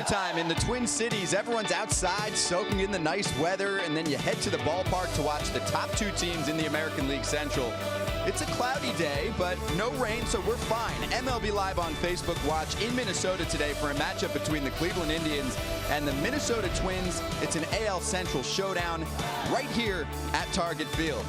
summertime in the Twin Cities. Everyone's outside soaking in the nice weather, and then you head to the ballpark to watch the top two teams in the American League Central. It's a cloudy day, but no rain, so we're fine. MLB Live on Facebook Watch in Minnesota today for a matchup between the Cleveland Indians and the Minnesota Twins. It's an AL Central showdown right here at Target Field.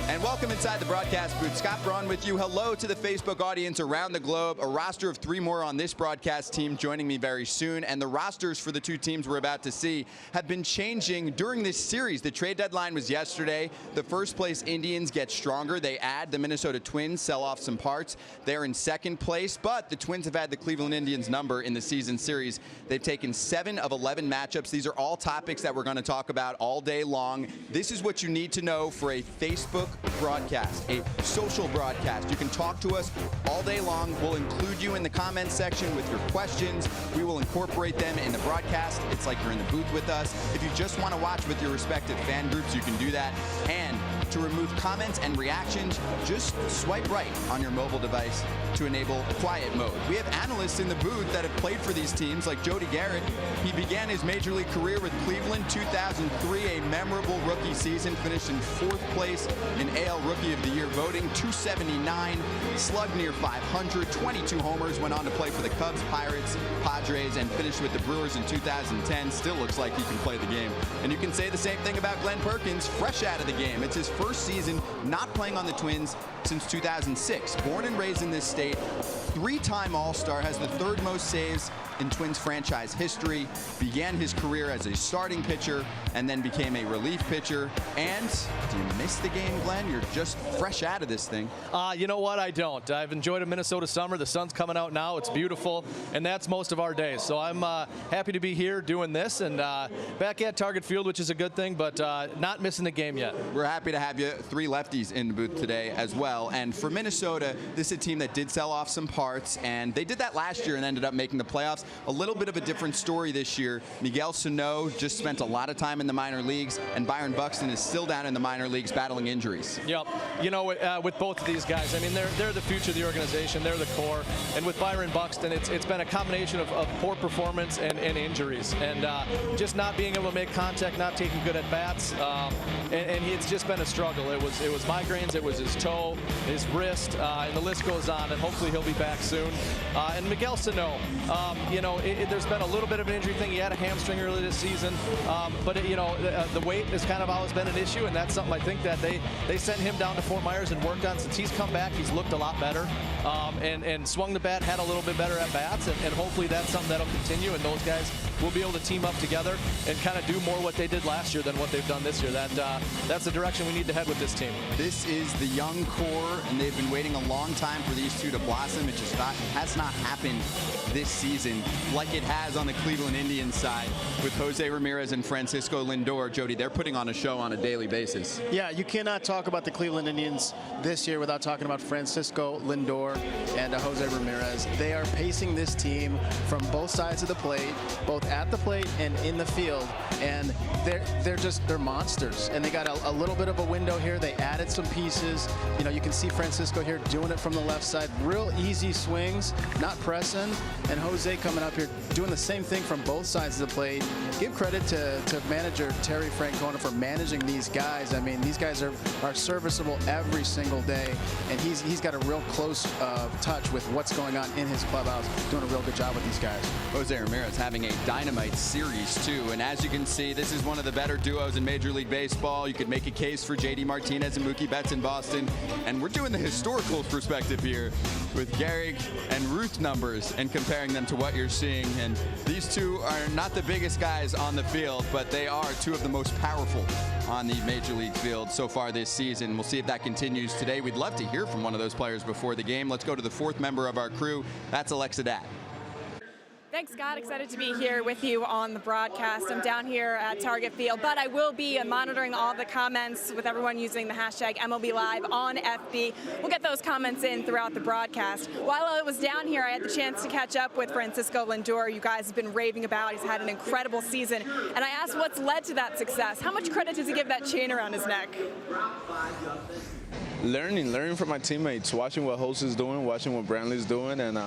And welcome inside the broadcast booth. Scott Braun with you. Hello to the Facebook audience around the globe. A roster of 3 more on this broadcast team joining me very soon. And the rosters for the two teams we're about to see have been changing during this series. The trade deadline was yesterday. The first place Indians get stronger. They add the Minnesota Twins, sell off some parts. They're in second place, but the Twins have had the Cleveland Indians number in the season series. They've taken 7 of 11 matchups. These are all topics that we're going to talk about all day long. This is what you need to know for a Facebook broadcast, a social broadcast. You can talk to us all day long. We'll include you in the comments section with your questions. We will incorporate them in the broadcast. It's like you're in the booth with us. If you just want to watch with your respective fan groups, you can do that. And to remove comments and reactions, just swipe right on your mobile device to enable quiet mode. We have analysts in the booth that have played for these teams, like Jody Garrett. He began his major league career with Cleveland 2003, a memorable rookie season, finished in 4th place in AL Rookie of the Year voting, 279, slugged near 500, 22 homers, went on to play for the Cubs, Pirates, Padres, and finished with the Brewers in 2010. Still looks like he can play the game. And you can say the same thing about Glenn Perkins, fresh out of the game. It's his first season not playing on the Twins since 2006. Born and raised in this state, 3-time All-Star, has the 3rd most saves in Twins franchise history, began his career as a starting pitcher and then became a relief pitcher. And do you miss the game, Glenn? You're just fresh out of this thing. You know what? I don't. I've enjoyed a Minnesota summer. The sun's coming out now. It's beautiful, and that's most of our days. So I'm happy to be here doing this and back at Target Field, which is a good thing, but not missing the game yet. We're happy to have you. 3 lefties in the booth today as well. And for Minnesota, this is a team that did sell off some parts, and they did that last year and ended up making the playoffs. A little bit of a different story this year. Miguel Sano just spent a lot of time in the minor leagues, and Byron Buxton is still down in the minor leagues battling injuries. Yep. You know, with both of these guys, I mean, they're the future of the organization. They're the core. And with Byron Buxton, it's been a combination of poor performance and injuries, and just not being able to make contact, not taking good at bats, and it's just been a struggle. It was migraines, it was his toe, his wrist, and the list goes on. And hopefully he'll be back soon. And Miguel Sano, you know, there's been a little bit of an injury thing. He had a hamstring early this season, but you know, the weight has kind of always been an issue, and that's something I think that they sent him down to Fort Myers and worked on. Since he's come back, he's looked a lot better, and swung the bat, had a little bit better at bats, and hopefully that's something that'll continue, and those guys will be able to team up together and kind of do more what they did last year than what they've done this year. That's the direction we need to head with this team. This is the young core, and they've been waiting a long time for these two to blossom. It just has not happened this season like it has on the Cleveland Indians side with Jose Ramirez and Francisco Lindor. Jody, they're putting on a show on a daily basis. Yeah, you cannot talk about the Cleveland Indians this year without talking about Francisco Lindor and Jose Ramirez. They are pacing this team from both sides of the plate, both at the plate and in the field, and they're monsters. And they got a little bit of a window here. They added some pieces. You know, you can see Francisco here doing it from the left side, real easy swings, not pressing, and Jose coming up here doing the same thing from both sides of the plate. Give credit to manager Terry Francona for managing these guys. I mean, these guys are serviceable every single day, and he's got a real close touch with what's going on in his clubhouse, doing a real good job with these guys. Jose Ramirez having a dynamite series too, and as you can see, this is one of the better duos in Major League Baseball. You could make a case for JD Martinez and Mookie Betts in Boston, and we're doing the historical perspective here with Gehrig and Ruth numbers and comparing them to what you're seeing. And these two are not the biggest guys on the field, but they are 2 of the most powerful on the Major League field so far this season. We'll see if that continues today. We'd love to hear from one of those players before the game. Let's go to the 4th member of our crew. That's Alexa Datt. Thanks, Scott. Excited to be here with you on the broadcast. I'm down here at Target Field, but I will be monitoring all the comments with everyone using the hashtag MLB Live on FB. We'll get those comments in throughout the broadcast. While I was down here, I had the chance to catch up with Francisco Lindor. You guys have been raving about. He's had an incredible season. And I asked what's led to that success. How much credit does he give that chain around his neck? Learning from my teammates, watching what Jose is doing, watching what Brantley's doing, and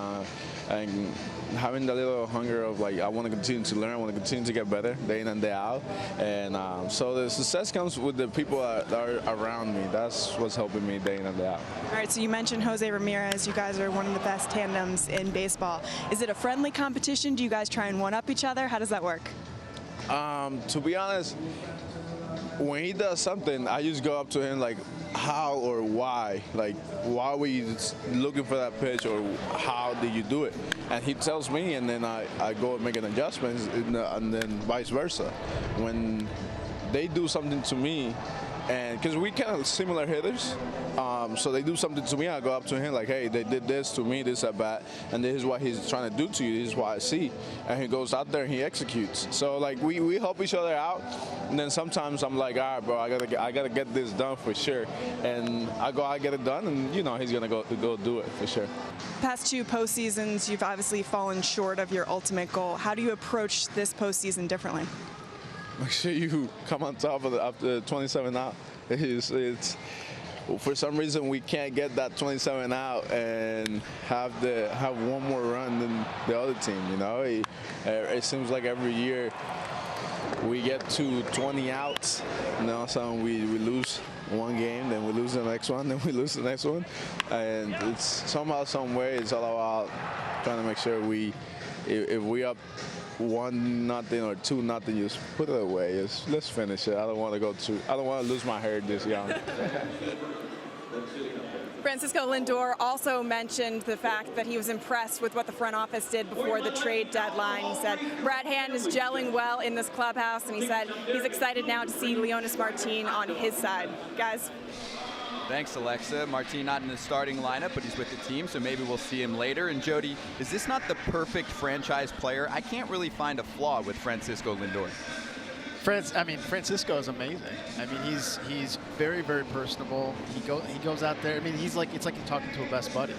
having the little hunger of like, I want to continue to learn, I want to continue to get better day in and day out. And so the success comes with the people that are around me. That's what's helping me day in and day out. All right, so you mentioned Jose Ramirez. You guys are one of the best tandems in baseball. Is it a friendly competition? Do you guys try and one-up each other? How does that work? To be honest, when he does something, I just go up to him like, how or why? Like, why were you looking for that pitch, or how did you do it? And he tells me, and then I go and make an adjustment, and then vice versa. When they do something to me, and because we kind of similar hitters, so they do something to me, I go up to him like, hey, they did this to me, this at bat, and this is what he's trying to do to you, this is what I see. And he goes out there and he executes. So like we help each other out, and then sometimes I'm like, all right, bro, I gotta get this done for sure. And I get it done, and he's gonna go do it for sure. Past two postseasons, you've obviously fallen short of your ultimate goal. How do you approach this postseason differently? Make sure you come on top of after 27 out. It's for some reason we can't get that 27 out and have one more run than the other team. It seems like every year we get to 20 outs. So we lose one game, then we lose the next one, then we lose the next one, and it's somehow, some way, it's all about trying to make sure if we up 1-0 or 2-0, just put it away. Let's finish it. I don't want to lose my hair this young. Francisco Lindor also mentioned the fact that he was impressed with what the front office did before the trade deadline. He said Brad Hand is gelling well in this clubhouse, and he said he's excited now to see Leonys Martin on his side. Guys? Thanks, Alexa. Martin not in the starting lineup, but he's with the team, so maybe we'll see him later. And Jody, is this not the perfect franchise player? I can't really find a flaw with Francisco Lindor. Francisco is amazing. He's very, very personable. He goes out there. It's like you're talking to a best buddy.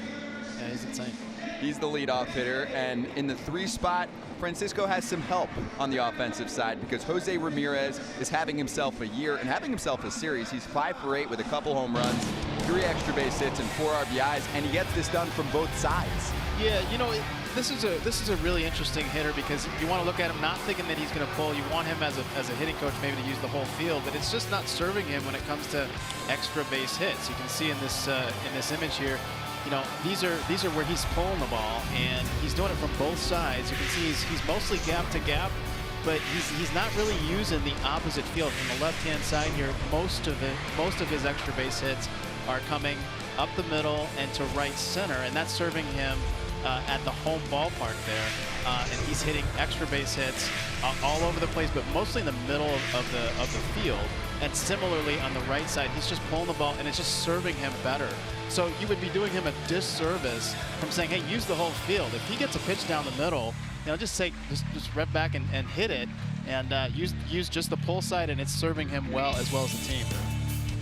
Yeah, he's insane. He's the leadoff hitter, and in the 3 spot, Francisco has some help on the offensive side because Jose Ramirez is having himself a year and having himself a series. He's 5 for 8 with a couple home runs, 3 extra base hits, and 4 RBIs, and he gets this done from both sides. Yeah, this is a really interesting hitter because you want to look at him not thinking that he's going to pull. You want him as a hitting coach maybe to use the whole field, but it's just not serving him when it comes to extra base hits. You can see in this image here, these are where he's pulling the ball, and he's doing it from both sides. You can see he's mostly gap to gap, but he's not really using the opposite field. From the left-hand side here, most of his extra base hits are coming up the middle and to right center, and that's serving him at the home ballpark there. And he's hitting extra base hits all over the place, but mostly in the middle of the field. And similarly on the right side, he's just pulling the ball, and it's just serving him better. So you would be doing him a disservice from saying, hey, use the whole field. If he gets a pitch down the middle, just rep back and hit it, and use just the pull side, and it's serving him well as the team.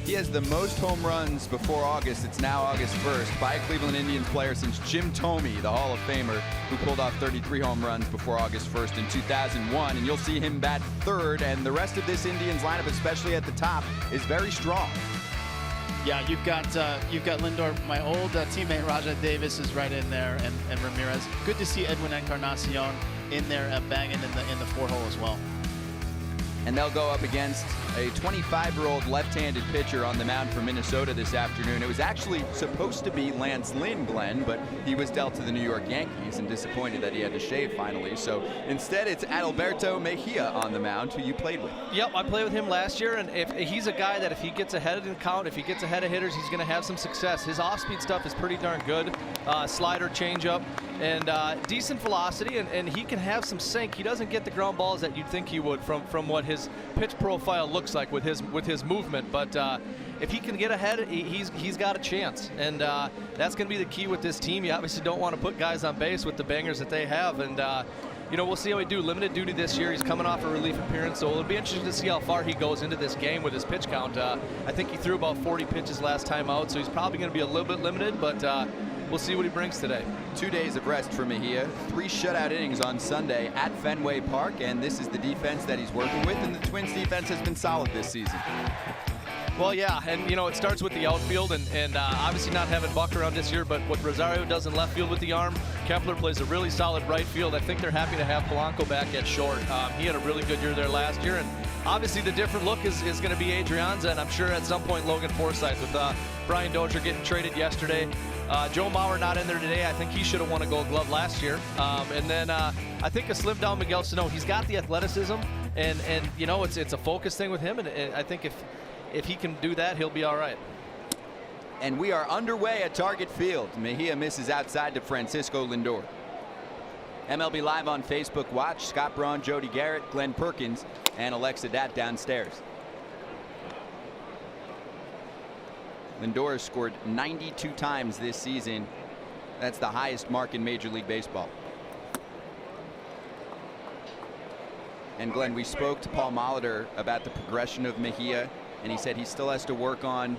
He has the most home runs before August. It's now August 1st by a Cleveland Indians player since Jim Thome, the Hall of Famer, who pulled off 33 home runs before August 1st in 2001. And you'll see him bat 3rd, and the rest of this Indians lineup, especially at the top, is very strong. Yeah, you've got Lindor. My old teammate Rajat Davis is right in there, and Ramirez. Good to see Edwin Encarnacion in there banging in the 4-hole as well. And they'll go up against a 25-year-old left-handed pitcher on the mound for Minnesota this afternoon. It was actually supposed to be Lance Lynn, Glenn, but he was dealt to the New York Yankees and disappointed that he had to shave finally. So instead, it's Adalberto Mejia on the mound, who you played with. Yep, I played with him last year, and he's a guy that if he gets ahead of the count, if he gets ahead of hitters, he's going to have some success. His off-speed stuff is pretty darn good. Slider, changeup, and decent velocity, and he can have some sink. He doesn't get the ground balls that you'd think he would from what his pitch profile looks like with his movement, but if he can get ahead, he's got a chance, and that's going to be the key with this team. You obviously don't want to put guys on base with the bangers that they have, and we'll see how he do. Limited duty this year. He's coming off a relief appearance, so it'll be interesting to see how far he goes into this game with his pitch count. I think he threw about 40 pitches last time out, so he's probably going to be a little bit limited, but we'll see what he brings today. 2 days of rest for Mejia, 3 shutout innings on Sunday at Fenway Park, and this is the defense that he's working with, and the Twins defense has been solid this season. Well, yeah, and you know, it starts with the outfield, and obviously not having Buck around this year, but what Rosario does in left field with the arm, Kepler plays a really solid right field. I think they're happy to have Polanco back at short. He had a really good year there last year, and obviously the different look is going to be Adrianza, and I'm sure at some point Logan Forsythe with Brian Dozier getting traded yesterday. Joe Mauer not in there today. I think he should have won a Gold Glove last year. And then I think a slimmed down Miguel Sano. He's got the athleticism, and you know, it's a focus thing with him, and I think if he can do that, he'll be all right. And we are underway at Target Field. Mejia misses outside to Francisco Lindor. MLB Live on Facebook Watch. Scott Braun, Jody Garrett, Glenn Perkins, and Alexa Dat downstairs. Lindor has scored 92 times this season. That's the highest mark in Major League Baseball. And Glenn, we spoke to Paul Molitor about the progression of Mejia, and he said he still has to work on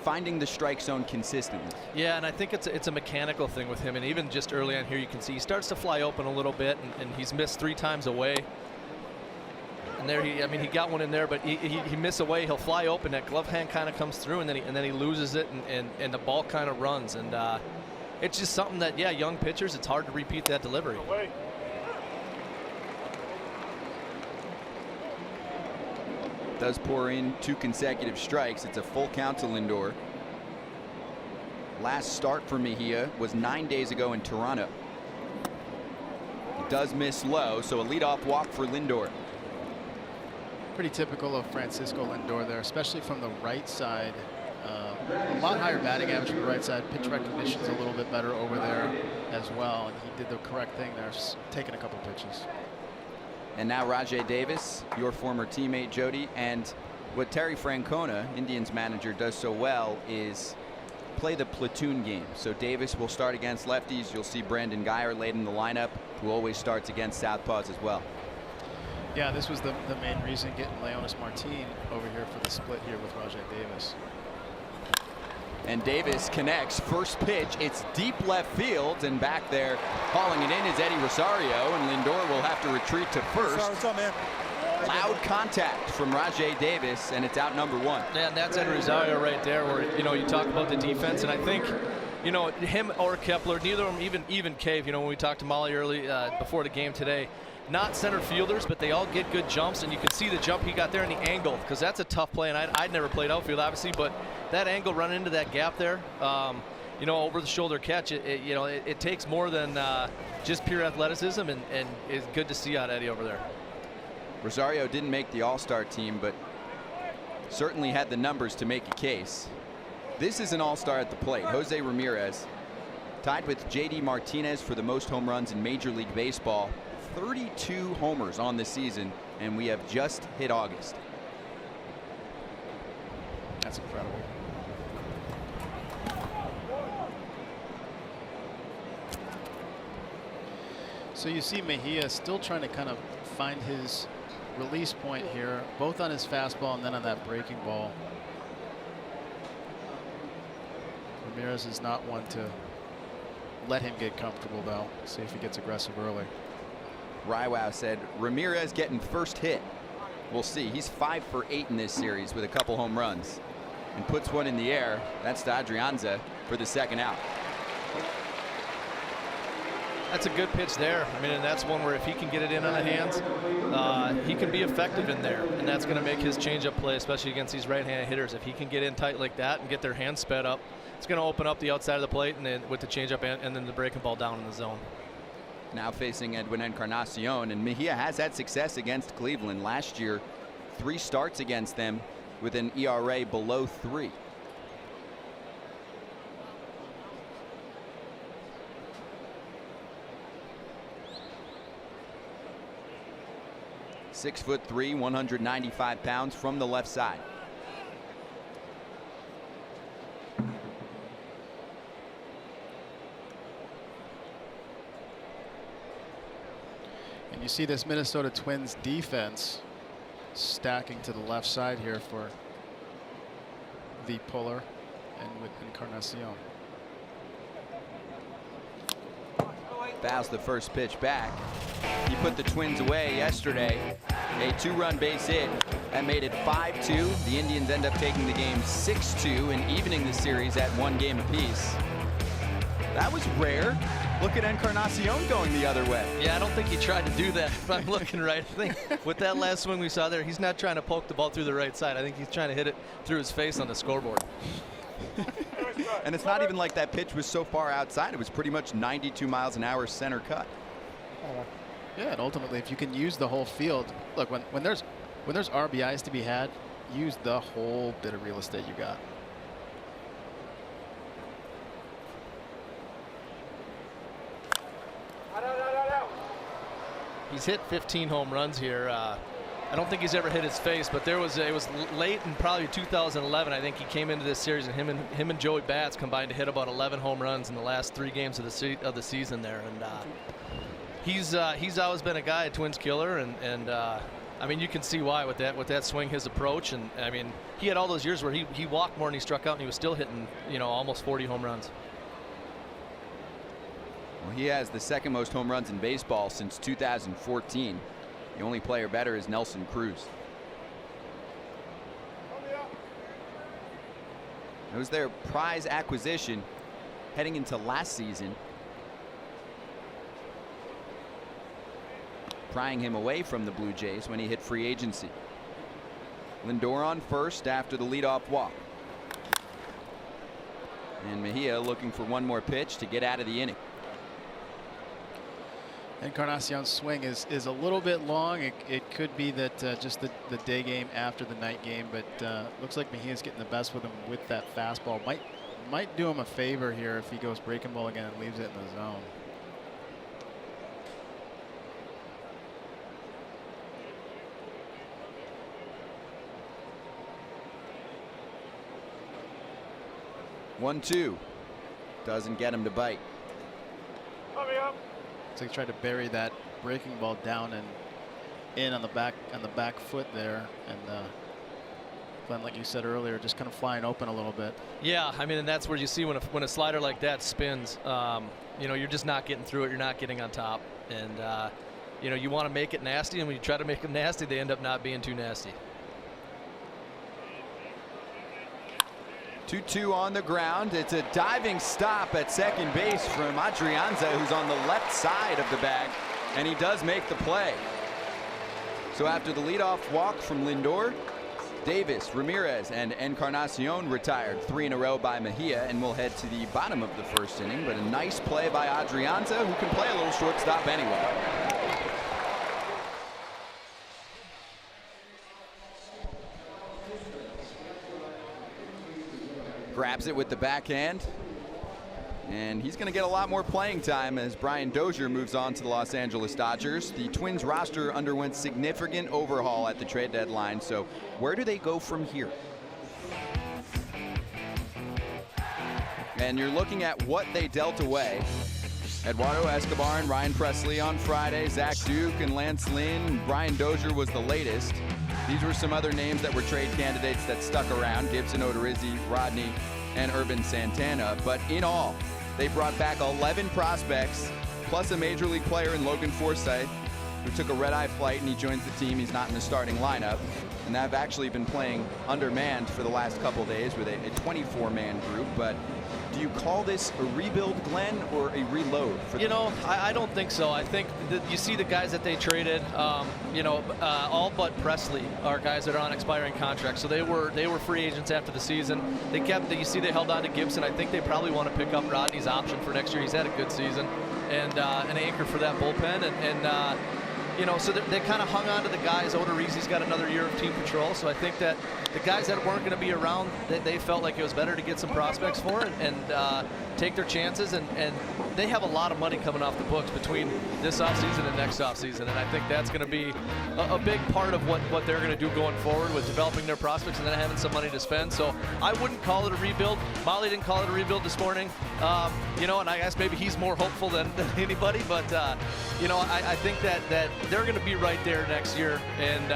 finding the strike zone consistently. Yeah, and I think it's a mechanical thing with him, and even just early on here you can see he starts to fly open a little bit, and he's missed 3 times away. And there he got one in there, but he missed away. He'll fly open. That glove hand kind of comes through, and then he loses it, and the ball kind of runs. And it's just something that, yeah, young pitchers, it's hard to repeat that delivery. Does pour in 2 consecutive strikes. It's a full count to Lindor. Last start for Mejia was 9 days ago in Toronto. He does miss low, so a leadoff walk for Lindor. Pretty typical of Francisco Lindor there, especially from the right side. A lot higher batting average from the right side. Pitch recognition's a little bit better over there as well. And he did the correct thing there, just taking a couple pitches. And now Rajai Davis, your former teammate, Jody. And what Terry Francona, Indians manager, does so well is play the platoon game. So Davis will start against lefties. You'll see Brandon Guyer late in the lineup, who always starts against southpaws as well. Yeah, this was the main reason getting Leonis Martin over here for the split here with Rajai Davis. And Davis connects. First pitch, it's deep left field, and back there hauling it in is Eddie Rosario, and Lindor will have to retreat to first. What's up, man? Loud contact from Rajai Davis, and it's out number 1. Yeah, and that's Eddie Rosario right there, where, you know, you talk about the defense, and I think, you know, him or Kepler, neither of them, even Cave, you know, when we talked to Molly early before the game today, not center fielders, but they all get good jumps, and you can see the jump he got there and the angle, because that's a tough play, and I'd never played outfield, obviously, but that angle running into that gap there, you know, over the shoulder catch, you know, it takes more than just pure athleticism, and it's good to see out Eddie over there. Rosario didn't make the all-star team, but certainly had the numbers to make a case. This is an all-star at the plate. Jose Ramirez, tied with J.D. Martinez for the most home runs in Major League Baseball. 32 homers on the season, and we have just hit August. That's incredible. So you see Mejia still trying to kind of find his release point here, both on his fastball and then on that breaking ball. Ramirez is not one to let him get comfortable, though. See if he gets aggressive early. Raiwow said Ramirez getting first hit. We'll see. He's 5 for 8 in this series with a couple home runs, and puts one in the air. That's to Adrianza for the second out. That's a good pitch there. I mean, and that's one where if he can get it in on the hands, he can be effective in there, and that's going to make his changeup play, especially against these right-handed hitters. If he can get in tight like that and get their hands sped up, it's going to open up the outside of the plate, and then with the changeup and then the breaking ball down in the zone. Now facing Edwin Encarnacion, and Mejia has had success against Cleveland. Last year, 3 starts against them with an ERA below 3. .6'3", 195 pounds from the left side. And you see this Minnesota Twins defense stacking to the left side here for the puller and with Encarnacion. Fouls the first pitch back. He put the Twins away yesterday. A 2-run base hit That made it 5-2. The Indians end up taking the game 6-2 and evening the series at 1 game apiece. That was rare. Look at Encarnacion going the other way. Yeah, I don't think he tried to do that, if I'm looking right. I think with that last swing we saw there, he's not trying to poke the ball through the right side. I think he's trying to hit it through his face on the scoreboard. And it's not even like that pitch was so far outside. It was pretty much 92 miles an hour center cut. Yeah, and ultimately, if you can use the whole field, look, when there's RBIs to be had, use the whole bit of real estate you got. He's hit 15 home runs here. I don't think he's ever hit his face, but it was late in probably 2011. I think he came into this series, and him and Joey Bats combined to hit about 11 home runs in the last 3 games of the season there. And he's always been a guy, a Twins killer, and I mean, you can see why with that swing, his approach, and I mean, he had all those years where he walked more than he struck out, and he was still hitting, you know, almost 40 home runs. Well, he has the 2nd most home runs in baseball since 2014. The only player better is Nelson Cruz. It was their prize acquisition heading into last season, prying him away from the Blue Jays when he hit free agency. Lindor on first after the leadoff walk. And Mejia looking for one more pitch to get out of the inning. Encarnacion's swing is a little bit long. It could be that just the day game after the night game, but looks like Mejia's getting the best with him with that fastball. Might do him a favor here if he goes breaking ball again and leaves it in the zone. One-two. Doesn't get him to bite. So he tried to bury that breaking ball down and in on the back foot there, and Glenn, like you said earlier, just kind of flying open a little bit. Yeah, I mean, and that's where you see when a slider like that spins, you know, you're just not getting through it. You're not getting on top, and you know, you want to make it nasty, and when you try to make it nasty, they end up not being too nasty. 2-2 on the ground. It's a diving stop at second base from Adrianza, who's on the left side of the bag, and he does make the play. So after the leadoff walk from Lindor, Davis, Ramirez, and Encarnacion retired 3 in a row by Mejia, and we'll head to the bottom of the 1st inning. But a nice play by Adrianza, who can play a little shortstop anyway. Grabs it with the backhand, and he's going to get a lot more playing time as Brian Dozier moves on to the Los Angeles Dodgers. The Twins roster underwent significant overhaul at the trade deadline, so where do they go from here? And you're looking at what they dealt away. Eduardo Escobar and Ryan Presley on Friday, Zach Duke and Lance Lynn. Brian Dozier was the latest. These were some other names that were trade candidates that stuck around: Gibson, Odorizzi, Rodney, and Urban Santana. But in all, they brought back 11 prospects, plus a major league player in Logan Forsythe, who took a red-eye flight and he joins the team. He's not in the starting lineup. And they've actually been playing undermanned for the last couple days with a 24-man group. But do you call this a rebuild, Glenn, or a reload? You know, I don't think so. I think that you see the guys that they traded, you know, all but Presley are guys that are on expiring contracts. So they were free agents after the season. You see they held on to Gibson. I think they probably want to pick up Rodney's option for next year. He's had a good season, and an anchor for that bullpen. And you know, so they kind of hung on to the guys. Odorizzi's got another year of team control. So I think that the guys that weren't going to be around, they felt like it was better to get some prospects for it and take their chances. And they have a lot of money coming off the books between this offseason and next offseason. And I think that's going to be a big part of what they're going to do going forward with developing their prospects and then having some money to spend. So I wouldn't call it a rebuild. Molly didn't call it a rebuild this morning. You know, and I guess maybe he's more hopeful than anybody. But, you know, I think that they're going to be right there next year. And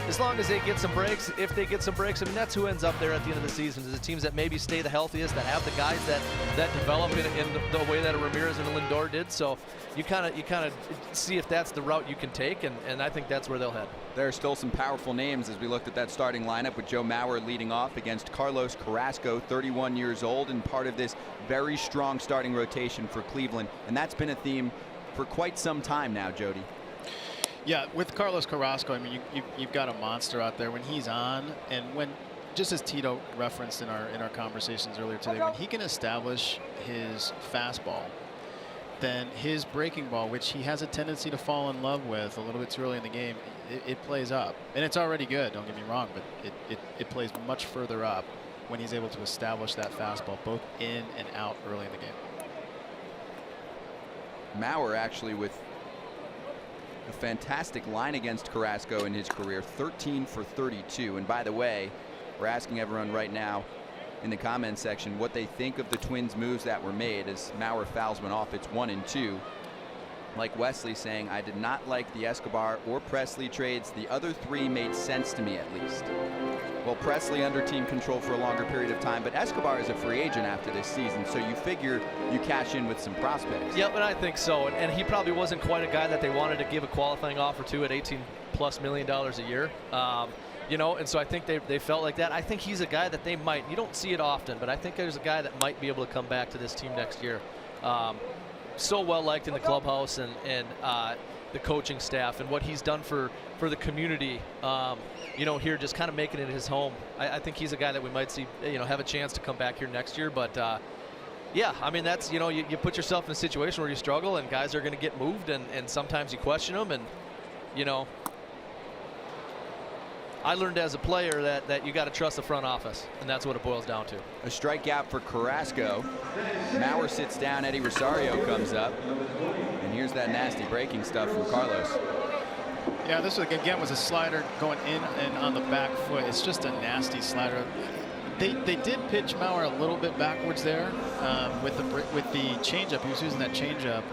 as long as they get some breaks, if they get some breaks, I mean, that's who ends up there at the end of the season, is the teams that maybe stay the healthiest, that have the guys that develop in the way that a Ramirez and a Lindor did. So you kind of see if that's the route you can take, and I think that's where they'll head. There are still some powerful names as we looked at that starting lineup, with Joe Mauer leading off against Carlos Carrasco, 31 years old, and part of this very strong starting rotation for Cleveland. And that's been a theme for quite some time now, Jody. Yeah, with Carlos Carrasco, I mean, you've got a monster out there when he's on, and when, just as Tito referenced in our conversations earlier today, when he can establish his fastball, then his breaking ball, which he has a tendency to fall in love with a little bit too early in the game, it plays up. And it's already good, don't get me wrong, but it plays much further up when he's able to establish that fastball both in and out early in the game. Mauer actually with a fantastic line against Carrasco in his career, 13 for 32. And by the way, we're asking everyone right now in the comments section what they think of the Twins moves that were made as Mauer fouls one off. It's 1-2. Like Wesley saying, I did not like the Escobar or Presley trades. The other three made sense to me, at least. Well, Presley under team control for a longer period of time, but Escobar is a free agent after this season, so you figure you cash in with some prospects. Yep, and I think so. And he probably wasn't quite a guy that they wanted to give a qualifying offer to at $18+ million a year. You know, and so I think they felt like that. I think he's a guy that they might, you don't see it often, but I think there's a guy that might be able to come back to this team next year. So well liked in the clubhouse and the coaching staff, and what he's done for the community, you know, here, just kind of making it his home. I think he's a guy that we might see, you know, have a chance to come back here next year. But yeah, I mean, that's, you know, you put yourself in a situation where you struggle and guys are going to get moved, and sometimes you question them, and you know, I learned as a player that you got to trust the front office, and that's what it boils down to. A strikeout for Carrasco. Mauer sits down, Eddie Rosario comes up, and here's that nasty breaking stuff from Carlos. Yeah, this again was a slider going in and on the back foot. It's just a nasty slider. They did pitch Mauer a little bit backwards there with the changeup. He was using that changeup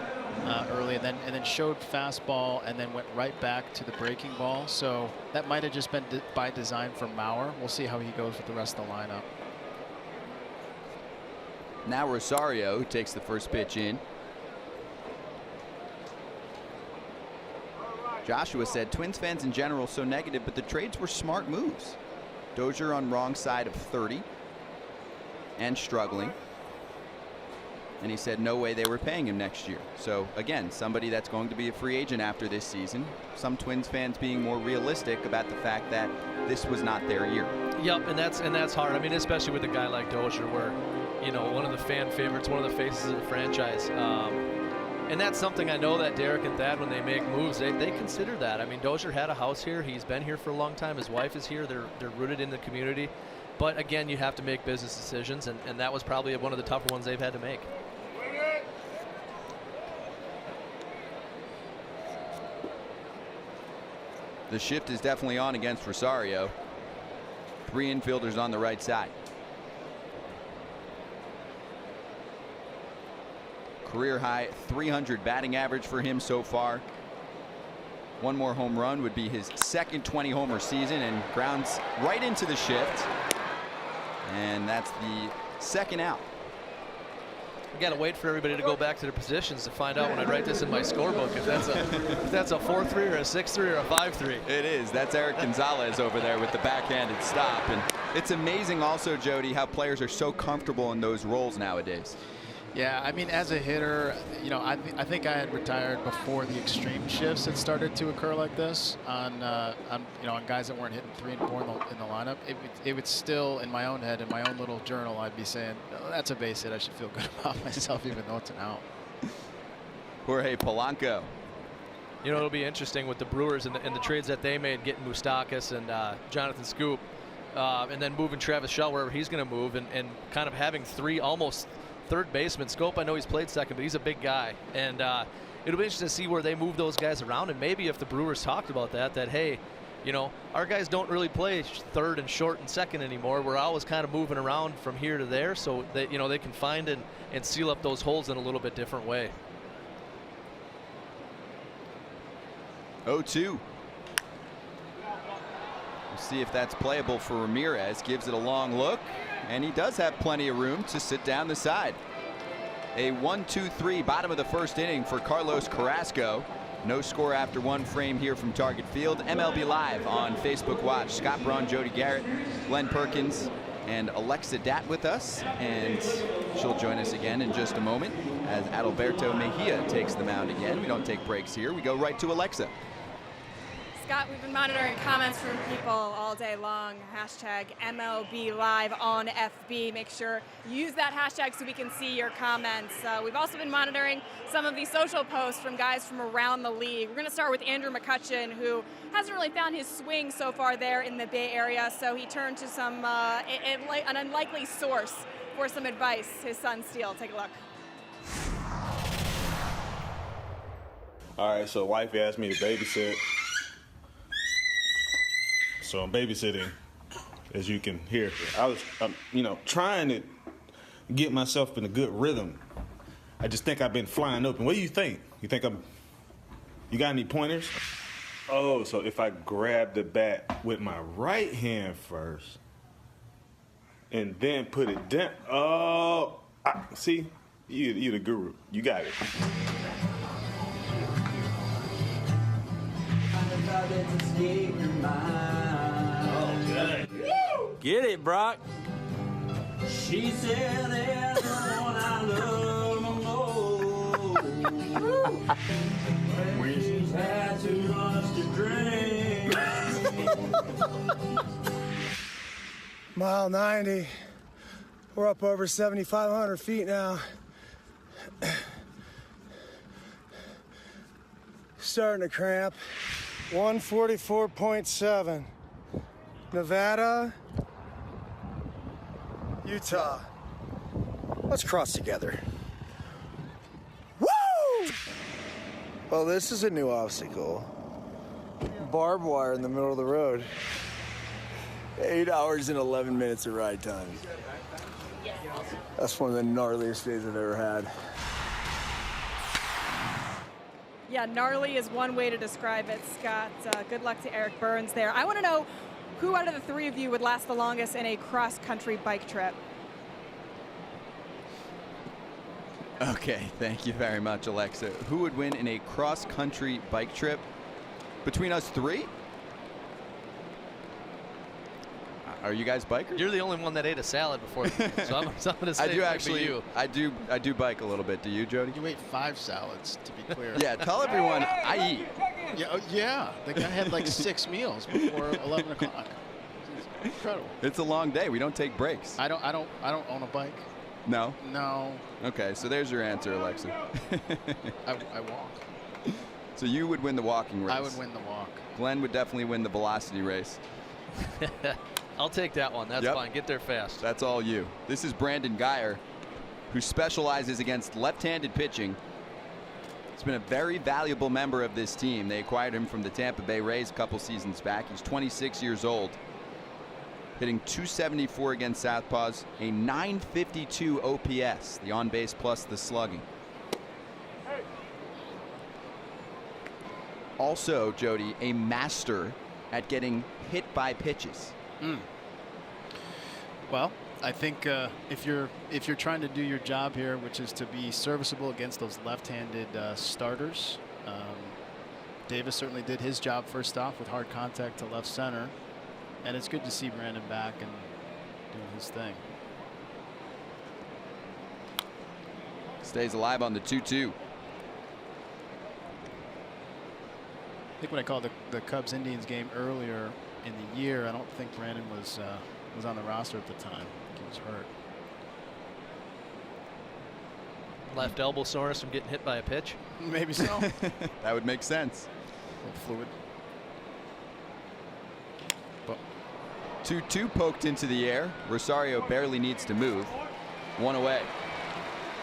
early, and then showed fastball, and then went right back to the breaking ball. So that might have just been by design for Mauer. We'll see how he goes with the rest of the lineup. Now Rosario takes the first pitch in. Joshua said Twins fans in general so negative, but the trades were smart moves. Dozier on wrong side of 30 and struggling. And he said no way they were paying him next year. So again, somebody that's going to be a free agent after this season. Some Twins fans being more realistic about the fact that this was not their year. Yep, and that's hard. I mean, especially with a guy like Dozier, where, you know, one of the fan favorites, one of the faces of the franchise. And that's something I know that Derek and Thad, when they make moves, they consider that. I mean, Dozier had a house here. He's been here for a long time. His wife is here. They're rooted in the community. But again, you have to make business decisions, and that was probably one of the tougher ones they've had to make. The shift is definitely on against Rosario. 3 infielders on the right side. Career high 300 batting average for him so far. One more home run would be his second 20-homer season, and grounds right into the shift. And that's the second out. I got to wait for everybody to go back to their positions to find out when I write this in my scorebook if that's a 4-3 or a 6-3 or a 5-3. It is. That's Eric Gonzalez over there with the backhanded stop. And it's amazing also, Jody, how players are so comfortable in those roles nowadays. Yeah, I mean, as a hitter, you know, I think I had retired before the extreme shifts had started to occur like this on guys that weren't hitting 3 and 4 in the lineup. It would still, in my own head, in my own little journal, I'd be saying, oh, that's a base hit. I should feel good about myself, even though it's an out. Jorge Polanco. You know, it'll be interesting with the Brewers and the trades that they made, getting Moustakas and Jonathan Scoop, and then moving Travis Shaw wherever he's going to move, and kind of having 3 almost third baseman. Scope, I know he's played second, but he's a big guy, and it'll be interesting to see where they move those guys around, and maybe if the Brewers talked about that hey, you know, our guys don't really play third and short and second anymore. We're always kind of moving around from here to there, so that, you know, they can find and seal up those holes in a little bit different way. 0-2. We'll see if that's playable for Ramirez. Gives it a long look, and he does have plenty of room to sit down the side. A 1-2-3 bottom of the first inning for Carlos Carrasco. No score after one frame here from Target Field. MLB Live on Facebook Watch. Scott Braun, Jody Garrett, Glenn Perkins, and Alexa Dat with us. And she'll join us again in just a moment as Adalberto Mejia takes the mound again. We don't take breaks here. We go right to Alexa. Scott, we've been monitoring comments from people all day long. Hashtag MLB Live on FB. Make sure you use that hashtag so we can see your comments. We've also been monitoring some of the social posts from guys from around the league. We're going to start with Andrew McCutcheon, who hasn't really found his swing so far there in the Bay Area, so he turned to some an unlikely source for some advice, his son Steele. Take a look. All right, so wifey asked me to babysit. So I'm babysitting, as you can hear. I was, trying to get myself in a good rhythm. I just think I've been flying open. What do you think? You got any pointers? Oh, so if I grab the bat with my right hand first and then put it down. Oh, see, you the guru. You got it. Get it, Brock. She said everyone I love knows when she's had too much to drink. Mile 90. We're up over 7,500 feet now. Starting to cramp. 144.7. Nevada, Utah. Let's cross together. Woo! Well, this is a new obstacle. Barbed wire in the middle of the road. 8 hours and 11 minutes of ride time. That's one of the gnarliest days I've ever had. Yeah, gnarly is one way to describe it, Scott. Good luck to Eric Burns there. I want to know who out of the three of you would last the longest in a cross-country bike trip? Okay, thank you very much, Alexa. Who would win in a cross-country bike trip between us three? Are you guys bikers? You're the only one that ate a salad before the game, so I'm going to say I do it might be actually. you. I do bike a little bit. Do you, Jody? You ate 5 salads, to be clear. Yeah, tell everyone I eat. Yeah. The guy had like 6 meals before 11 o'clock. It's incredible. It's a long day. We don't take breaks. I don't own a bike. No? No. Okay, so there's your answer, Alexa. I walk. So you would win the walking race. I would win the walk. Glenn would definitely win the velocity race. I'll take that one. That's fine. Get there fast. That's all you. This is Brandon Geyer, who specializes against left-handed pitching. He's been a very valuable member of this team. They acquired him from the Tampa Bay Rays a couple seasons back. He's 26 years old, hitting .274 against southpaws, a .952 OPS, the on-base plus the slugging. Also, Jody, a master at getting hit by pitches. Well, I think if you're trying to do your job here, which is to be serviceable against those left-handed starters, Davis certainly did his job first off with hard contact to left center, and it's good to see Brandon back and doing his thing. Stays alive on the 2-2. I think when I called the Cubs-Indians game earlier in the year, I don't think Brandon was on the roster at the time. He was hurt. Left elbow soreness from getting hit by a pitch? Maybe so. That would make sense. A little fluid. But 2-2 poked into the air. Rosario barely needs to move. 1 away.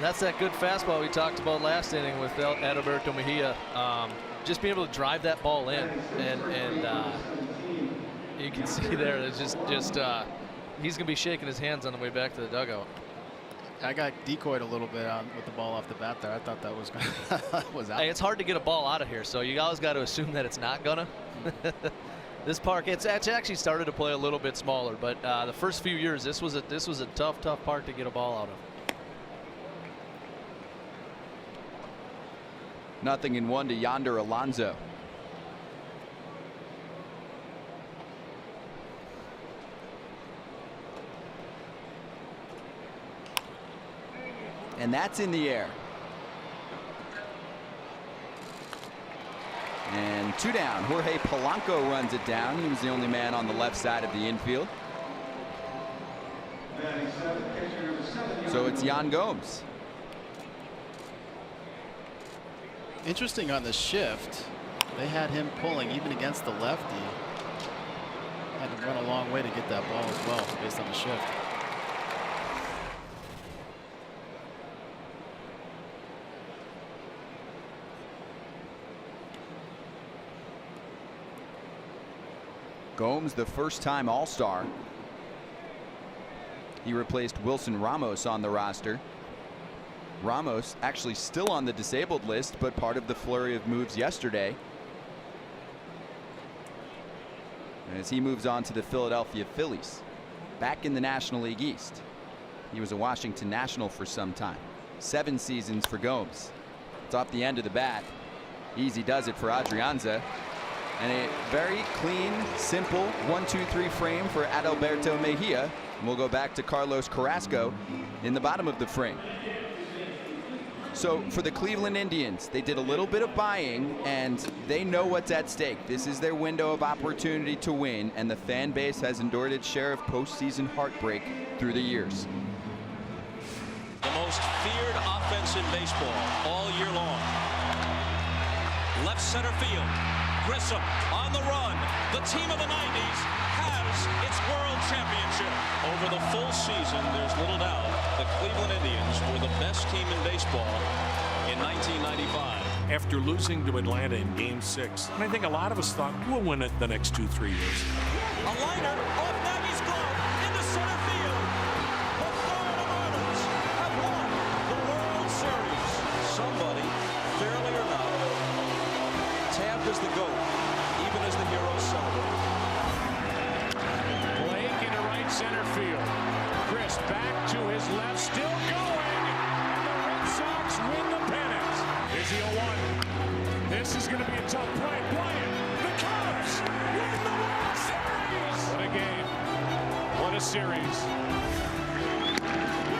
That's that good fastball we talked about last inning with Adalberto Mejia. Just being able to drive that ball in, and you can see there, it's just he's going to be shaking his hands on the way back to the dugout. I got decoyed a little bit with the ball off the bat there. I thought that was was out. Hey, it's hard to get a ball out of here, so you always got to assume that it's not gonna. This park, it's actually started to play a little bit smaller, but the first few years, this was a tough park to get a ball out of. 0-1 to Yonder Alonso. And that's in the air. And 2 down. Jorge Polanco runs it down. He was the only man on the left side of the infield. So it's Yan Gomes. Interesting on the shift. They had him pulling even against the lefty. Had to run a long way to get that ball as well based on the shift. Gomes, the first-time All-Star. He replaced Wilson Ramos on the roster. Ramos actually still on the disabled list, but part of the flurry of moves yesterday. As he moves on to the Philadelphia Phillies, back in the National League East. He was a Washington National for some time. 7 seasons for Gomes. It's off the end of the bat. Easy does it for Adrianza. And a very clean, simple 1-2-3 frame for Adalberto Mejia. And we'll go back to Carlos Carrasco in the bottom of the frame. So for the Cleveland Indians, they did a little bit of buying, and they know what's at stake. This is their window of opportunity to win, and the fan base has endured its share of postseason heartbreak through the years. The most feared offense in baseball all year long. Left center field. Grissom on the run. The team of the 90s has its world championship. Over the full season, there's little doubt the Cleveland Indians were the best team in baseball in 1995. After losing to Atlanta in Game 6, and I think a lot of us thought we'll win it the next 2-3 years. A liner off Nagy's glove into center field. The Florida Marlins have won the World Series. Somebody, fairly or not, Tampa's the GOAT, even as the heroes celebrate. Blake into right center field. Chris back to his left, still going. And the Red Sox win the pennant. Here's the 0-1. This is going to be a tough play. Bryant, the Cubs win the World Series. What a game. What a series.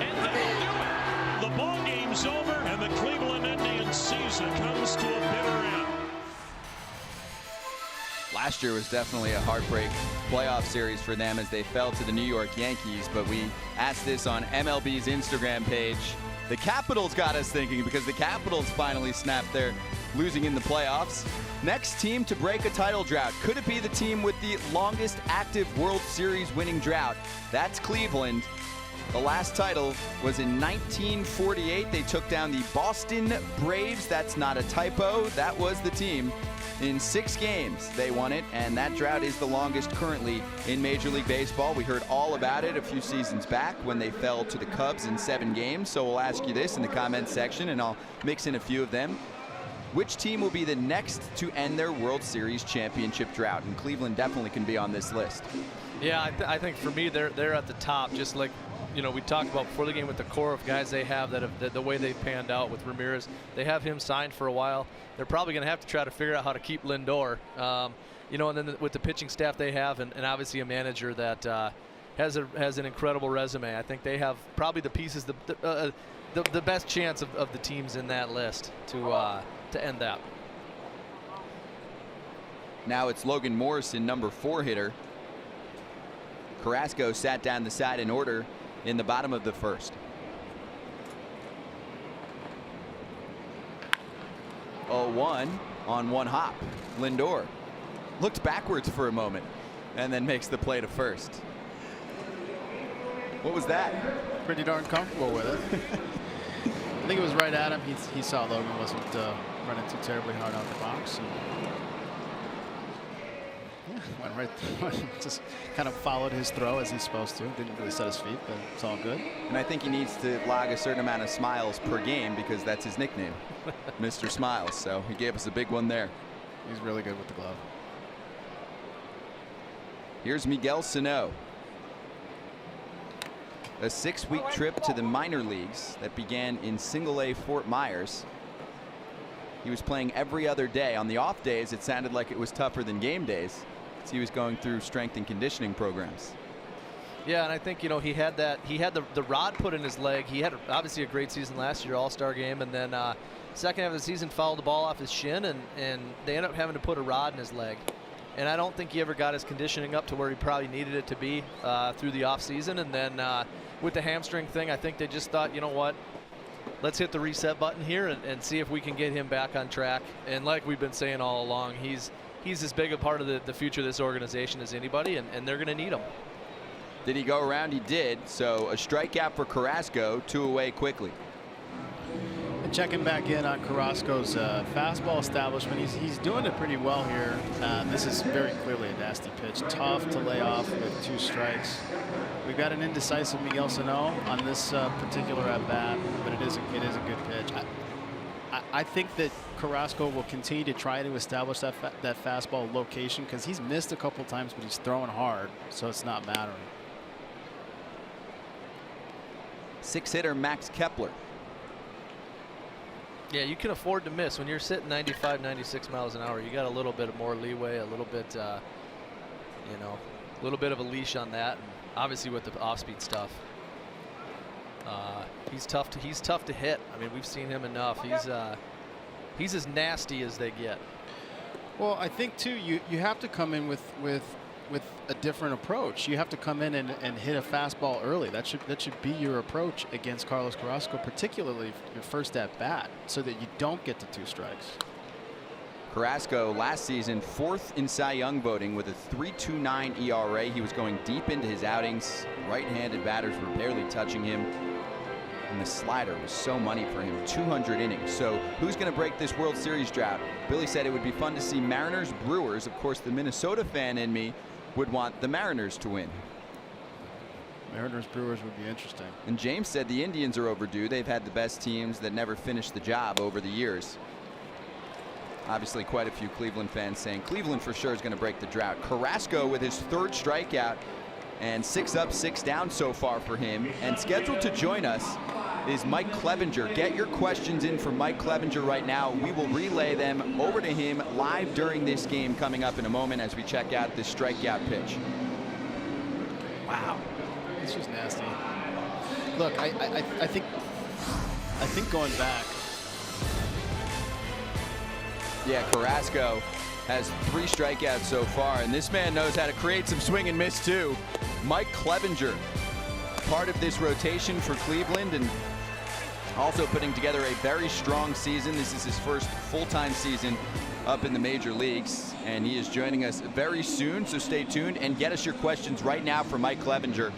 And that'll do it. The ball game's over, and the Cleveland Indians season comes to a bitter end. Last year was definitely a heartbreak playoff series for them as they fell to the New York Yankees, but we asked this on MLB's Instagram page. The Capitals got us thinking because the Capitals finally snapped their losing in the playoffs. Next team to break a title drought. Could it be the team with the longest active World Series winning drought? That's Cleveland. The last title was in 1948. They took down the Boston Braves. That's not a typo. That was the team. In 6 games, they won it, and that drought is the longest currently in Major League Baseball. We heard all about it a few seasons back when they fell to the Cubs in 7 games. So we'll ask you this in the comments section, and I'll mix in a few of them. Which team will be the next to end their World Series championship drought? And Cleveland definitely can be on this list. Yeah, I think for me, they're at the top, just like, you know, we talked about before the game with the core of guys they have that have the way they panned out with Ramirez. They have him signed for a while. They're probably going to have to try to figure out how to keep Lindor. You know, and then with the pitching staff they have, and obviously a manager that has an incredible resume. I think they have probably the pieces, the best chance of the teams in that list to end that. Now it's Logan Morrison, number 4 hitter. Carrasco sat down the side in order in the bottom of the first. 0-1 on 1 hop. Lindor looked backwards for a moment and then makes the play to first. What was that? Pretty darn comfortable with it. I think it was right at him. He saw Logan wasn't running too terribly hard out the box. And yeah, Went right, just kind of followed his throw as he's supposed to. Didn't really set his feet, but it's all good. And I think he needs to log a certain amount of smiles per game because that's his nickname, Mr. Smiles. So he gave us a big one there. He's really good with the glove. Here's Miguel Sano. A 6-week trip to the minor leagues that began in Single-A Fort Myers. He was playing every other day. On the off days, it sounded like it was tougher than game days. He was going through strength and conditioning programs. Yeah, and I think, you know, he had the rod put in his leg. He had obviously a great season last year, All-Star game, and then second half of the season fouled the ball off his shin, and they ended up having to put a rod in his leg. And I don't think he ever got his conditioning up to where he probably needed it to be through the offseason. And then with the hamstring thing, I think they just thought, you know what, let's hit the reset button here and see if we can get him back on track. And like we've been saying all along, he's as big a part of the future of this organization as anybody, and they're going to need him. Did he go around? He did. So a strikeout for Carrasco, 2 away quickly. And checking back in on Carrasco's fastball establishment, he's doing it pretty well here. This is very clearly a nasty pitch. Tough to lay off with 2 strikes. We've got an indecisive Miguel Sano on this particular at bat, but it is a good pitch. I think that Carrasco will continue to try to establish that fastball location because he's missed a couple times, but he's throwing hard, so it's not mattering. 6-hitter Max Kepler. Yeah, you can afford to miss when you're sitting 95, 96 miles an hour. You got a little bit more leeway, a little bit, you know, a little bit of a leash on that. And obviously, with the off-speed stuff, he's tough to hit. I mean, we've seen him enough. He's as nasty as they get. Well, I think too, you have to come in with a different approach. You have to come in and hit a fastball early. That should be your approach against Carlos Carrasco, particularly your first at bat, so that you don't get to 2 strikes. Carrasco last season 4th in Cy Young voting with a 3.29 ERA. He was going deep into his outings. Right-handed batters were barely touching him. And the slider was so money for him, 200 innings. So who's going to break this World Series drought? Billy said it would be fun to see Mariners, Brewers. Of course, the Minnesota fan in me would want the Mariners to win. Mariners, Brewers would be interesting. And James said the Indians are overdue. They've had the best teams that never finished the job over the years. Obviously, quite a few Cleveland fans saying Cleveland for sure is going to break the drought. Carrasco with his 3rd strikeout and 6 up, 6 down so far for him. And scheduled to join us is Mike Clevenger. Get your questions in for Mike Clevenger right now. We will relay them over to him live during this game coming up in a moment as we check out this strikeout pitch. Wow, this was nasty. Look, I think going back. Yeah, Carrasco has 3 strikeouts so far, and this man knows how to create some swing and miss too. Mike Clevenger, part of this rotation for Cleveland and also putting together a very strong season. This is his first full-time season up in the major leagues, and he is joining us very soon, so stay tuned and get us your questions right now for Mike Clevenger.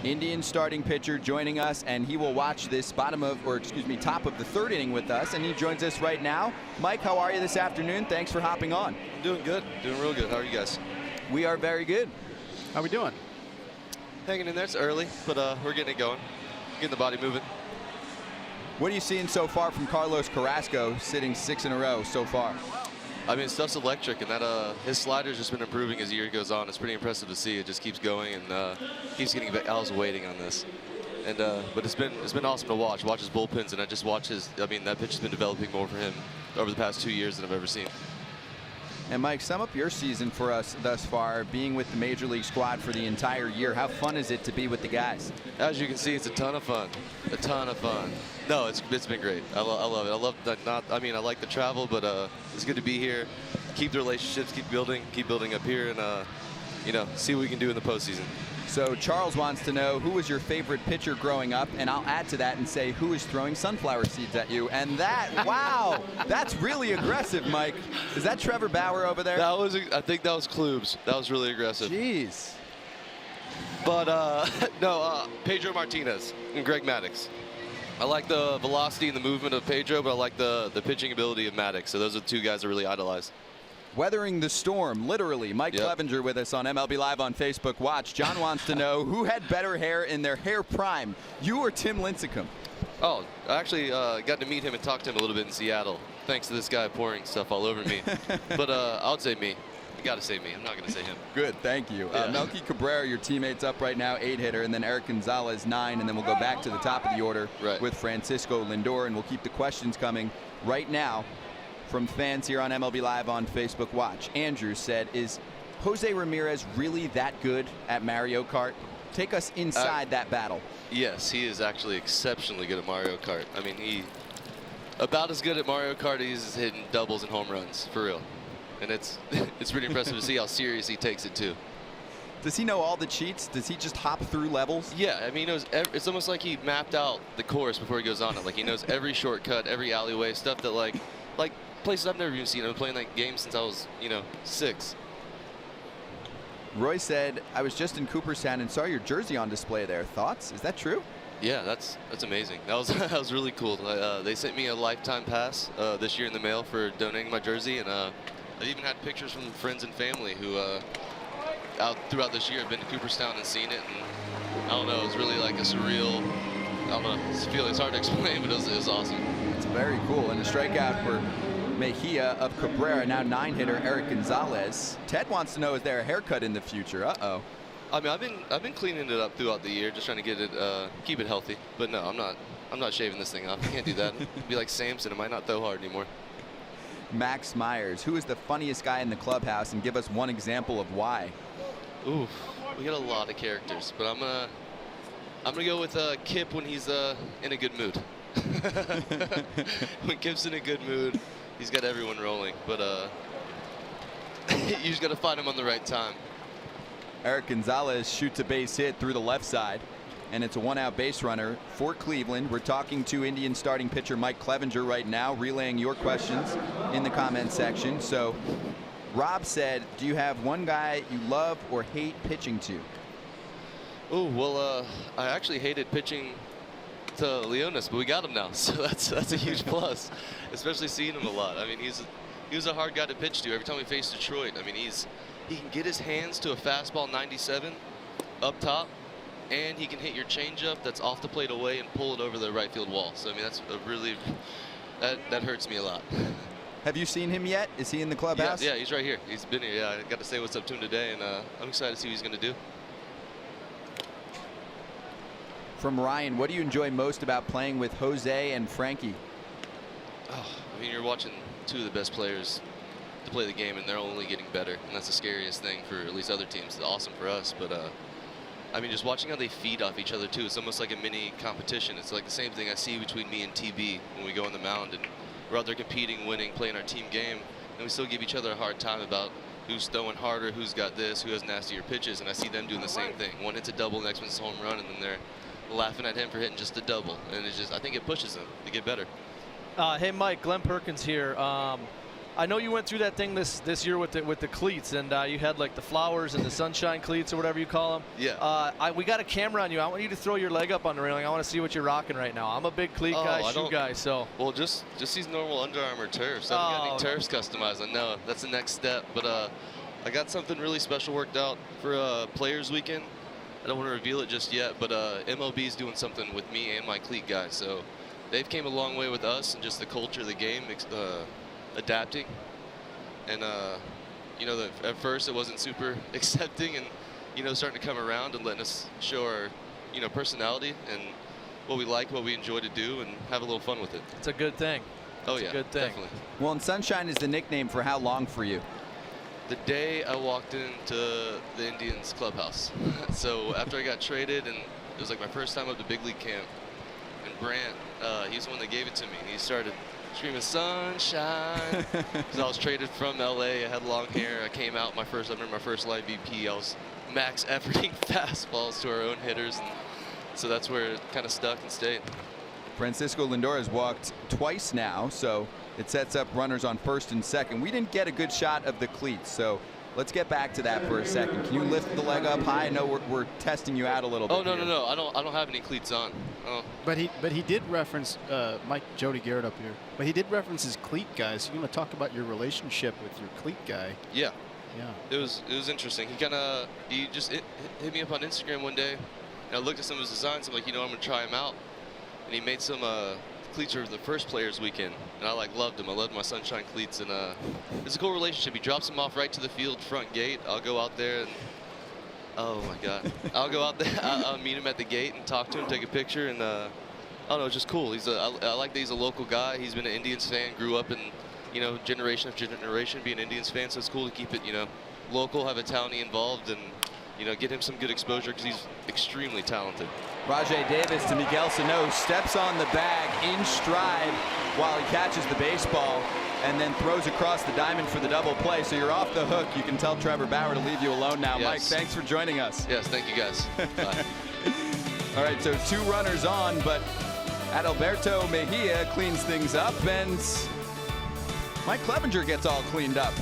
Indian starting pitcher joining us, and he will watch this top of the 3rd inning with us, and he joins us right now. Mike, how are you this afternoon? Thanks for hopping on. Doing good, doing real good. How are you guys? We are very good. How we doing? Hanging in there. It's early, but we're getting it going, getting the body moving. What are you seeing so far from Carlos Carrasco, sitting 6 in a row so far? I mean, stuff's electric, and that his slider's just been improving as the year goes on. It's pretty impressive to see. It just keeps going and keeps getting back. I was waiting on this, and but it's been awesome to watch his bullpens, and I just watch his. I mean, that pitch has been developing more for him over the past 2 years than I've ever seen. And Mike, sum up your season for us thus far, being with the Major League squad for the entire year. How fun is it to be with the guys? As you can see, it's a ton of fun. A ton of fun. No, it's been great. I love it. I love that. I mean, I like the travel, but it's good to be here. Keep the relationships, keep building up here, and you know, see what we can do in the postseason. So Charles wants to know, who was your favorite pitcher growing up? And I'll add to that and say, who is throwing sunflower seeds at you? And that, wow, that's really aggressive, Mike. Is that Trevor Bauer over there? I think that was Klubs. That was really aggressive. Jeez. But no, Pedro Martinez and Greg Maddux. I like the velocity and the movement of Pedro, but I like the pitching ability of Maddux. So those are the 2 guys I really idolize. Weathering the storm, literally. Mike Clevenger with us on MLB Live on Facebook Watch. John wants to know who had better hair in their hair prime, you or Tim Lincecum? Oh, I actually got to meet him and talk to him a little bit in Seattle, thanks to this guy pouring stuff all over me. But I would say me. You got to say me. I'm not going to say him. Good, thank you. Melky Cabrera, your teammate's up right now, 8-hitter, and then Eric Gonzalez, 9, and then we'll go back to the top of the order with Francisco Lindor, and we'll keep the questions coming right now from fans here on MLB Live on Facebook Watch. Andrew said, is Jose Ramirez really that good at Mario Kart? Take us inside that battle. Yes, he is actually exceptionally good at Mario Kart. I mean, he about as good at Mario Kart as he's hitting doubles and home runs, for real. And it's pretty impressive to see how serious he takes it, too. Does he know all the cheats? Does he just hop through levels? Yeah, I mean, he knows it's almost like he mapped out the course before he goes on it. Like, he knows every shortcut, every alleyway, stuff that, like places I've never even seen. I've been playing that game since I was, 6. Roy said, I was just in Cooperstown and saw your jersey on display there. Thoughts? Is that true? Yeah, that's amazing. That was really cool. They sent me a lifetime pass this year in the mail for donating my jersey, and I even had pictures from friends and family who out throughout this year have been to Cooperstown and seen it. And I don't know, it was really like a surreal, I don't know, this feeling. It's hard to explain, but it was awesome. It's very cool. And a strikeout for Mejia of Cabrera, now 9-hitter Eric Gonzalez. Ted wants to know, is there a haircut in the future? Uh-oh. I mean, I've been cleaning it up throughout the year, just trying to get it, keep it healthy. But no, I'm not shaving this thing off. I can't do that. It'd be like Samson. It might not throw hard anymore. Max Myers, who is the funniest guy in the clubhouse, and give us one example of why. Ooh, we got a lot of characters, but I'm gonna go with Kip when he's in a good mood. When Kip's in a good mood, he's got everyone rolling. But you just got to find him on the right time. Eric Gonzalez shoots a base hit through the left side, and it's a 1-out base runner for Cleveland. We're talking to Indian starting pitcher Mike Clevenger right now, relaying your questions in the comment section. So Rob said, do you have one guy you love or hate pitching to? Oh, well, I actually hated pitching to Leonis, but we got him now, so that's a huge plus, especially seeing him a lot. I mean, he was a hard guy to pitch to. Every time we faced Detroit, I mean, he can get his hands to a fastball 97 up top, and he can hit your changeup that's off the plate away and pull it over the right field wall. So I mean, that's a really that hurts me a lot. Have you seen him yet? Is he in the clubhouse? Yeah, he's right here. He's been here. Yeah, I got to say what's up to him today, and I'm excited to see what he's going to do. From Ryan, what do you enjoy most about playing with Jose and Frankie? Oh, I mean, you're watching two of the best players to play the game, and they're only getting better, and that's the scariest thing for at least other teams. It's awesome for us, but I mean, just watching how they feed off each other too. It's almost like a mini competition. It's like the same thing I see between me and TB when we go on the mound, and we're out there competing, winning, playing our team game, and we still give each other a hard time about who's throwing harder, who's got this, who has nastier pitches, and I see them doing the same thing. One hits a double, the next one's a home run, and then they're laughing at him for hitting just a double, and it's just, I think it pushes them to get better. Hey Mike, Glenn Perkins here. I know you went through that thing this year with the cleats, and you had like the flowers and the sunshine cleats or whatever you call them. Yeah. We got a camera on you. I want you to throw your leg up on the railing. I want to see what you're rocking right now. I'm a big cleat guy, shoe guy, so. Well, just these normal Under Armour turfs. I haven't got any turfs customized. I know that's the next step, but I got something really special worked out for Players Weekend. I don't want to reveal it just yet, but MLB is doing something with me and my cleat guys. So they've came a long way with us and just the culture of the game, adapting. And you know, at first it wasn't super accepting, and you know, starting to come around and letting us show our, you know, personality and what we like, what we enjoy to do, and have a little fun with it. It's a good thing. Oh, it's yeah, a good thing. Definitely. Well, and Sunshine is the nickname for how long for you? The day I walked into the Indians clubhouse. So after I got traded, and it was like my first time up to big league camp, and Brant, he's the one that gave it to me, and he started screaming sunshine. Because I was traded from LA, I had long hair, I came out I remember my first live BP, I was max efforting fastballs to our own hitters, and so that's where it kind of stuck and stayed. Francisco Lindor has walked twice now, so it sets up runners on first and second. We didn't get a good shot of the cleats, so Let's get back to that for a second. Can you lift the leg up high? I know we're testing you out a little bit. Oh no, here. no, no! I don't have any cleats on. Oh. But he did reference Mike Jody Garrett up here. But he did reference his cleat guy. So you want to talk about your relationship with your cleat guy? Yeah. Yeah. It was interesting. He just hit me up on Instagram one day, and I looked at some of his designs. I'm like, I'm gonna try him out. And he made some cleats for the first Players Weekend, and I loved him. I loved my Sunshine cleats, and it's a cool relationship. He drops them off right to the field front gate. I'll go out there and oh my God, I'll go out there. I'll meet him at the gate and talk to him, take a picture, and I don't know, it's just cool. I like that he's a local guy. He's been an Indians fan, grew up in generation after generation being an Indians fan, so it's cool to keep it local, have a townie involved, and get him some good exposure because he's extremely talented. Rajay Davis to Miguel Sano, steps on the bag in stride while he catches the baseball and then throws across the diamond for the double play. So you're off the hook. You can tell Trevor Bauer to leave you alone now. Yes. Mike, thanks for joining us. Yes, thank you guys. Bye. All right, so 2 runners on, but Adalberto Mejia cleans things up, and Mike Clevenger gets all cleaned up.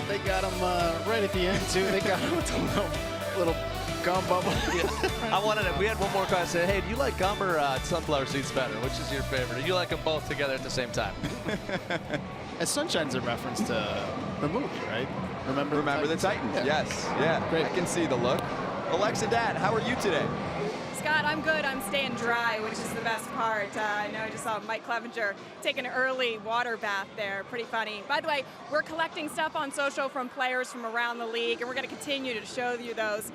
They got him right at the end too. They got him with a little gum bubble. Yeah. We had one more question. Said, hey, do you like gum or sunflower seeds better? Which is your favorite? Do you like them both together at the same time? And Sunshine's a reference to the movie, right? Remember the Titans. Yeah. Yes. Yeah. Great. I can see the look. Alexa Dad, how are you today? Scott, I'm good. I'm staying dry, which is the best part. I know I just saw Mike Clevenger take an early water bath there. Pretty funny. By the way, we're collecting stuff on social from players from around the league, and we're going to continue to show you those.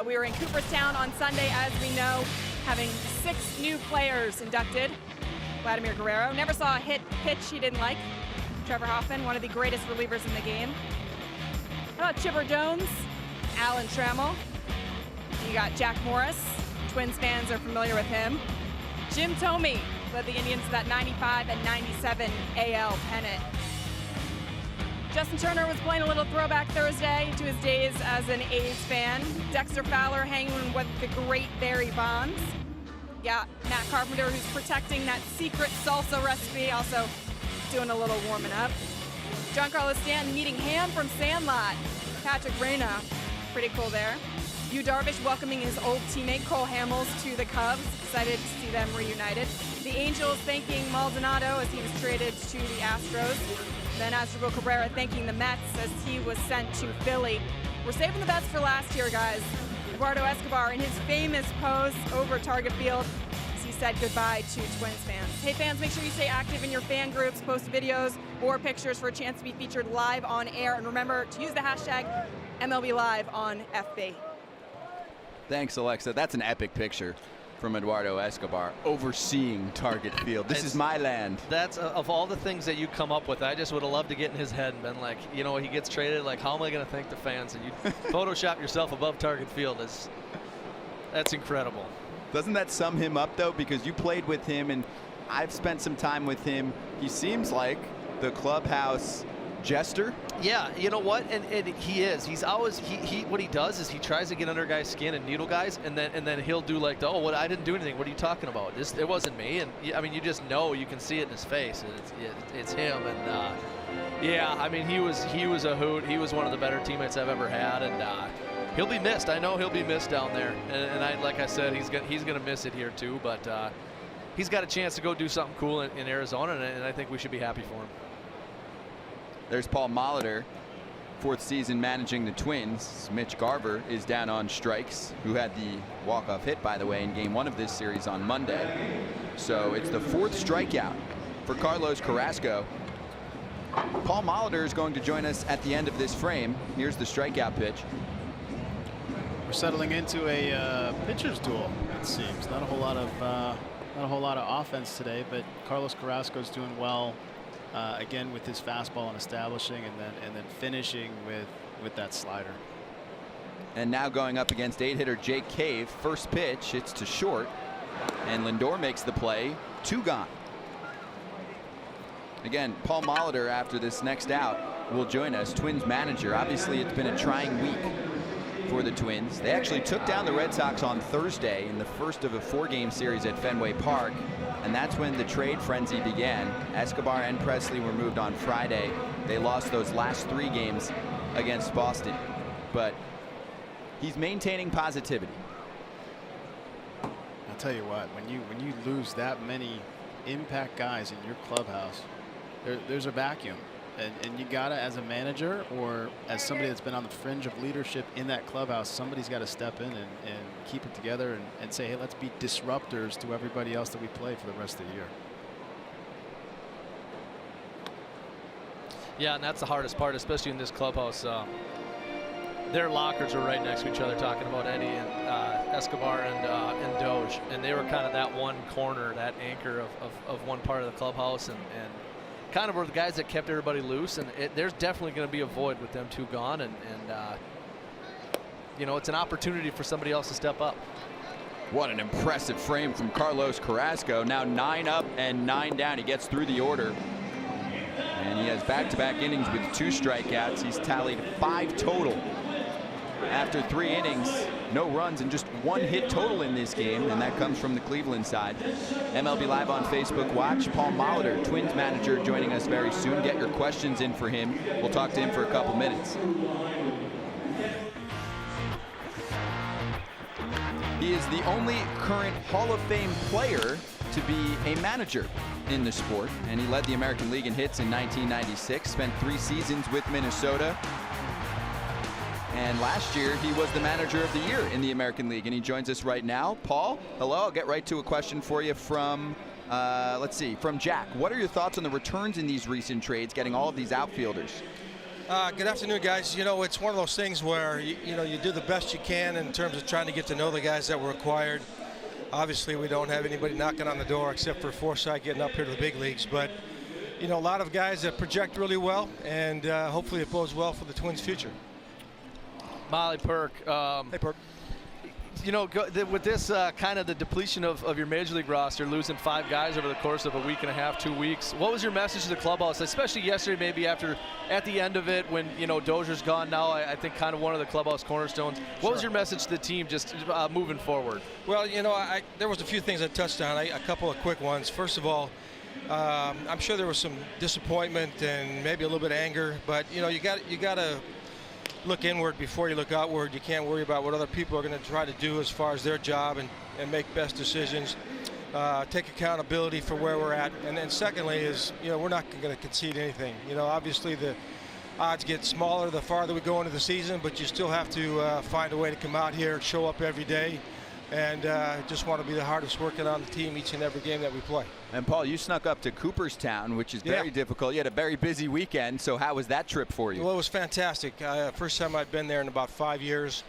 We were in Cooperstown on Sunday, as we know, having 6 new players inducted. Vladimir Guerrero never saw a hit pitch he didn't like. Trevor Hoffman, one of the greatest relievers in the game. How about Chipper Jones? Alan Trammell. You got Jack Morris. Twins fans are familiar with him. Jim Thome led the Indians to that 95 and 97 AL pennant. Justin Turner was playing a little throwback Thursday to his days as an A's fan. Dexter Fowler hanging with the great Barry Bonds. Yeah, Matt Carpenter, who's protecting that secret salsa recipe, also doing a little warming up. Giancarlo Stanton meeting Ham from Sandlot. Patrick Reyna, pretty cool there. Yu Darvish welcoming his old teammate Cole Hamels to the Cubs. Excited to see them reunited. The Angels thanking Maldonado as he was traded to the Astros. Then Asdrubal Cabrera thanking the Mets as he was sent to Philly. We're saving the best for last year, guys. Eduardo Escobar in his famous pose over Target Field as he said goodbye to Twins fans. Hey fans, make sure you stay active in your fan groups, post videos or pictures for a chance to be featured live on air. And remember to use the hashtag MLB Live on FB. Thanks, Alexa. That's an epic picture from Eduardo Escobar overseeing Target Field. This is my land. That's of all the things that you come up with, I just would have loved to get in his head and been like, he gets traded, like, how am I going to thank the fans? And you Photoshop yourself above Target Field. That's incredible. Doesn't that sum him up, though? Because you played with him, and I've spent some time with him. He seems like the clubhouse jester. Yeah, you know what? And he is. He's always what he does is he tries to get under guys' skin and needle guys, and then he'll do like, oh, what, I didn't do anything. What are you talking about? It wasn't me. And I mean, you just know, you can see it in his face. And it's him. And yeah, I mean, he was a hoot. He was one of the better teammates I've ever had, and he'll be missed. I know he'll be missed down there. And like I said, he's gonna miss it here too. But he's got a chance to go do something cool in Arizona, and I think we should be happy for him. There's Paul Molitor, 4th season managing the Twins. Mitch Garver is down on strikes, who had the walk-off hit, by the way, in Game 1 of this series on Monday. So it's the 4th strikeout for Carlos Carrasco. Paul Molitor is going to join us at the end of this frame. Here's the strikeout pitch. We're settling into a pitcher's duel, it seems. Not a whole lot of offense today, but Carlos Carrasco's doing well. Again with his fastball and establishing, and then finishing with that slider. And now going up against 8-hitter Jake Cave. First pitch, it's to short, and Lindor makes the play. 2 gone. Again, Paul Molitor, after this next out, will join us. Twins manager. Obviously, it's been a trying week for the Twins. They actually took down the Red Sox on Thursday in the first of a 4-game series at Fenway Park. And that's when the trade frenzy began. Escobar and Presley were moved on Friday. They lost those last 3 games against Boston. But he's maintaining positivity. I'll tell you what, when you lose that many impact guys in your clubhouse, there's a vacuum. And you gotta, as a manager or as somebody that's been on the fringe of leadership in that clubhouse, somebody's got to step in and keep it together and say, hey, let's be disruptors to everybody else that we play for the rest of the year. Yeah, and that's the hardest part, especially in this clubhouse. Their lockers are right next to each other, talking about Eddie and Escobar and Doge, and they were kind of that one corner, that anchor of one part of the clubhouse, and kind of were the guys that kept everybody loose. And there's definitely going to be a void with them two gone, and you know, it's an opportunity for somebody else to step up. What an impressive frame from Carlos Carrasco. Now 9 up and 9 down. He gets through the order. And he has back-to-back innings with 2 strikeouts. He's tallied 5 total after 3 innings. No runs and just 1 hit total in this game, and that comes from the Cleveland side. MLB Live on Facebook Watch. Paul Molitor, Twins manager, joining us very soon. Get your questions in for him. We'll talk to him for a couple minutes. He is the only current Hall of Fame player to be a manager in the sport, and he led the American League in hits in 1996, spent 3 seasons with Minnesota, and last year he was the manager of the year in the American League, and he joins us right now. Paul, hello. I'll get right to a question for you from let's see, from Jack. What are your thoughts on the returns in these recent trades, getting all of these outfielders? Good afternoon, guys. You know, it's one of those things where you know, you do the best you can in terms of trying to get to know the guys that were acquired. Obviously, we don't have anybody knocking on the door except for Forsythe getting up here to the big leagues. But, you know, a lot of guys that project really well, and hopefully it bodes well for the Twins' future. Molly Perk. Hey, Perk. You know, with this kind of the depletion of your Major League roster, losing 5 guys over the course of a week and a half, 2 weeks, what was your message to the clubhouse, especially yesterday, maybe at the end of it when, you know, Dozier's gone now, I think kind of one of the clubhouse cornerstones. What was your message to the team just moving forward? Well, you know, there was a few things I touched on, a couple of quick ones. First of all, I'm sure there was some disappointment and maybe a little bit of anger, but, you know, you got to look inward before you look outward. You can't worry about what other people are going to try to do as far as their job and make best decisions. Take accountability for where we're at. And then secondly is, you know, we're not going to concede anything. You know, obviously the odds get smaller the farther we go into the season, but you still have to find a way to come out here, show up every day, and just want to be the hardest working on the team each and every game that we play. And Paul, you snuck up to Cooperstown, which is very difficult. You had a very busy weekend, so how was that trip for you? Well, it was fantastic. First time I'd been there in about 5 years.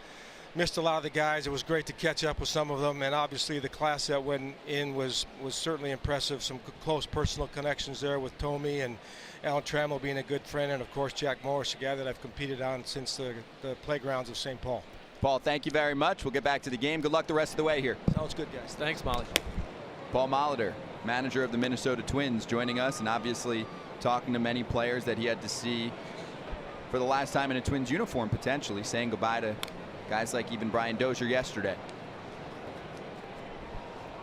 Missed a lot of the guys. It was great to catch up with some of them, and obviously the class that went in was certainly impressive. Some close personal connections there with Tommy and Alan Trammell being a good friend, and of course Jack Morris, a guy that I've competed on since the playgrounds of St. Paul. Paul, thank you very much. We'll get back to the game. Good luck the rest of the way here. Sounds good, guys. Thanks, Molly. Paul Molitor, manager of the Minnesota Twins, joining us, and obviously talking to many players that he had to see for the last time in a Twins uniform, potentially saying goodbye to guys like even Brian Dozier yesterday.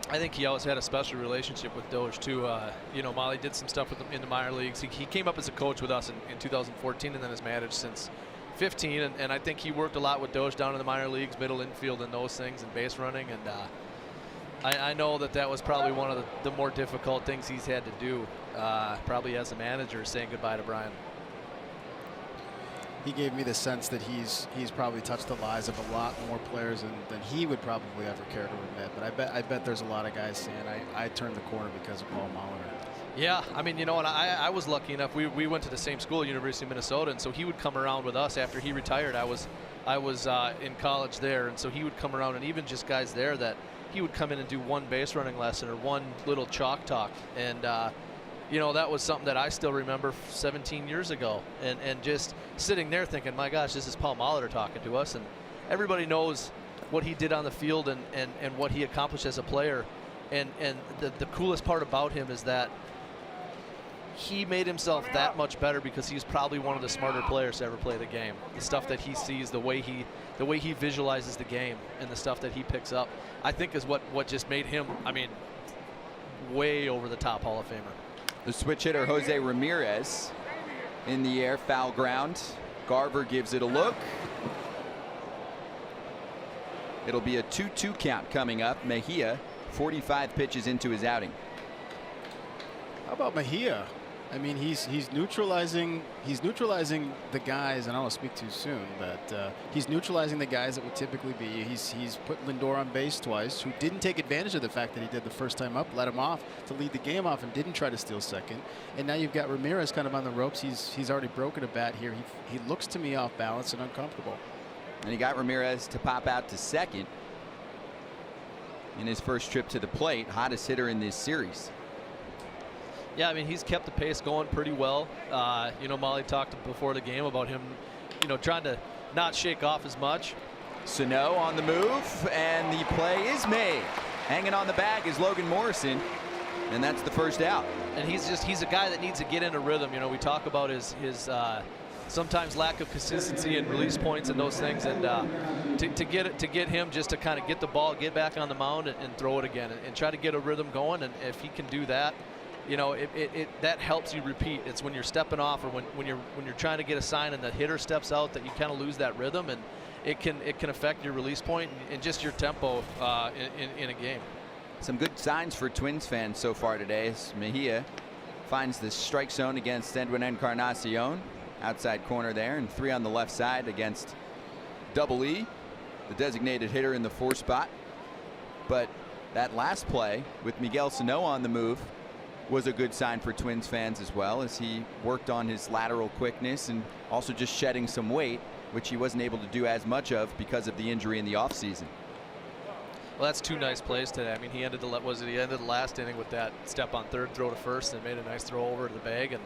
I think he always had a special relationship with Doge too. You know, Molly did some stuff with him in the minor leagues. He came up as a coach with us in 2014 and then has managed since 15, and I think he worked a lot with Doge down in the minor leagues, middle infield and those things, and base running, and I know that was probably one of the more difficult things he's had to do, probably as a manager, saying goodbye to Brian. He gave me the sense that he's probably touched the lives of a lot more players than he would probably ever care to admit. But I bet there's a lot of guys saying I turned the corner because of Paul Molitor. Yeah, I mean, you know, and I was lucky enough. We went to the same school, University of Minnesota, and so he would come around with us after he retired. I was in college there, and so he would come around, and even just guys there that he would come in and do one base running lesson or one little chalk talk, and you know, that was something that I still remember 17 years ago, and just sitting there thinking, my gosh, this is Paul Molitor talking to us, and everybody knows what he did on the field and what he accomplished as a player, and the coolest part about him is that he made himself that much better because he's probably one of the smarter players to ever play the game. The stuff that he sees, the way he visualizes the game, and the stuff that he picks up, I think is what just made him, I mean, way over the top Hall of Famer. The switch hitter Jose Ramirez in the air, foul ground. Garver gives it a look. It'll be a 2-2 count coming up. Mejia, 45 pitches into his outing. How about Mejia? I mean, he's neutralizing the guys, and I don't want to speak too soon, but he's neutralizing the guys that would typically be. He's put Lindor on base twice, who didn't take advantage of the fact that he did the first time up, let him off to lead the game off, and didn't try to steal second. And now you've got Ramirez kind of on the ropes. He's already broken a bat here. He looks to me off balance and uncomfortable. And he got Ramirez to pop out to second in his first trip to the plate. Hottest hitter in this series. Yeah, I mean, he's kept the pace going pretty well. You know, Molly talked before the game about him, you know, trying to not shake off as much. Sano on the move, and the play is made. Hanging on the bag is Logan Morrison, and that's the first out. And he's a guy that needs to get in a rhythm. You know, we talk about his sometimes lack of consistency and release points and those things, and to get him just to kind of get the ball, get back on the mound and throw it again, and try to get a rhythm going. And if he can do that, you know, that helps you repeat. It's when you're stepping off, or when you're trying to get a sign and the hitter steps out, that you kind of lose that rhythm, and it can affect your release point and just your tempo in a game. Some good signs for Twins fans so far today as Mejia finds the strike zone against Edwin Encarnacion, outside corner there, and 3 on the left side against Double E, the designated hitter in the 4 spot. But that last play with Miguel Sano on the move was a good sign for Twins fans as well, as he worked on his lateral quickness and also just shedding some weight, which he wasn't able to do as much of because of the injury in the offseason. Well, that's 2 nice plays today. I mean, he ended the last inning with that step on third, throw to first, and made a nice throw over to the bag. And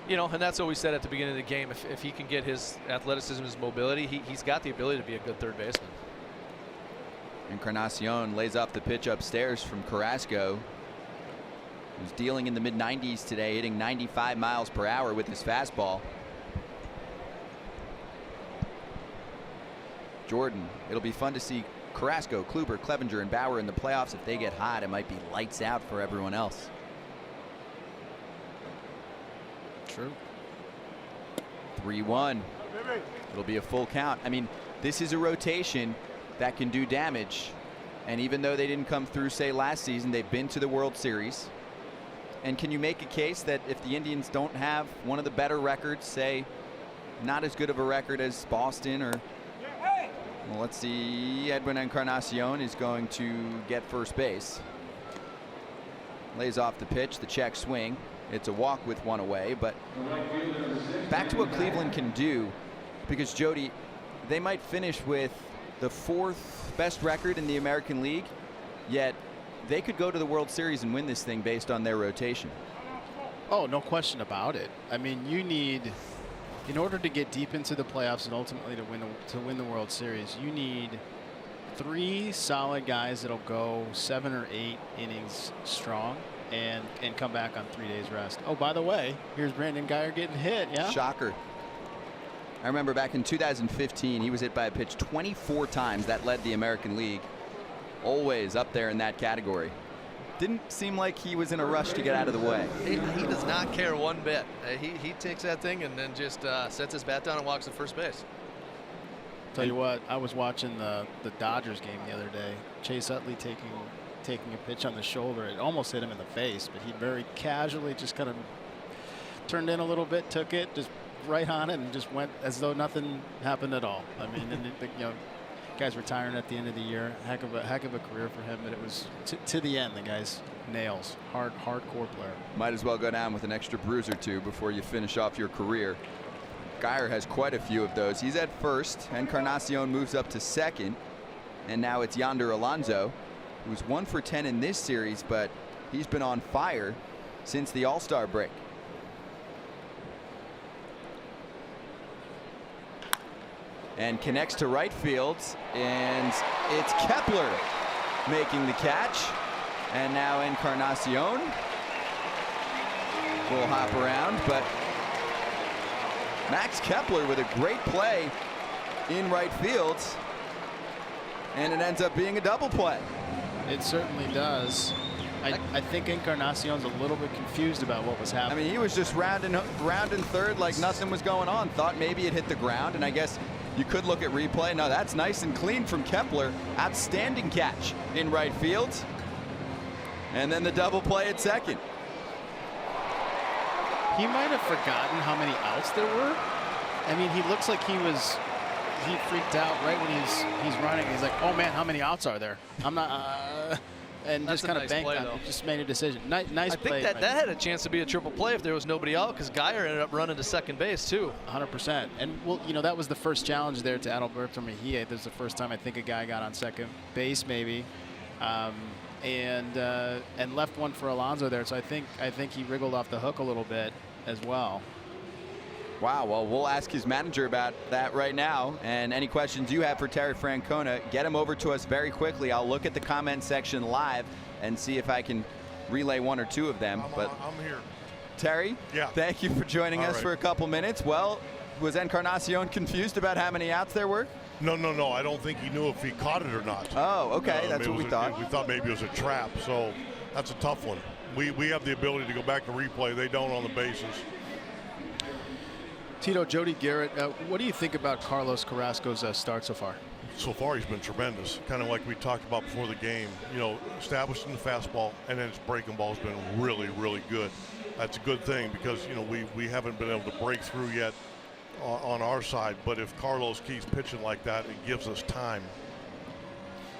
you know, and that's what we said at the beginning of the game. If he can get his athleticism, his mobility, he's got the ability to be a good third baseman. Encarnacion lays off the pitch upstairs from Carrasco, who's dealing in the mid-90s today, hitting 95 miles per hour with his fastball. Jordan, it'll be fun to see Carrasco, Kluber, Clevenger, and Bauer in the playoffs. If they get hot, it might be lights out for everyone else. True. 3-1. It'll be a full count. I mean, this is a rotation that can do damage. And even though they didn't come through, say, last season, they've been to the World Series. And can you make a case that if the Indians don't have one of the better records, say, not as good of a record as Boston, or, well, let's see, Edwin Encarnacion is going to get first base. Lays off the pitch, the check swing. It's a walk with 1 away, but back to what Cleveland can do, because Jody, they might finish with the 4th best record in the American League, yet they could go to the World Series and win this thing based on their rotation. Oh, no question about it. I mean, you need, in order to get deep into the playoffs and ultimately to win the World Series, you need 3 solid guys that'll go 7 or 8 innings strong and come back on 3 days rest. Oh, by the way, here's Brandon Guyer getting hit. Yeah. Shocker. I remember back in 2015, he was hit by a pitch 24 times. That led the American League. Always up there in that category. Didn't seem like he was in a rush to get out of the way. He does not care one bit. He takes that thing and then just sets his bat down and walks to first base. Tell you what, I was watching the Dodgers game the other day. Chase Utley taking a pitch on the shoulder. It almost hit him in the face, but he very casually just kind of turned in a little bit, took it, just right on it, and just went as though nothing happened at all. I mean, and you know, guy's retiring at the end of the year. Heck of a career for him, but it was to the end. The guy's nails, hardcore player. Might as well go down with an extra bruise or 2 before you finish off your career. Guyer has quite a few of those. He's at first. Encarnacion moves up to second, and now it's Yonder Alonso, who's 1 for 10 in this series, but he's been on fire since the All-Star break. And connects to right field, and it's Kepler making the catch. And now Encarnacion will hop around, but Max Kepler with a great play in right field, and it ends up being a double play. It certainly does. I think Encarnacion's a little bit confused about what was happening. I mean, he was just rounding third like nothing was going on. Thought maybe it hit the ground, and I guess you could look at replay. No, that's nice and clean from Kepler. Outstanding catch in right field. And then the double play at second. He might have forgotten how many outs there were. I mean, he looks like he freaked out right when he's running. He's like, oh man, how many outs are there? I'm not, and That's just kind of nice banked play, on though. it. Just made a decision. Nice I play. think that had a chance to be a triple play if there was nobody out, because Geyer ended up running to second base too. 100%. And well, you know, that was the first challenge there to Adalberto Mejia. This is the first time I think a guy got on second base, maybe, and left one for Alonso there. So I think he wriggled off the hook a little bit as well. Wow, well, we'll ask his manager about that right now. And any questions you have for Terry Francona, get them over to us very quickly. I'll look at the comment section live and see if I can relay one or two of them. I'm here. Terry, yeah. Thank you for joining us for a couple minutes. Well, was Encarnacion confused about how many outs there were? No. I don't think he knew if he caught it or not. Oh, okay. That's what we thought. We thought maybe it was a trap. So that's a tough one. We have the ability to go back to replay. They don't on the bases. Tito, Jody Garrett, what do you think about Carlos Carrasco's start so far? So far, he's been tremendous. Kind of like we talked about before the game. You know, establishing the fastball, and then his breaking ball has been really, really good. That's a good thing because, you know, we haven't been able to break through yet on our side. But if Carlos keeps pitching like that, it gives us time.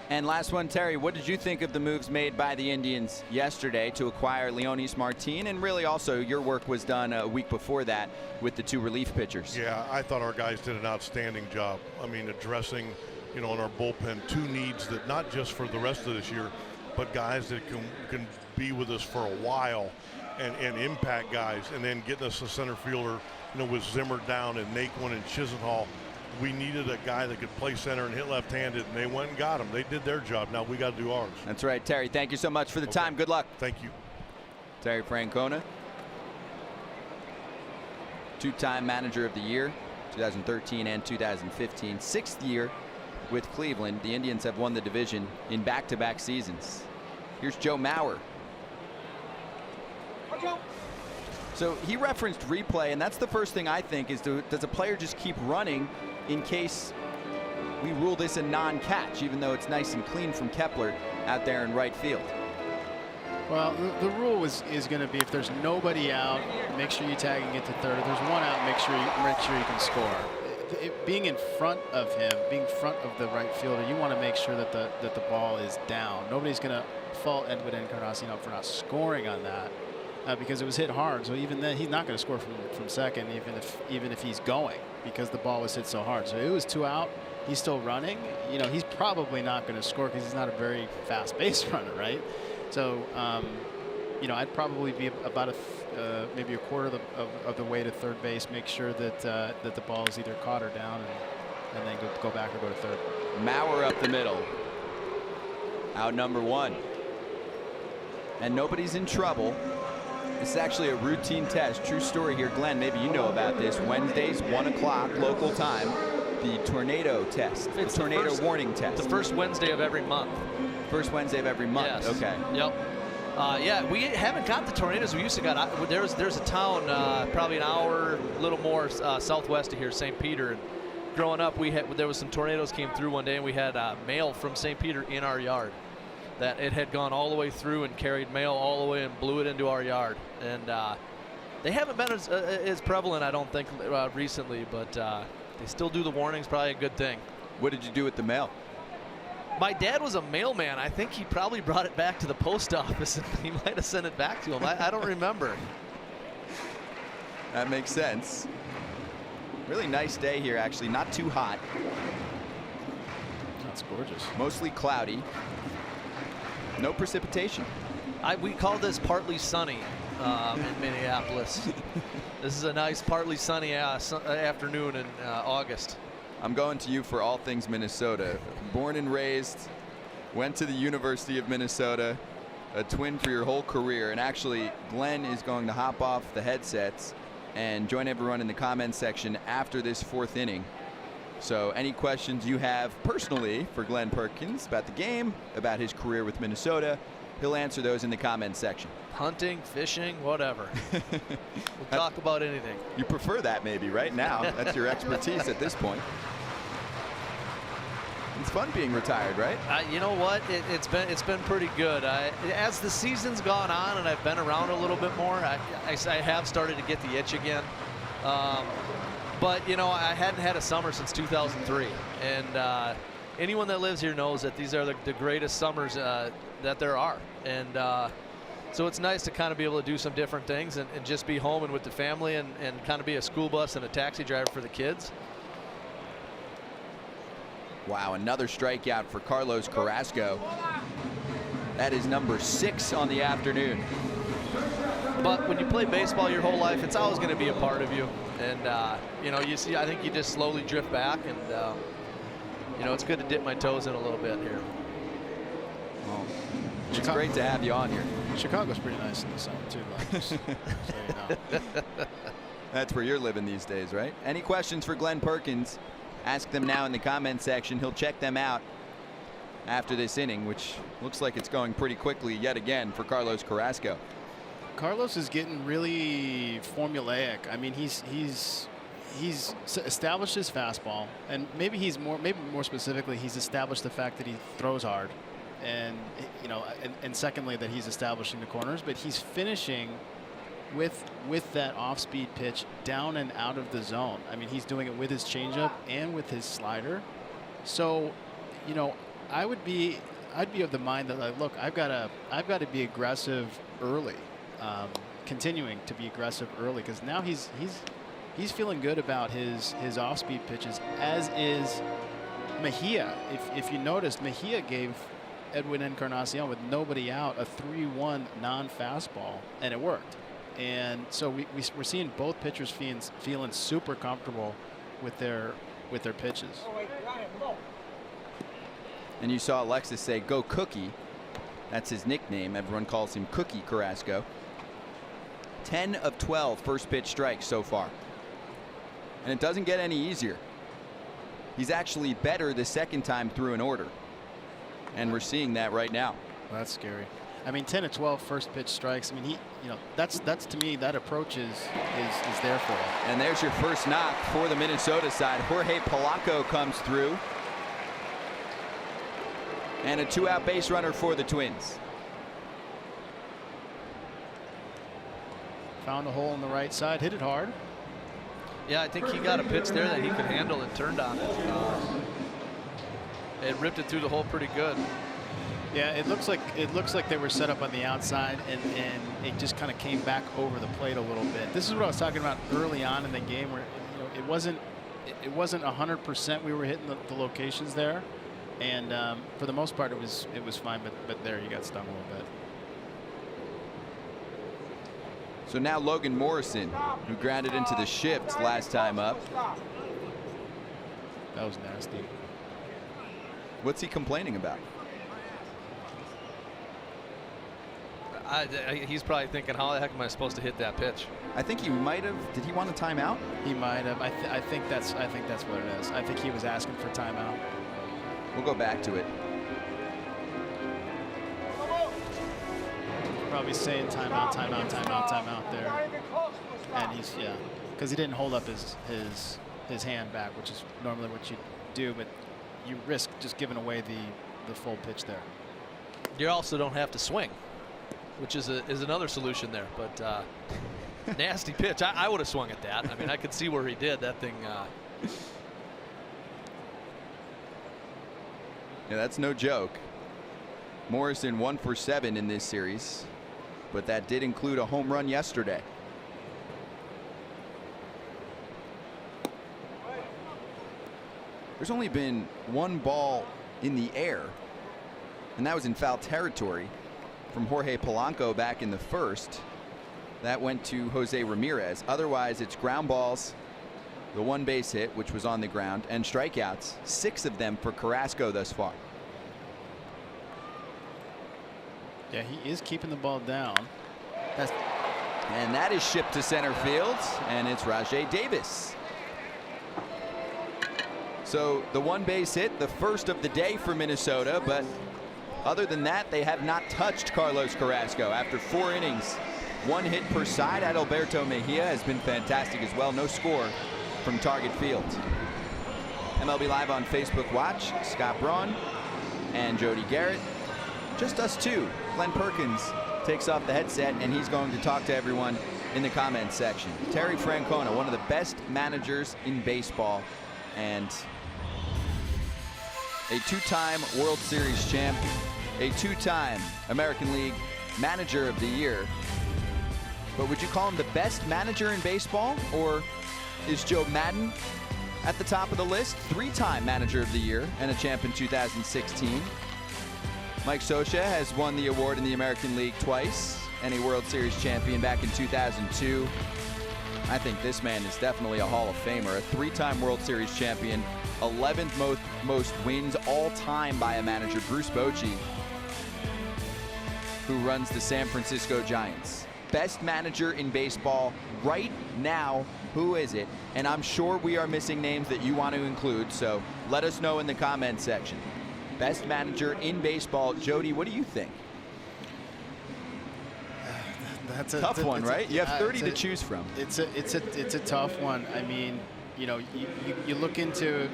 And last one, Terry, what did you think of the moves made by the Indians yesterday to acquire Leonis Martin? And really also your work was done a week before that with the two relief pitchers. Yeah, I thought our guys did an outstanding job. I mean, addressing, you know, in our bullpen, two needs that not just for the rest of this year, but guys that can be with us for a while and impact guys, and then getting us a center fielder, you know, with Zimmer down and Naquin and Chisenhall. We needed a guy that could play center and hit left-handed, and they went and got him. They did their job. Now we got to do ours. That's right, Terry. Thank you so much for the time. Good luck. Thank you. Terry Francona, two-time manager of the year, 2013 and 2015. Sixth year with Cleveland. The Indians have won the division in back-to-back seasons. Here's Joe Mauer. So he referenced replay, and that's the first thing I think is, does a player just keep running in case we rule this a non-catch, even though it's nice and clean from Kepler out there in right field? Well, the rule is going to be if there's nobody out, make sure you're tagging it to third. If there's one out, make sure you can score. Being in front of him, being in front of the right fielder, you want to make sure that the ball is down. Nobody's going to fault Edwin Encarnacion up for not scoring on that. Because it was hit hard, so even then he's not going to score from second, even if he's going, because the ball was hit so hard. So it was 2 out. He's still running. You know, he's probably not going to score because he's not a very fast base runner, right? So, you know, I'd probably be about maybe a quarter of the way to third base. Make sure that the ball is either caught or down, and then go back or go to third. Mauer up the middle. Out number 1, and nobody's in trouble. This is actually a routine test. True story here. Glenn, maybe you know about this. Wednesdays, 1 o'clock local time, the tornado test. It's the tornado warning test. The first Wednesday of every month. First Wednesday of every month. Yes. Okay. Yep. Yeah, we haven't got the tornadoes we used to got. There's a town probably an hour, a little more southwest of here, St. Peter. And growing up, there was some tornadoes came through one day, and we had mail from St. Peter in our yard. That it had gone all the way through and carried mail all the way and blew it into our yard. And they haven't been as prevalent, I don't think, recently, but they still do the warnings. Probably a good thing. What did you do with the mail? My dad was a mailman. I think he probably brought it back to the post office, and he might have sent it back to him. I don't remember. That makes sense. Really nice day here, actually. Not too hot. That's gorgeous. Mostly cloudy. No precipitation. We call this partly sunny in Minneapolis. This is a nice partly sunny afternoon in August. I'm going to you for all things Minnesota. Born and raised, went to the University of Minnesota, a Twin for your whole career. And actually, Glenn is going to hop off the headsets and join everyone in the comments section after this 4th inning. So any questions you have personally for Glenn Perkins about the game, about his career with Minnesota, He'll answer those in the comments section. Hunting, fishing, whatever. We'll talk about anything. You prefer that maybe right now. That's your expertise at this point. It's fun being retired, right? You know what? It's been pretty good. As the season's gone on and I've been around a little bit more, I have started to get the itch again. But you know, I hadn't had a summer since 2003, and anyone that lives here knows that these are the greatest summers that there are. And so it's nice to kind of be able to do some different things and just be home and with the family and kind of be a school bus and a taxi driver for the kids. Wow, another strikeout for Carlos Carrasco. That is number 6 on the afternoon. But when you play baseball your whole life, it's always going to be a part of you. And, you know, you see, I think you just slowly drift back. And, you know, it's good to dip my toes in a little bit here. Well, it's great to have you on here. Chicago's pretty nice in the summer, too. Just, so you know. That's where you're living these days, right? Any questions for Glenn Perkins? Ask them now in the comment section. He'll check them out after this inning, which looks like it's going pretty quickly yet again for Carlos Carrasco. Carlos is getting really formulaic. I mean, he's established his fastball, and maybe more specifically, he's established the fact that he throws hard, and you know, and secondly that he's establishing the corners, but he's finishing with that off-speed pitch down and out of the zone. I mean, he's doing it with his changeup and with his slider. So, you know, I'd be of the mind that, like, look, I've got to be aggressive early, continuing to be aggressive early, because now he's feeling good about his off-speed pitches, as is Mejia. If you noticed, Mejia gave Edwin Encarnacion, with nobody out, a 3-1 non-fastball, and it worked. And so we're seeing both pitchers feeling super comfortable with their pitches. And you saw Alexis say, "Go Cookie." That's his nickname. Everyone calls him Cookie Carrasco. 10 of 12 first pitch strikes so far. And it doesn't get any easier. He's actually better the second time through an order. And we're seeing that right now. Well, that's scary. I mean, 10 of 12 first pitch strikes. I mean, that's to me, that approach is there for him. And there's your first knock for the Minnesota side. Jorge Polanco comes through. And a 2-out base runner for the Twins. Found a hole on the right side, hit it hard. Yeah, I think he got a pitch there that he could handle and turned on it. It ripped it through the hole pretty good. Yeah, it looks like they were set up on the outside, and it just kind of came back over the plate a little bit. This is what I was talking about early on in the game, where it wasn't 100% we were hitting the locations there, and for the most part it was fine, but there he got stung a little bit. So now Logan Morrison, who grounded into the shift last time up. That was nasty. What's he complaining about? He's probably thinking, how the heck am I supposed to hit that pitch? I think he might have. Did he want a timeout? He might have. I think that's what it is. I think he was asking for timeout. We'll go back to it. Probably saying timeout there. And he's, because he didn't hold up his hand back, which is normally what you do, but you risk just giving away the full pitch there. You also don't have to swing, which is another solution there. But nasty pitch. I would have swung at that. I mean, I could see where he did that thing. Yeah, that's no joke. Morrison 1 for 7 in this series, but that did include a home run yesterday. There's only been one ball in the air, and that was in foul territory from Jorge Polanco back in the first. That went to Jose Ramirez. Otherwise, it's ground balls, the one base hit, which was on the ground, and strikeouts, 6 of them for Carrasco thus far. Yeah, he is keeping the ball down. And that is shipped to center field, and it's Rajai Davis. So the one base hit, the first of the day for Minnesota, but Other than that, they have not touched Carlos Carrasco. After 4 innings, 1 hit per side. Adalberto Mejia has been fantastic as well. No score from Target Field. MLB Live on Facebook Watch, Scott Braun and Jody Garrett. Just us two. Glenn Perkins takes off the headset, and he's going to talk to everyone in the comments section. Terry Francona, one of the best managers in baseball, and a 2-time World Series champion, a 2-time American League Manager of the Year. But would you call him the best manager in baseball, or is Joe Madden at the top of the list? 3-time Manager of the Year and a champ in 2016. Mike Scioscia has won the award in the American League twice and a World Series champion back in 2002. I think this man is definitely a Hall of Famer. A 3-time World Series champion, 11th most wins all time by a manager, Bruce Bochy, who runs the San Francisco Giants. Best manager in baseball right now, who is it? And I'm sure we are missing names that you want to include, so let us know in the comments section. Best manager in baseball. Jody, what do you think? That's a tough one, right? You have 30 to choose from. It's a tough one. I mean, you know, you look into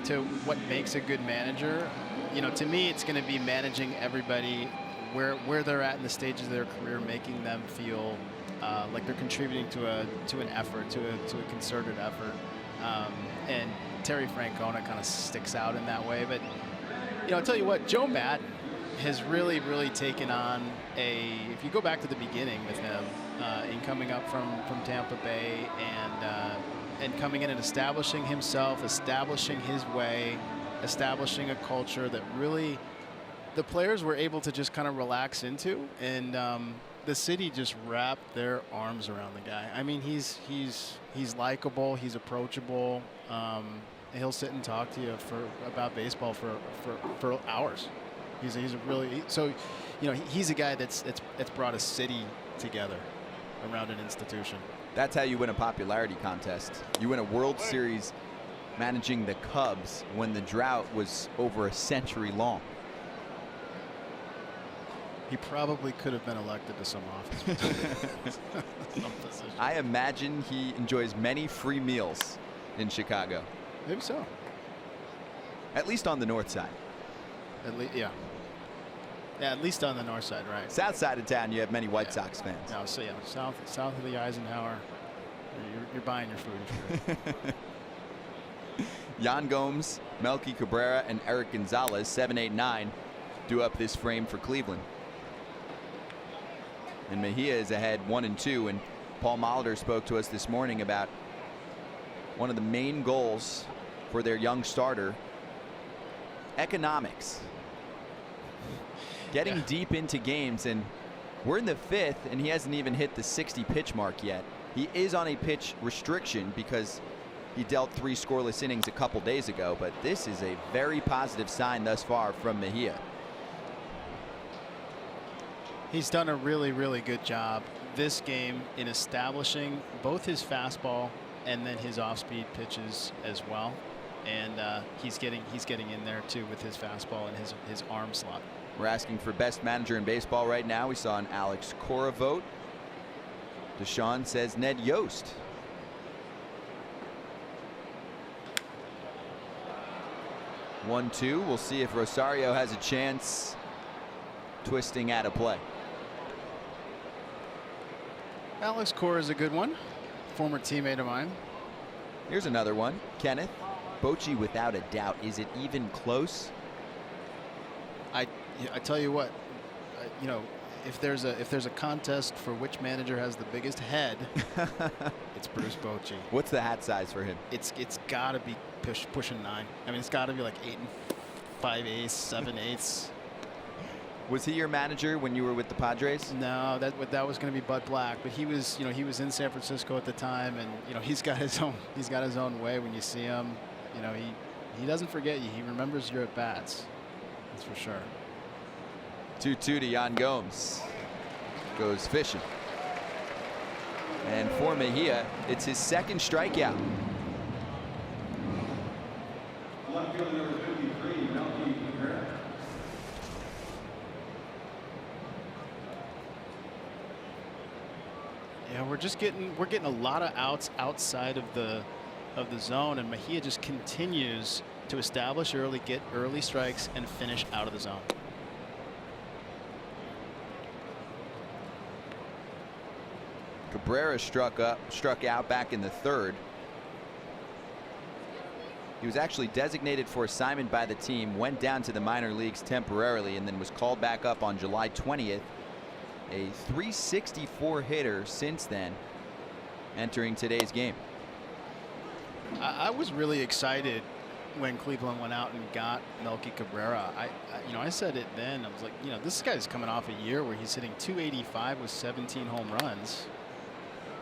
what makes a good manager. You know, to me, it's going to be managing everybody where they're at in the stages of their career, making them feel like they're contributing to an effort, to a concerted effort. And Terry Francona kind of sticks out in that way. But you know, I'll tell you what, Joe Madden has really taken on if you go back to the beginning with him, in coming up from Tampa Bay and coming in and establishing himself, establishing his way, establishing a culture that really the players were able to just kind of relax into, and the city just wrapped their arms around the guy. I mean, he's likable, he's approachable. He'll sit and talk to you about baseball for hours. He's a really, so, you know, he's a guy that's brought a city together around an institution. That's how you win a popularity contest. You win a World Series managing the Cubs when the drought was over a century long. He probably could have been elected to some office. I imagine he enjoys many free meals in Chicago. Maybe so. At least on the north side. At least, yeah. Yeah, at least on the north side, right. South side of town, you have many White Sox fans. No, so yeah, south of the Eisenhower, you're buying your food. Sure. Yan Gomes, Melky Cabrera, and Eric Gonzalez, 7, 8, 9, do up this frame for Cleveland. And Mejia is ahead 1-2, and Paul Molitor spoke to us this morning about one of the main goals for their young starter, economics. Getting deep into games, and we're in the 5th, and he hasn't even hit the 60 pitch mark yet. He is on a pitch restriction because he dealt 3 scoreless innings a couple days ago, but this is a very positive sign thus far from Mejia. He's done a really good job this game in establishing both his fastball and then his off-speed pitches as well, and he's getting in there too with his fastball and his arm slot. We're asking for best manager in baseball right now. We saw an Alex Cora vote. Deshaun says Ned Yost. One, 2. We'll see if Rosario has a chance. Twisting out of play. Alex Cora is a good one. Former teammate of mine. Here's another one. Kenneth. Bochy without a doubt. Is it even close? I tell you what, you know, if there's a contest for which manager has the biggest head, it's Bruce Bochy. What's the hat size for him? It's got to be pushing 9. I mean, it's got to be like 8 5/8, 7/8. Was he your manager when you were with the Padres? No, that was going to be Bud Black, but he was in San Francisco at the time, and you know he's got his own way. When you see him, you know he doesn't forget you. He remembers your at bats. That's for sure. 2-2 to Yan Gomes. Goes fishing. And for Mejia, it's his 2nd strikeout. Yeah, we're getting a lot of outs outside of the zone, and Mejia just continues to establish early, get early strikes, and finish out of the zone. Cabrera struck out back in the third. He was actually designated for assignment by the team, went down to the minor leagues temporarily, and then was called back up on July 20th. A .364 hitter since then, entering today's game. I was really excited when Cleveland went out and got Melky Cabrera. I said it then. I was like, this guy's coming off a year where he's hitting .285 with 17 home runs,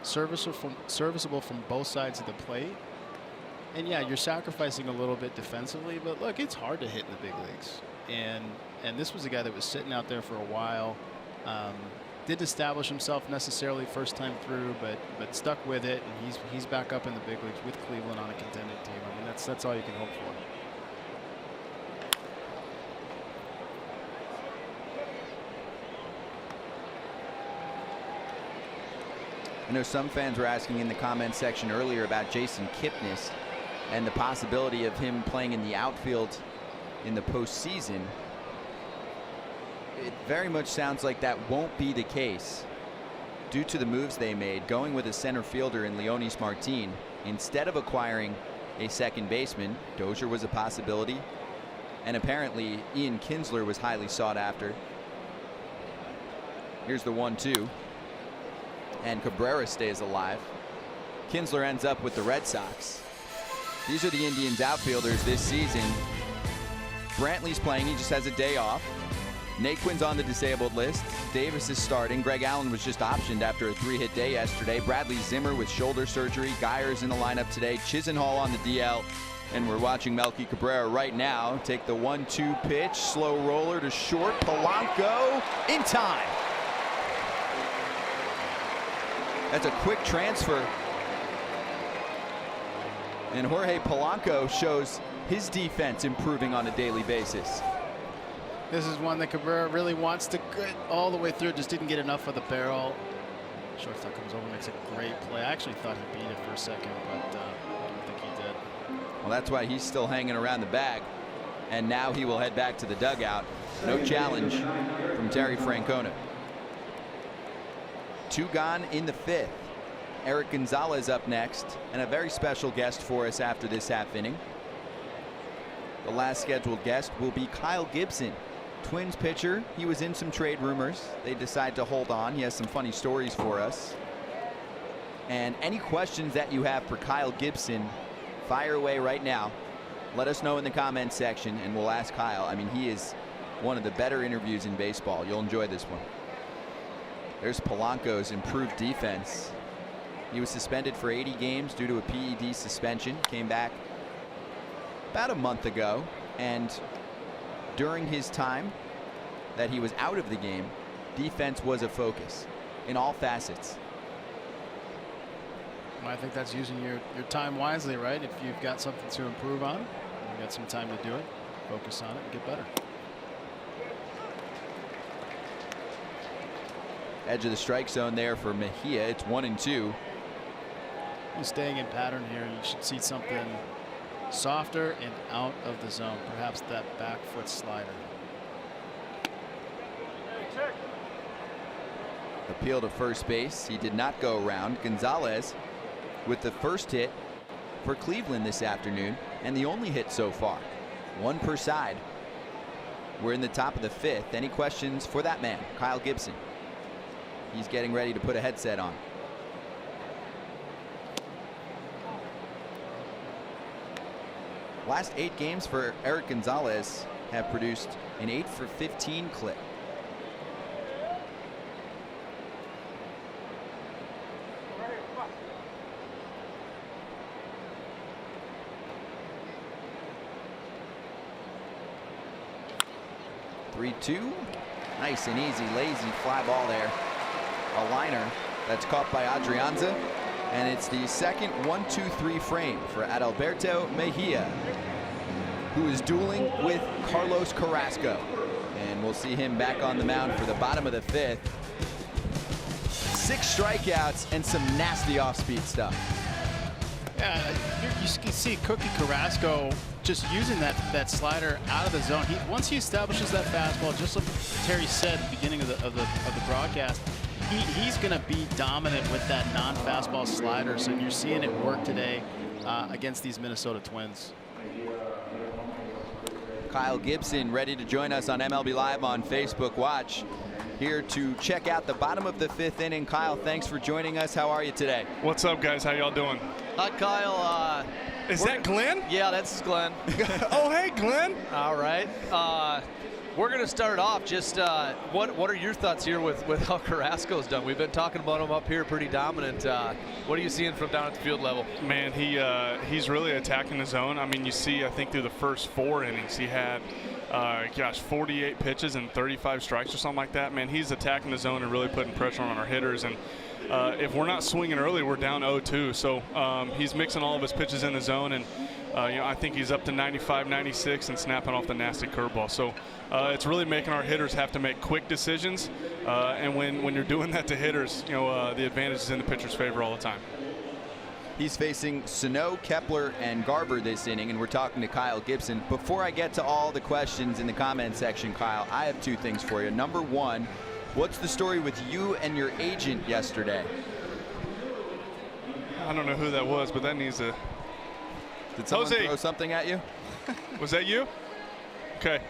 serviceable from both sides of the plate. And yeah, you're sacrificing a little bit defensively, but look, it's hard to hit in the big leagues. And this was a guy that was sitting out there for a while. Didn't establish himself necessarily first time through, but stuck with it, and he's back up in the big leagues with Cleveland on a contending team. I mean, that's all you can hope for. I know some fans were asking in the comments section earlier about Jason Kipnis and the possibility of him playing in the outfield in the postseason. It very much sounds like that won't be the case due to the moves they made, going with a center fielder in Leonis Martin instead of acquiring a second baseman. Dozier was a possibility, and apparently Ian Kinsler was highly sought after. Here's the 1-2, and Cabrera stays alive. Kinsler ends up with the Red Sox. These are the Indians outfielders this season. Brantley's playing, he just has a day off. Naquin's on the disabled list. Davis is starting. Greg Allen was just optioned after a 3-hit day yesterday. Bradley Zimmer with shoulder surgery. Geyer's in the lineup today. Chisenhall on the DL. And we're watching Melky Cabrera right now take the 1-2 pitch. Slow roller to short. Polanco in time. That's a quick transfer. And Jorge Polanco shows his defense improving on a daily basis. This is one that Cabrera really wants to get all the way through. Just didn't get enough of the barrel. Shortstop comes over, makes a great play. I actually thought he beat it for a second, but I don't think he did. Well, that's why he's still hanging around the bag. And now he will head back to the dugout. No challenge from Terry Francona. 2 gone in the 5th. Eric Gonzalez up next, and a very special guest for us after this half inning. The last scheduled guest will be Kyle Gibson, Twins pitcher. He was in some trade rumors. They decide to hold on. He has some funny stories for us. And any questions that you have for Kyle Gibson, fire away right now. Let us know in the comments section, and we'll ask Kyle. I mean, he is one of the better interviews in baseball. You'll enjoy this one. There's Polanco's improved defense. He was suspended for 80 games due to a PED suspension. Came back about a month ago, and during his time that he was out of the game, defense was a focus in all facets. Well, I think that's using your time wisely, right? If you've got something to improve on, you've got some time to do it, focus on it and get better. Edge of the strike zone there for Mejia. It's 1-2. He's staying in pattern here. You should see something softer and out of the zone, perhaps that back foot slider. Appeal to first base. He did not go around. Gonzalez with the first hit for Cleveland this afternoon, and the only hit so far. 1 per side. We're in the top of the 5th. Any questions for that man, Kyle Gibson? He's getting ready to put a headset on. Last 8 games for Eric Gonzalez have produced an 8 for 15 clip. (3-2). Nice and easy, lazy fly ball there. A liner that's caught by Adrianza. And it's the second 1-2-3 frame for Adalberto Mejia, who is dueling with Carlos Carrasco. And we'll see him back on the mound for the bottom of the 5th. 6 strikeouts and some nasty off-speed stuff. Yeah, you can see Cookie Carrasco just using that slider out of the zone. Once he establishes that fastball, just like Terry said at the beginning of the broadcast, he's going to be dominant with that non-fastball slider. So you're seeing it work today against these Minnesota Twins. Kyle Gibson ready to join us on MLB Live on Facebook Watch. Here to check out the bottom of the 5th inning. Kyle, thanks for joining us. How are you today? What's up, guys? How y'all doing? Hi, Kyle. Is that Glenn? Yeah, that's Glenn. Oh, hey, Glenn. All right. We're going to start off. Just what are your thoughts here with how Carrasco's done? We've been talking about him up here, pretty dominant. What are you seeing from down at the field level? Man, he's really attacking the zone. I mean, you see, I think through the first 4 innings, he had 48 pitches and 35 strikes or something like that. Man, he's attacking the zone and really putting pressure on our hitters. And if we're not swinging early, we're down 0-2. So he's mixing all of his pitches in the zone, and I think he's up to 95, 96 and snapping off the nasty curveball. So it's really making our hitters have to make quick decisions. And when you're doing that to hitters, the advantage is in the pitcher's favor all the time. He's facing Sano, Kepler, and Garber this inning, and we're talking to Kyle Gibson. Before I get to all the questions in the comment section, Kyle, I have 2 things for you. Number 1, what's the story with you and your agent yesterday? I don't know who that was, but that needs to... Did someone throw something at you? Was that you? Okay.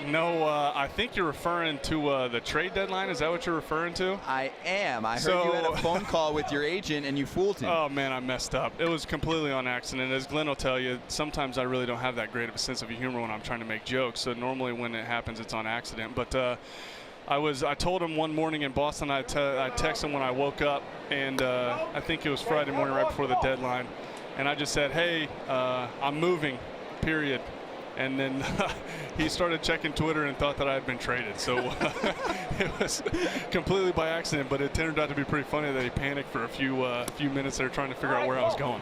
No, I think you're referring to the trade deadline. Is that what you're referring to? I am. I heard you had a phone call with your agent and you fooled him. Oh, man, I messed up. It was completely on accident. As Glenn will tell you, sometimes I really don't have that great of a sense of humor when I'm trying to make jokes. So normally when it happens, it's on accident. But I told him one morning in Boston, I texted him when I woke up, and I think it was Friday morning right before the deadline. And I just said, hey, I'm moving, period. And then he started checking Twitter and thought that I had been traded. So it was completely by accident, but it turned out to be pretty funny that he panicked for a few minutes there trying to figure out where I was going.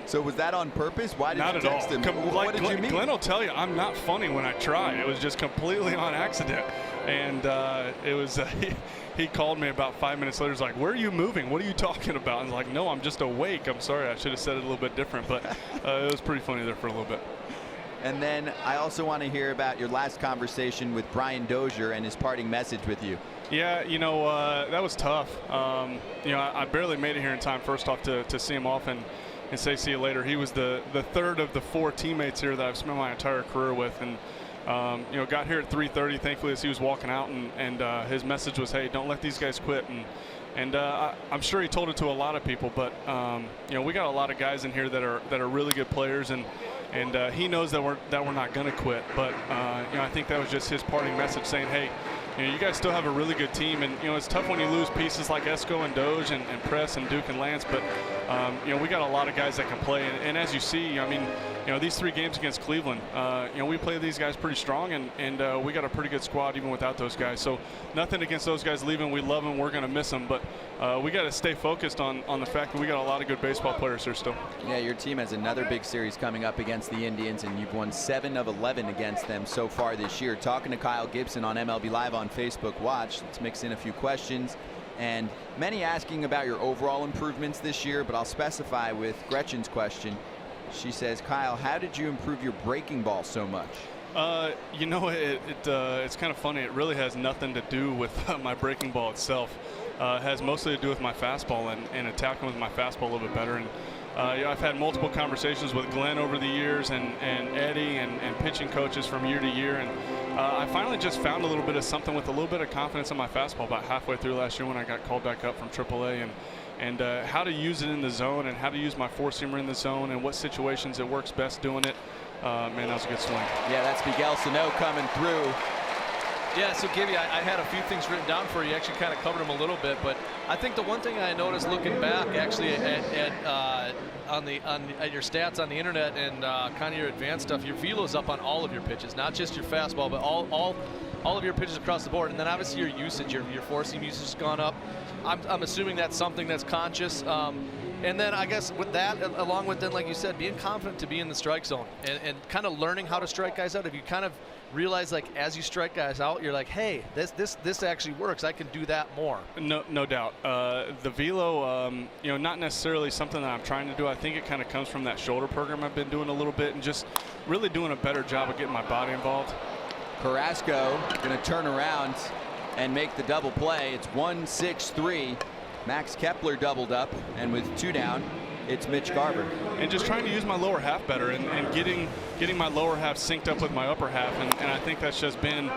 So was that on purpose? Why did you text him? Like what did you mean? Glenn will tell you, I'm not funny when I try. It was just completely on accident. And it was he called me about 5 minutes later. He's like, where are you moving? What are you talking about? And I was like, no, I'm just awake. I'm sorry. I should have said it a little bit different. But it was pretty funny there for a little bit. And then I also want to hear about your last conversation with Brian Dozier and his parting message with you. Yeah, that was tough. I barely made it here in time, first off, to see him off and say see you later. He was the 3rd of the 4 teammates here that I've spent my entire career with. And, got here at 3:30, thankfully, as he was walking out. And his message was, hey, don't let these guys quit. And I'm sure he told it to a lot of people, but we got a lot of guys in here that are really good players, and he knows that we're not going to quit. But I think that was just his parting message, saying, hey, you guys still have a really good team, and it's tough when you lose pieces like Esco and Doge and Press and Duke and Lance, but we got a lot of guys that can play, and as you see, I mean, these 3 games against Cleveland, we play these guys pretty strong, and we got a pretty good squad even without those guys. So nothing against those guys leaving. We love them. We're going to miss them, but we got to stay focused on the fact that we got a lot of good baseball players here still. Yeah, your team has another big series coming up against the Indians, and you've won 7 of 11 against them so far this year. Talking to Kyle Gibson on MLB Live on Facebook Watch. Let's mix in a few questions. And many asking about your overall improvements this year, but I'll specify with Gretchen's question. She says, Kyle, how did you improve your breaking ball so much? It's kind of funny. It really has nothing to do with my breaking ball itself. It has mostly to do with my fastball and attacking with my fastball a little bit better. And I've had multiple conversations with Glenn over the years and Eddie and pitching coaches from year to year. And I finally just found a little bit of something with a little bit of confidence in my fastball about halfway through last year when I got called back up from AAA. And how to use it in the zone and how to use my four-seamer in the zone and what situations it works best doing it. Man, that was a good swing. Yeah, that's Miguel Sano coming through. Yeah, so Gibby, I had a few things written down for you. You actually kind of covered them a little bit, but I think the one thing I noticed looking back actually at your stats on the internet and kind of your advanced stuff, your velo's up on all of your pitches, not just your fastball, but all of your pitches across the board. And then obviously your usage, your four-seam usage has gone up. I'm assuming that's something that's conscious. And then I guess with that, along with then, like you said, being confident to be in the strike zone and kind of learning how to strike guys out. If you kind of realize, like, as you strike guys out, you're like, hey, this actually works. I can do that more. No doubt. The velo, not necessarily something that I'm trying to do. I think it kind of comes from that shoulder program I've been doing a little bit and just really doing a better job of getting my body involved. Carrasco going to turn around and make the double play. It's 1-6-3. Max Kepler doubled up, and with 2 down, it's Mitch Garver. And just trying to use my lower half better and getting my lower half synced up with my upper half, and I think that's just been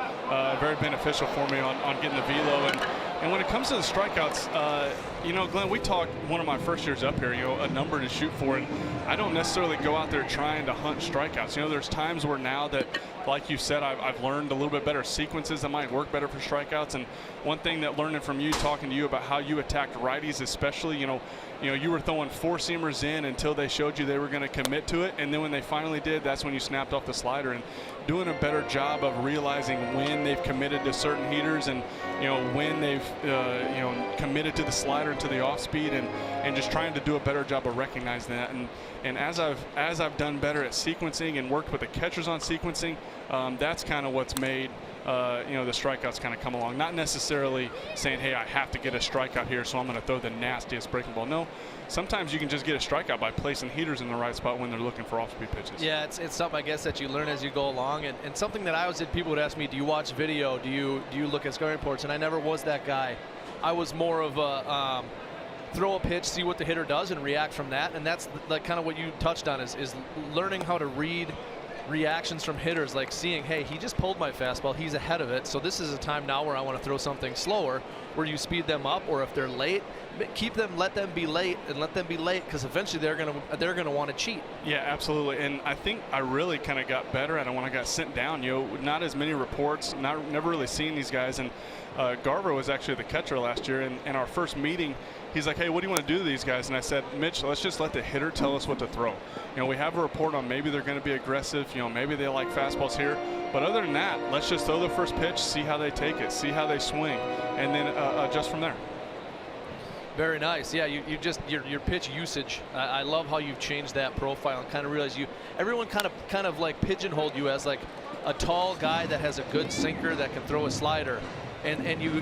very beneficial for me on getting the velo. And when it comes to the strikeouts, Glenn, we talked one of my first years up here, a number to shoot for, and I don't necessarily go out there trying to hunt strikeouts. There's times where now that, like you said, I've learned a little bit better sequences that might work better for strikeouts. And one thing that learning from you, talking to you about how you attacked righties, especially, you were throwing 4-seamers in until they showed you they were going to commit to it, and then when they finally did, that's when you snapped off the slider. And doing a better job of realizing when they've committed to certain heaters and when they've committed to the slider and to the off speed, and just trying to do a better job of recognizing that. And as I've done better at sequencing and worked with the catchers on sequencing, that's kind of what's made the strikeouts kind of come along. Not necessarily saying, hey, I have to get a strikeout here, so I'm going to throw the nastiest breaking ball. No, sometimes you can just get a strikeout by placing heaters in the right spot when they're looking for off-speed pitches. Yeah, it's something, I guess, that you learn as you go along, and something that I always did. People would ask me, do you watch video? Do you look at scouting reports? And I never was that guy. I was more of a throw a pitch, see what the hitter does, and react from that. And that's like kind of what you touched on is learning how to read reactions from hitters, like seeing, hey, he just pulled my fastball, he's ahead of it, so this is a time now where I want to throw something slower, where you speed them up, or if they're late, let them be late, because eventually they're gonna want to cheat. Yeah, absolutely. And I think I really kind of got better at it when I got sent down. Not as many reports, never really seen these guys. And Garver was actually the catcher last year, and in our first meeting, he's like, hey, what do you want to do to these guys? And I said, Mitch, let's just let the hitter tell us what to throw. We have a report on maybe they're going to be aggressive, maybe they like fastballs here, but other than that, let's just throw the first pitch, see how they take it, see how they swing, and then adjust from there. Very nice. Yeah, your pitch usage. I love how you've changed that profile and kind of realize everyone kind of like pigeonholed you as like a tall guy that has a good sinker that can throw a slider. And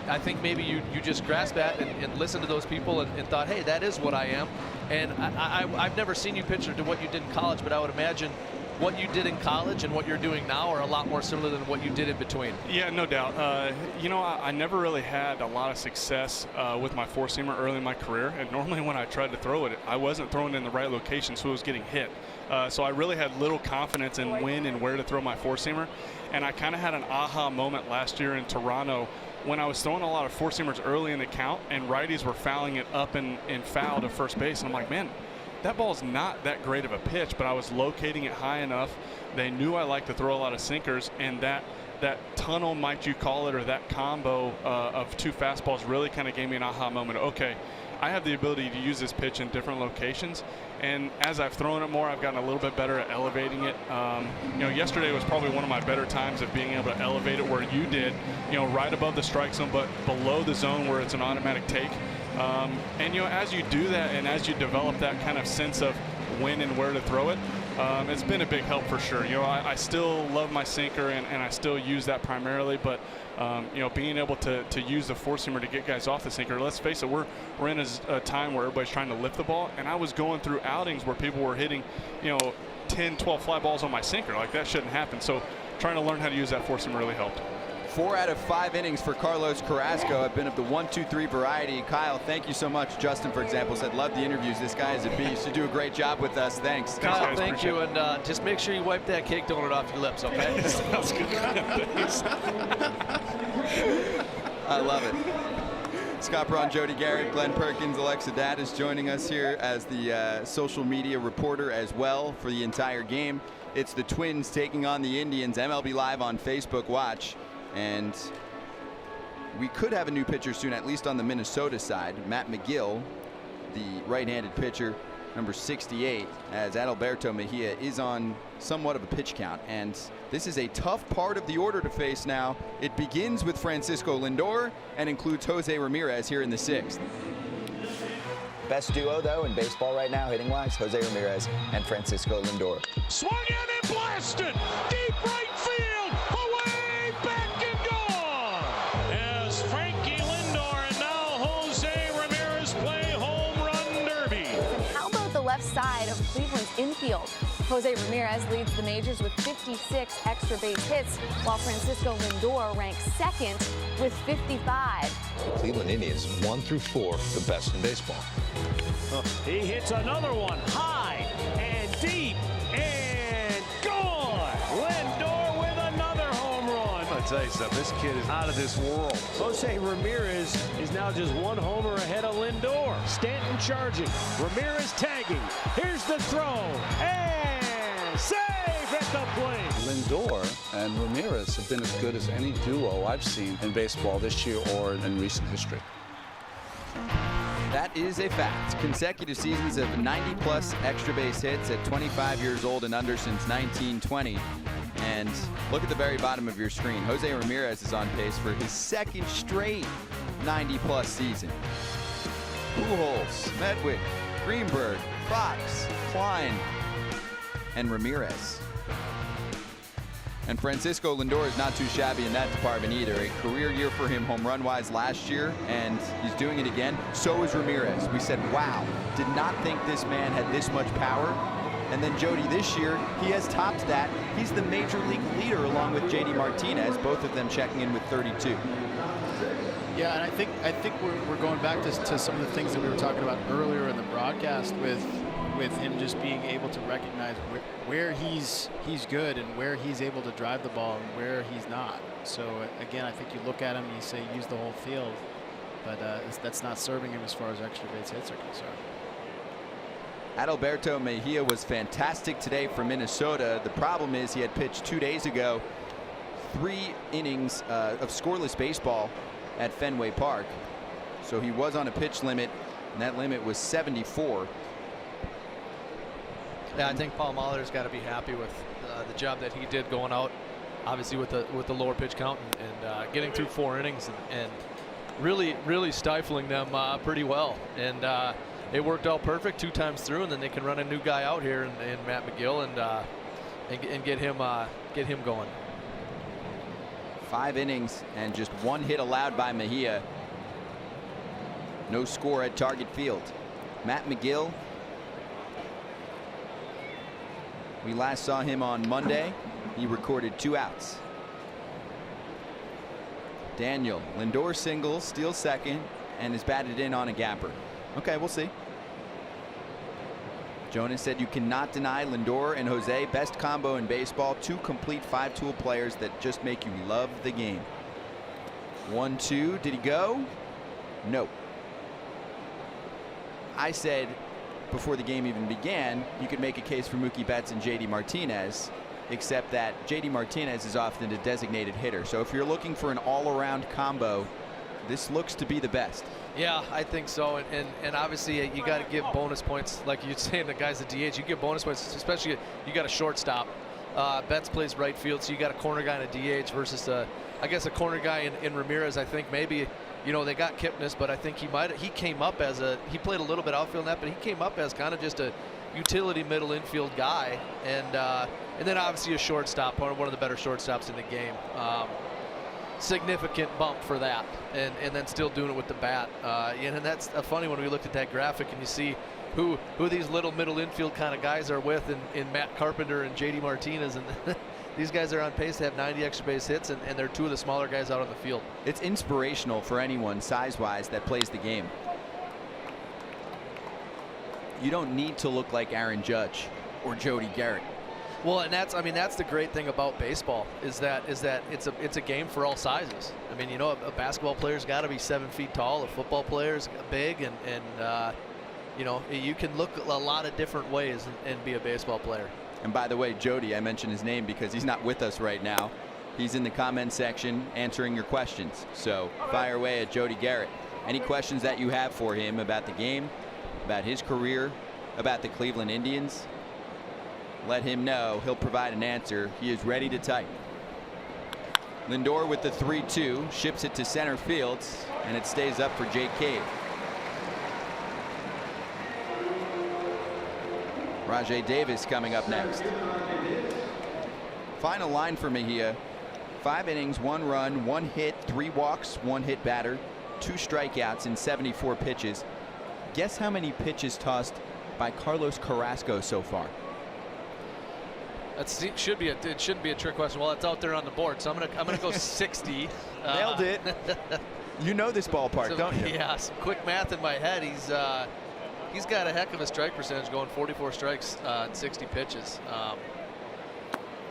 I think maybe you just grasped that and listened to those people and thought, hey, that is what I am. And I've never seen you pitch to what you did in college, but I would imagine what you did in college and what you're doing now are a lot more similar than what you did in between. Yeah, no doubt. I never really had a lot of success with my 4-seamer early in my career, and normally when I tried to throw it, I wasn't throwing it in the right location, so it was getting hit. So I really had little confidence in when and where to throw my 4-seamer, and I kind of had an aha moment last year in Toronto when I was throwing a lot of 4-seamers early in the count, and righties were fouling it up and foul to first base, and I'm like, man, that ball's not that great of a pitch, but I was locating it high enough. They knew I liked to throw a lot of sinkers, and that tunnel, might you call it, or that combo of 2 fastballs really kind of gave me an aha moment. Okay, I have the ability to use this pitch in different locations, and as I've thrown it more, I've gotten a little bit better at elevating it. Yesterday was probably one of my better times of being able to elevate it where you did, right above the strike zone, but below the zone where it's an automatic take. As you do that and as you develop that kind of sense of when and where to throw it, it's been a big help for sure. I still love my sinker and I still use that primarily, but being able to use the 4-seamer to get guys off the sinker. Let's face it, we're in a time where everybody's trying to lift the ball, and I was going through outings where people were hitting 10, 12 fly balls on my sinker. Like, that shouldn't happen. So trying to learn how to use that 4-seamer really helped. 4 out of 5 innings for Carlos Carrasco have been of the 1-2-3 variety. Kyle, thank you so much. Justin, for example, said, love the interviews. This guy is a beast. You do a great job with us. Thanks. Kyle, thank you. And just make sure you wipe that cake donut off your lips, okay? Sounds good. I love it. Scott Braun, Jody Garrett, Glenn Perkins, Alexa Dad is joining us here as the social media reporter as well for the entire game. It's the Twins taking on the Indians. MLB Live on Facebook Watch. And we could have a new pitcher soon, at least on the Minnesota side. Matt McGill, the right-handed pitcher, number 68, as Adalberto Mejia is on somewhat of a pitch count. And this is a tough part of the order to face now. It begins with Francisco Lindor and includes Jose Ramirez here in the 6th. Best duo, though, in baseball right now, hitting-wise, Jose Ramirez and Francisco Lindor. Swung in and blasted. Deep right field. Away, back and gone. As Frankie Lindor and now Jose Ramirez play home run derby. And how about the left side of Cleveland's infield? Jose Ramirez leads the majors with 56 extra base hits, while Francisco Lindor ranks second with 55. Cleveland Indians 1 through 4, the best in baseball. He hits another one high and deep and gone. Lindor with another home run. I'll tell you something, this kid is out of this world. Jose Ramirez is now just one homer ahead of Lindor. Stanton charging. Ramirez tagging. Here's the throw. And safe at the plate. Lindor and Ramirez have been as good as any duo I've seen in baseball this year or in recent history. That is a fact. Consecutive seasons of 90-plus extra base hits at 25 years old and under since 1920. And look at the very bottom of your screen. Jose Ramirez is on pace for his second straight 90-plus season. Pujols, Medwick, Greenberg, Fox, Klein, and Ramirez. And Francisco Lindor is not too shabby in that department either. A career year for him home run-wise last year, and he's doing it again. So is Ramirez. We said, wow, did not think this man had this much power. And then Jody, this year, he has topped that. He's the major league leader along with JD Martinez, both of them checking in with 32. Yeah, and I think we're going back to some of the things that we were talking about earlier in the broadcast with him just being able to recognize where he's good and where he's able to drive the ball and where he's not. So again, I think you look at him and you say use the whole field, but that's not serving him as far as extra base hits are concerned. Adalberto Mejia was fantastic today for Minnesota. The problem is he had pitched 2 days ago 3 innings of scoreless baseball at Fenway Park. So he was on a pitch limit, and that limit was 74. Yeah, I think Paul Mahler's got to be happy with the job that he did going out, obviously with the lower pitch count and getting through 4 innings and really stifling them pretty well. And it worked out perfect 2 times through, and then they can run a new guy out here in Matt McGill and get him going. 5 innings and just 1 hit allowed by Mejia. No score at Target Field. Matt McGill, we last saw him on Monday. He recorded 2 outs. Daniel, Lindor singles, steals second, and is batted in on a gapper. Okay, we'll see. Jonas said you cannot deny Lindor and Jose, best combo in baseball, 2 complete 5-tool players that just make you love the game. 1-2, did he go? No. I said before the game even began, you could make a case for Mookie Betts and JD Martinez, except that JD Martinez is often a designated hitter. So if you're looking for an all-around combo, this looks to be the best. Yeah, I think so. And obviously you got to give bonus points, like you're saying, the guys at DH. You give bonus points, especially you got a shortstop. Betts plays right field, so you got a corner guy and a DH versus I guess a corner guy in Ramirez. I think maybe, you know, they got Kipnis, but I think he came up as he played a little bit outfield in that, but he came up as kind of just a utility middle infield guy, and then obviously a shortstop, one of the better shortstops in the game. Significant bump for that, and then still doing it with the bat. And that's funny when we looked at that graphic and you see who these little middle infield kind of guys are with in Matt Carpenter and JD Martinez, and these guys are on pace to have 90 extra base hits, and they're 2 of the smaller guys out on the field. It's inspirational for anyone size-wise that plays the game. You don't need to look like Aaron Judge or Jody Garrett. Well, and that's the great thing about baseball is that it's a game for all sizes. I mean, you know, a basketball player's got to be 7 feet tall. A football player's big, and you know, you can look a lot of different ways and be a baseball player. And by the way, Jody, I mentioned his name because he's not with us right now. He's in the comment section answering your questions. So fire away at Jody Garrett. Any questions that you have for him about the game, about his career, about the Cleveland Indians, let him know. He'll provide an answer. He is ready to type. Lindor with the 3-2, ships it to center field, and it stays up for Jake Cave. Rajay Davis coming up next. Final line for Mejia. 5 innings, 1 run, 1 hit, 3 walks, 1 hit batter, 2 strikeouts in 74 pitches. Guess how many pitches tossed by Carlos Carrasco so far? It shouldn't be a trick question. Well, it's out there on the board, so I'm gonna go 60. Nailed it. You know this ballpark, so, don't you? Yeah, some quick math in my head. He's got a heck of a strike percentage, going 44 strikes in 60 pitches.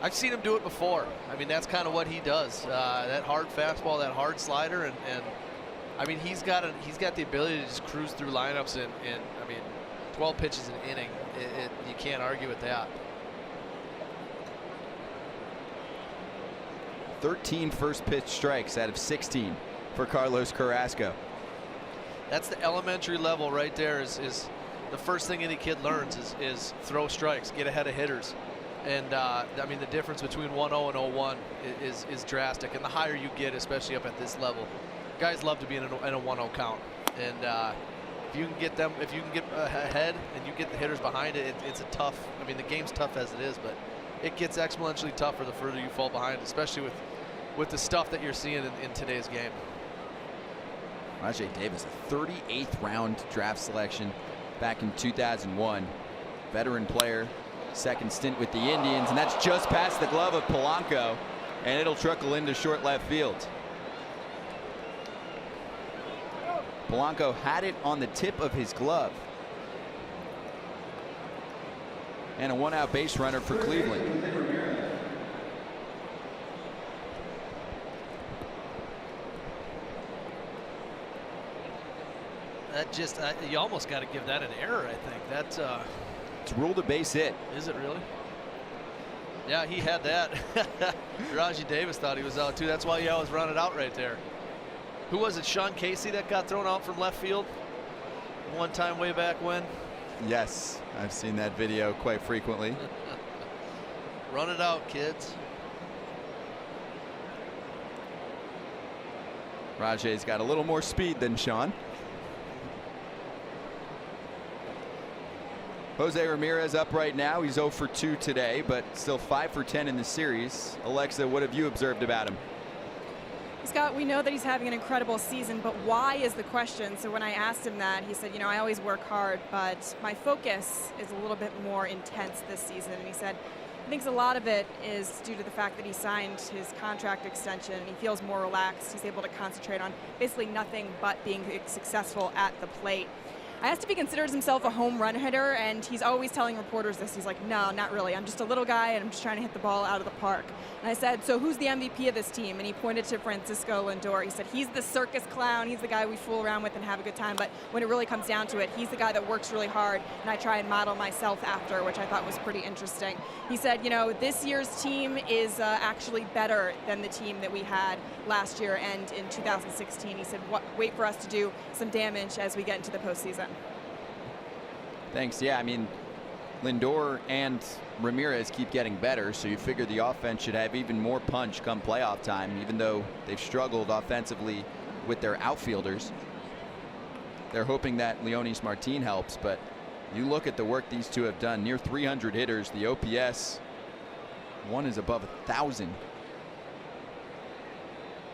I've seen him do it before. I mean, that's kind of what he does. That hard fastball, that hard slider, and I mean, he's got the ability to just cruise through lineups. And I mean, 12 pitches an inning. You can't argue with that. 13 first pitch strikes out of 16 for Carlos Carrasco. That's the elementary level right there. Is the first thing any kid learns is throw strikes, get ahead of hitters. And I mean, the difference between 1-0 and 0-1 is drastic. And the higher you get, especially up at this level, guys love to be in a 1-0 count. And if you can get ahead and you get the hitters behind it, it's a tough. I mean, the game's tough as it is, but it gets exponentially tougher the further you fall behind, especially with the stuff that you're seeing in today's game. Rajay Davis, a 38th round draft selection back in 2001. Veteran player, second stint with the Indians, and that's just past the glove of Polanco, and it'll trickle into short left field. Polanco had it on the tip of his glove. And a 1-out base runner for Cleveland. That just, you almost got to give that an error, I think. That's it's ruled a base hit. Is it really? Yeah, he had that. Rajay Davis thought he was out too. That's why he always run it out right there. Who was it? Sean Casey that got thrown out from left field one time way back when? Yes, I've seen that video quite frequently. Run it out, kids. Rajay's got a little more speed than Sean. Jose Ramirez up right now. He's 0 for 2 today, but still 5 for 10 in the series. Alexa, what have you observed about him? Scott, we know that he's having an incredible season, but why is the question. So when I asked him that, he said, you know, I always work hard, but my focus is a little bit more intense this season. And he said, he thinks a lot of it is due to the fact that he signed his contract extension and he feels more relaxed. He's able to concentrate on basically nothing but being successful at the plate. I asked if he considers himself a home run hitter, and he's always telling reporters this. He's like, no, not really. I'm just a little guy, and I'm just trying to hit the ball out of the park. And I said, so who's the MVP of this team? And he pointed to Francisco Lindor. He said, he's the circus clown. He's the guy we fool around with and have a good time. But when it really comes down to it, he's the guy that works really hard, and I try and model myself after, which I thought was pretty interesting. He said, you know, this year's team is actually better than the team that we had last year and in 2016. He said, wait for us to do some damage as we get into the postseason. Thanks. Yeah, I mean, Lindor and Ramirez keep getting better, so you figure the offense should have even more punch come playoff time, even though they've struggled offensively with their outfielders. They're hoping that Leonis Martin helps, but you look at the work these two have done. Near 300 hitters. The OPS, one is above 1,000.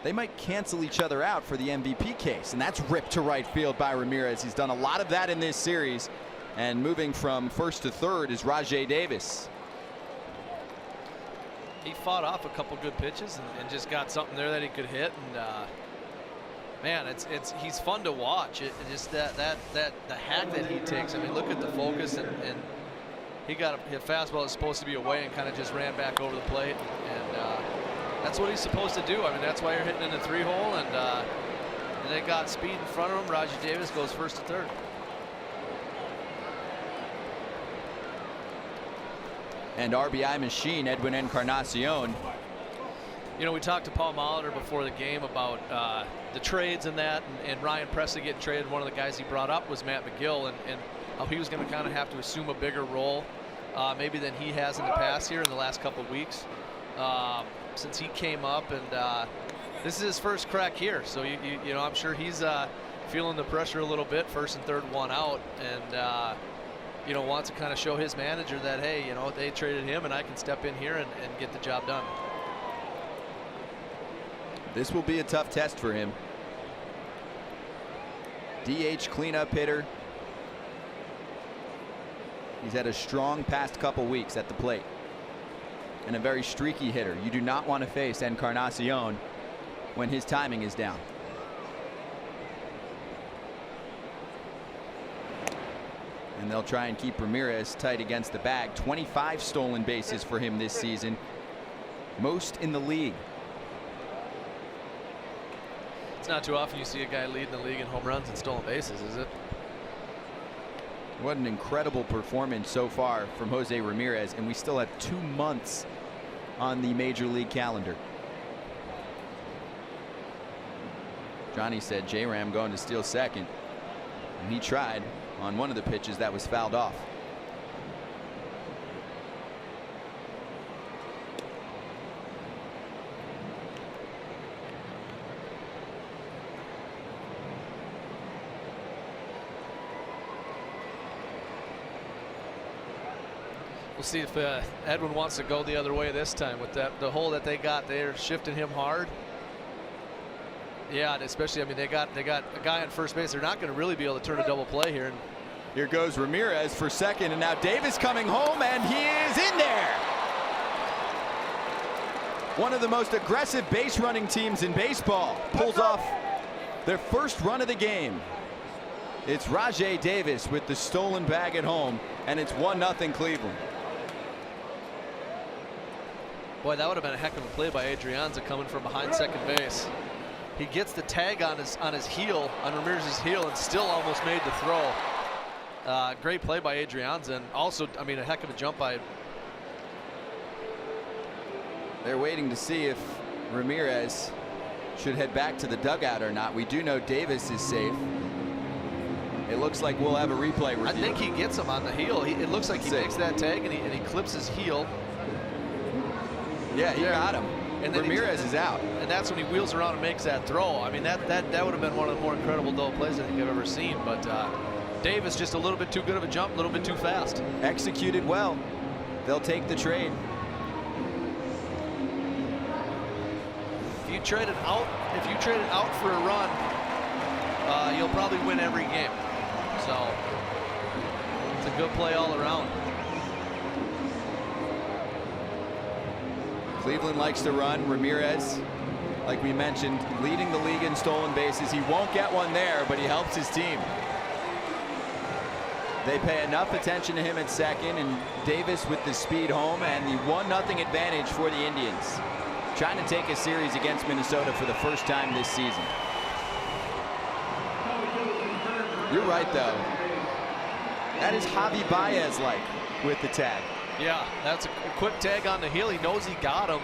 They might cancel each other out for the MVP case, and that's ripped to right field by Ramirez. He's done a lot of that in this series. And moving from first to third is Rajay Davis. He fought off a couple good pitches and just got something there that he could hit. And man, he's fun to watch. It just the hack that he takes. I mean, look at the focus, and he got a fastball that's supposed to be away and kind of just ran back over the plate. And that's what he's supposed to do. I mean, that's why you're hitting in the 3-hole. And they got speed in front of him. Rajay Davis goes first to third. And RBI machine, Edwin Encarnacion. You know, we talked to Paul Molitor before the game about the trades and that, and Ryan Presley getting traded. One of the guys he brought up was Matt McGill, and how he was going to kind of have to assume a bigger role maybe than he has in the past here in the last couple of weeks since he came up. And this is his first crack here, so you know, I'm sure he's feeling the pressure a little bit. First and third, 1 out, and you know, wants to kind of show his manager that, hey, you know, they traded him and I can step in here and get the job done. This will be a tough test for him. DH cleanup hitter. He's had a strong past couple weeks at the plate. And a very streaky hitter. You do not want to face Encarnacion when his timing is down. And they'll try and keep Ramirez tight against the bag. 25 stolen bases for him this season. Most in the league. It's not too often you see a guy leading the league in home runs and stolen bases, is it? What an incredible performance so far from Jose Ramirez, and we still have 2 months on the major league calendar. Johnny said J-Ram going to steal second, and he tried on one of the pitches that was fouled off. We'll see if Edwin wants to go the other way this time with the hole that they got. They're shifting him hard. Yeah, and especially, I mean, they got a guy on first base. They're not going to really be able to turn a double play here. And here goes Ramirez for second, and now Davis coming home, and he is in there. One of the most aggressive base running teams in baseball pulls off their first run of the game. It's Rajai Davis with the stolen bag at home, and it's 1-0 Cleveland. Boy, that would have been a heck of a play by Adrianza coming from behind second base. He gets the tag on his heel, on Ramirez's heel, and still almost made the throw. Great play by Adrianza, and also, I mean, a heck of a jump by. They're waiting to see if Ramirez should head back to the dugout or not. We do know Davis is safe. It looks like we'll have a replay review. I think he gets him on the heel. It looks like he makes that tag and he clips his heel. Yeah, he got him. And then Ramirez is out. And that's when he wheels around and makes that throw. I mean, that would have been one of the more incredible double plays I think I've ever seen. But Davis just a little bit too good of a jump, a little bit too fast. Executed well. They'll take the trade. If you trade it out for a run, you'll probably win every game. So it's a good play all around. Cleveland likes to run. Ramirez, like we mentioned, leading the league in stolen bases. He won't get one there, but he helps his team. They pay enough attention to him at second, and Davis with the speed home, and the 1-0 advantage for the Indians. Trying to take a series against Minnesota for the first time this season. You're right, though. That is Javi Baez-like with the tag. Yeah, that's a quick tag on the heel. He knows he got him,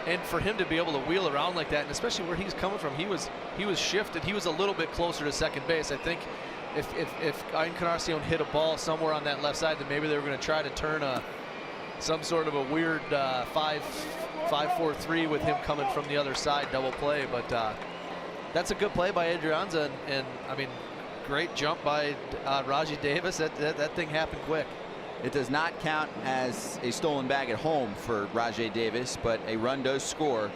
and for him to be able to wheel around like that, and especially where he's coming from, he was shifted. He was a little bit closer to second base. I think if Encarnacion hit a ball somewhere on that left side, then maybe they were going to try to turn some sort of a weird 5-4-3 with him coming from the other side, double play. But that's a good play by Adrianza, and I mean, great jump by Rajai Davis. That thing happened quick. It does not count as a stolen bag at home for Rajai Davis, but a run does score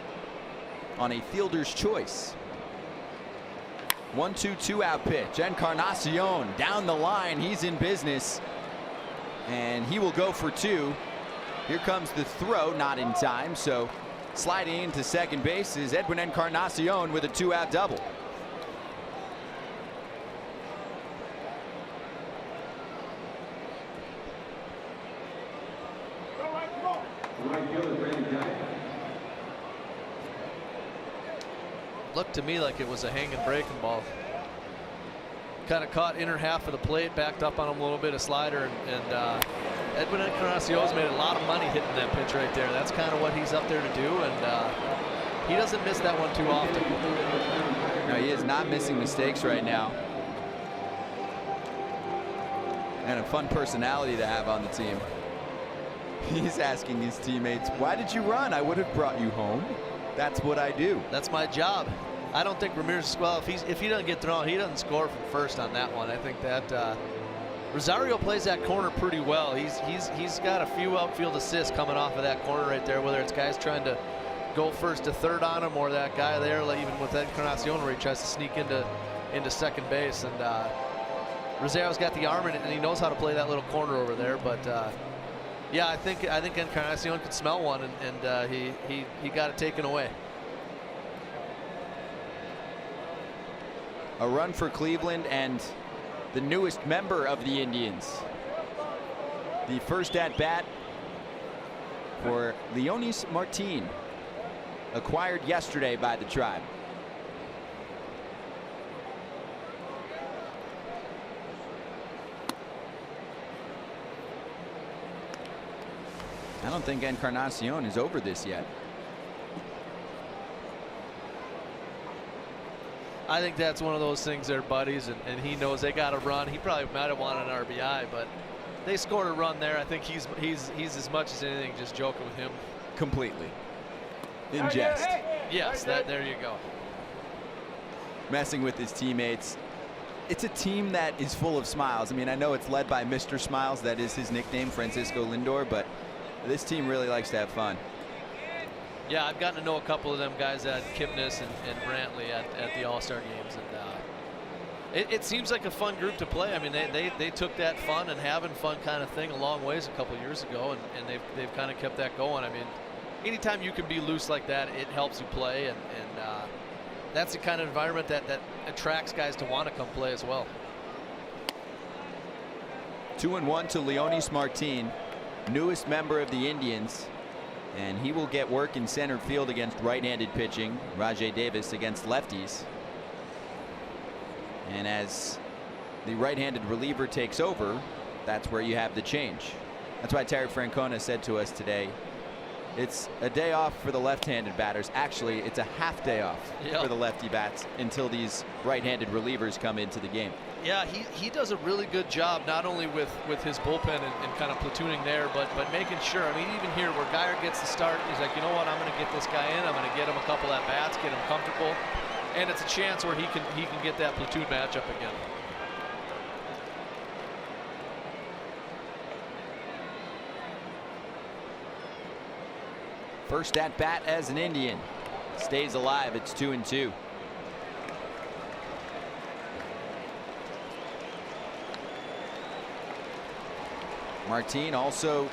on a fielder's choice. 1-2, 2-out pitch. Encarnacion down the line. He's in business, and he will go for 2. Here comes the throw, not in time. So sliding into second base is Edwin Encarnacion with a 2-out double. Looked to me like it was a hanging breaking ball. Kind of caught inner half of the plate, backed up on him a little bit, a slider, and Edwin Encarnacion's made a lot of money hitting that pitch right there. That's kind of what he's up there to do, and he doesn't miss that one too often. No, he is not missing mistakes right now. And a fun personality to have on the team. He's asking his teammates, why did you run? I would have brought you home. That's what I do. That's my job. I don't think Ramirez, well, if he doesn't get thrown, he doesn't score from first on that one. I think that Rosario plays that corner pretty well. He's got a few outfield assists coming off of that corner right there, whether it's guys trying to go first to third on him, or that guy there, like even with Encarnacion, where he tries to sneak into second base. And Rosario's got the arm in it, and he knows how to play that little corner over there. But yeah, I think Encarnacion could smell one, and he got it taken away. A run for Cleveland and the newest member of the Indians. The first at bat for Leonis Martin, acquired yesterday by the Tribe. I don't think Encarnacion is over this yet. I think that's one of those things they're buddies, and he knows they got to run. He probably might have wanted an RBI, but they scored a run there. I think he's as much as anything just joking with him. Completely. In jest. Yes, there you go. Messing with his teammates. It's a team that is full of smiles. I mean, I know it's led by Mr. Smiles. That is his nickname, Francisco Lindor, but this team really likes to have fun. Yeah, I've gotten to know a couple of them guys at Kipnis and Brantley at the All-Star games, and it seems like a fun group to play. I mean, they took that fun and having fun kind of thing a long ways a couple years ago, and they've kind of kept that going. I mean, anytime you can be loose like that, it helps you play, and that's the kind of environment that attracts guys to want to come play as well. 2-1 to Leonis Martin, newest member of the Indians. And he will get work in center field against right-handed pitching. Rajai Davis against lefties. And as the right-handed reliever takes over, that's where you have the change. That's why Terry Francona said to us today, it's a day off for the left-handed batters. Actually, it's a half day off for the lefty bats until these right-handed relievers come into the game. Yeah, he does a really good job, not only with his bullpen and kind of platooning there, but making sure. I mean, even here where Geyer gets the start, he's like, you know what, I'm going to get this guy in. I'm going to get him a couple at bats, get him comfortable, and it's a chance where he can get that platoon matchup again. First at bat as an Indian. Stays alive. It's 2-2. Martin also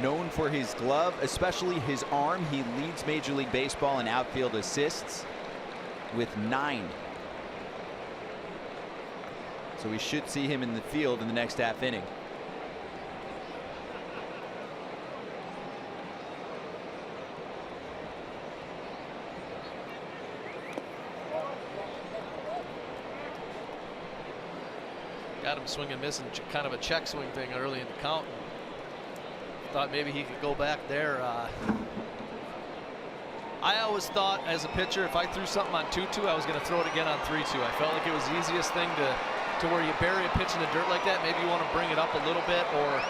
known for his glove, especially his arm. He leads Major League Baseball in outfield assists with 9. So we should see him in the field in the next half inning. Got him swinging, missing, kind of a check swing thing early in the count. Thought maybe he could go back there. I always thought as a pitcher, if I threw something on 2-2, I was going to throw it again on 3-2. I felt like it was the easiest thing to where you bury a pitch in the dirt like that. Maybe you want to bring it up a little bit, or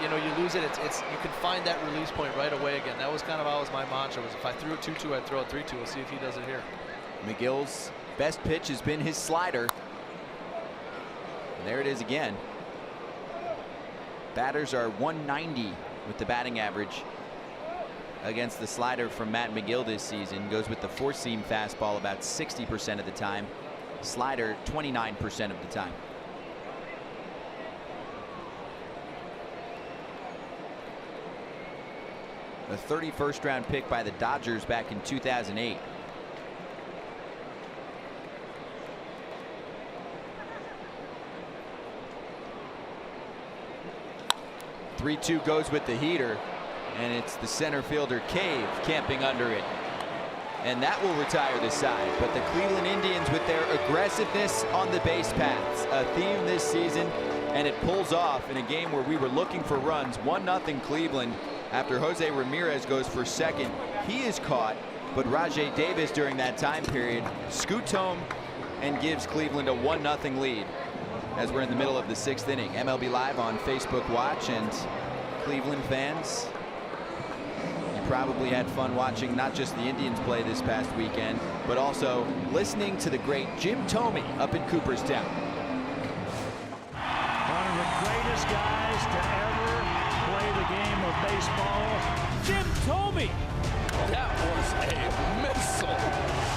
you know, you lose it. You can find that release point right away again. That was kind of always my mantra. Was if I threw it 2-2, I'd throw it 3-2. We'll see if he does it here. McGill's best pitch has been his slider. And there it is again. Batters are 190 with the batting average against the slider from Matt McGill this season. Goes with the four-seam fastball about 60% of the time. Slider 29% of the time. A 31st round pick by the Dodgers back in 2008. (3-2) goes with the heater, and it's the center fielder Cave camping under it, and that will retire the side. But the Cleveland Indians, with their aggressiveness on the base paths, a theme this season, and it pulls off in a game where we were looking for runs. 1-0 Cleveland after Jose Ramirez goes for second. He is caught, but Rajai Davis during that time period scoots home and gives Cleveland a 1-0 lead as we're in the middle of the 6th inning. MLB Live on Facebook Watch, and Cleveland fans, you probably had fun watching not just the Indians play this past weekend, but also listening to the great Jim Thome up in Cooperstown. On greatest guys to ever play the game of baseball. Jim Thome. That was a missile.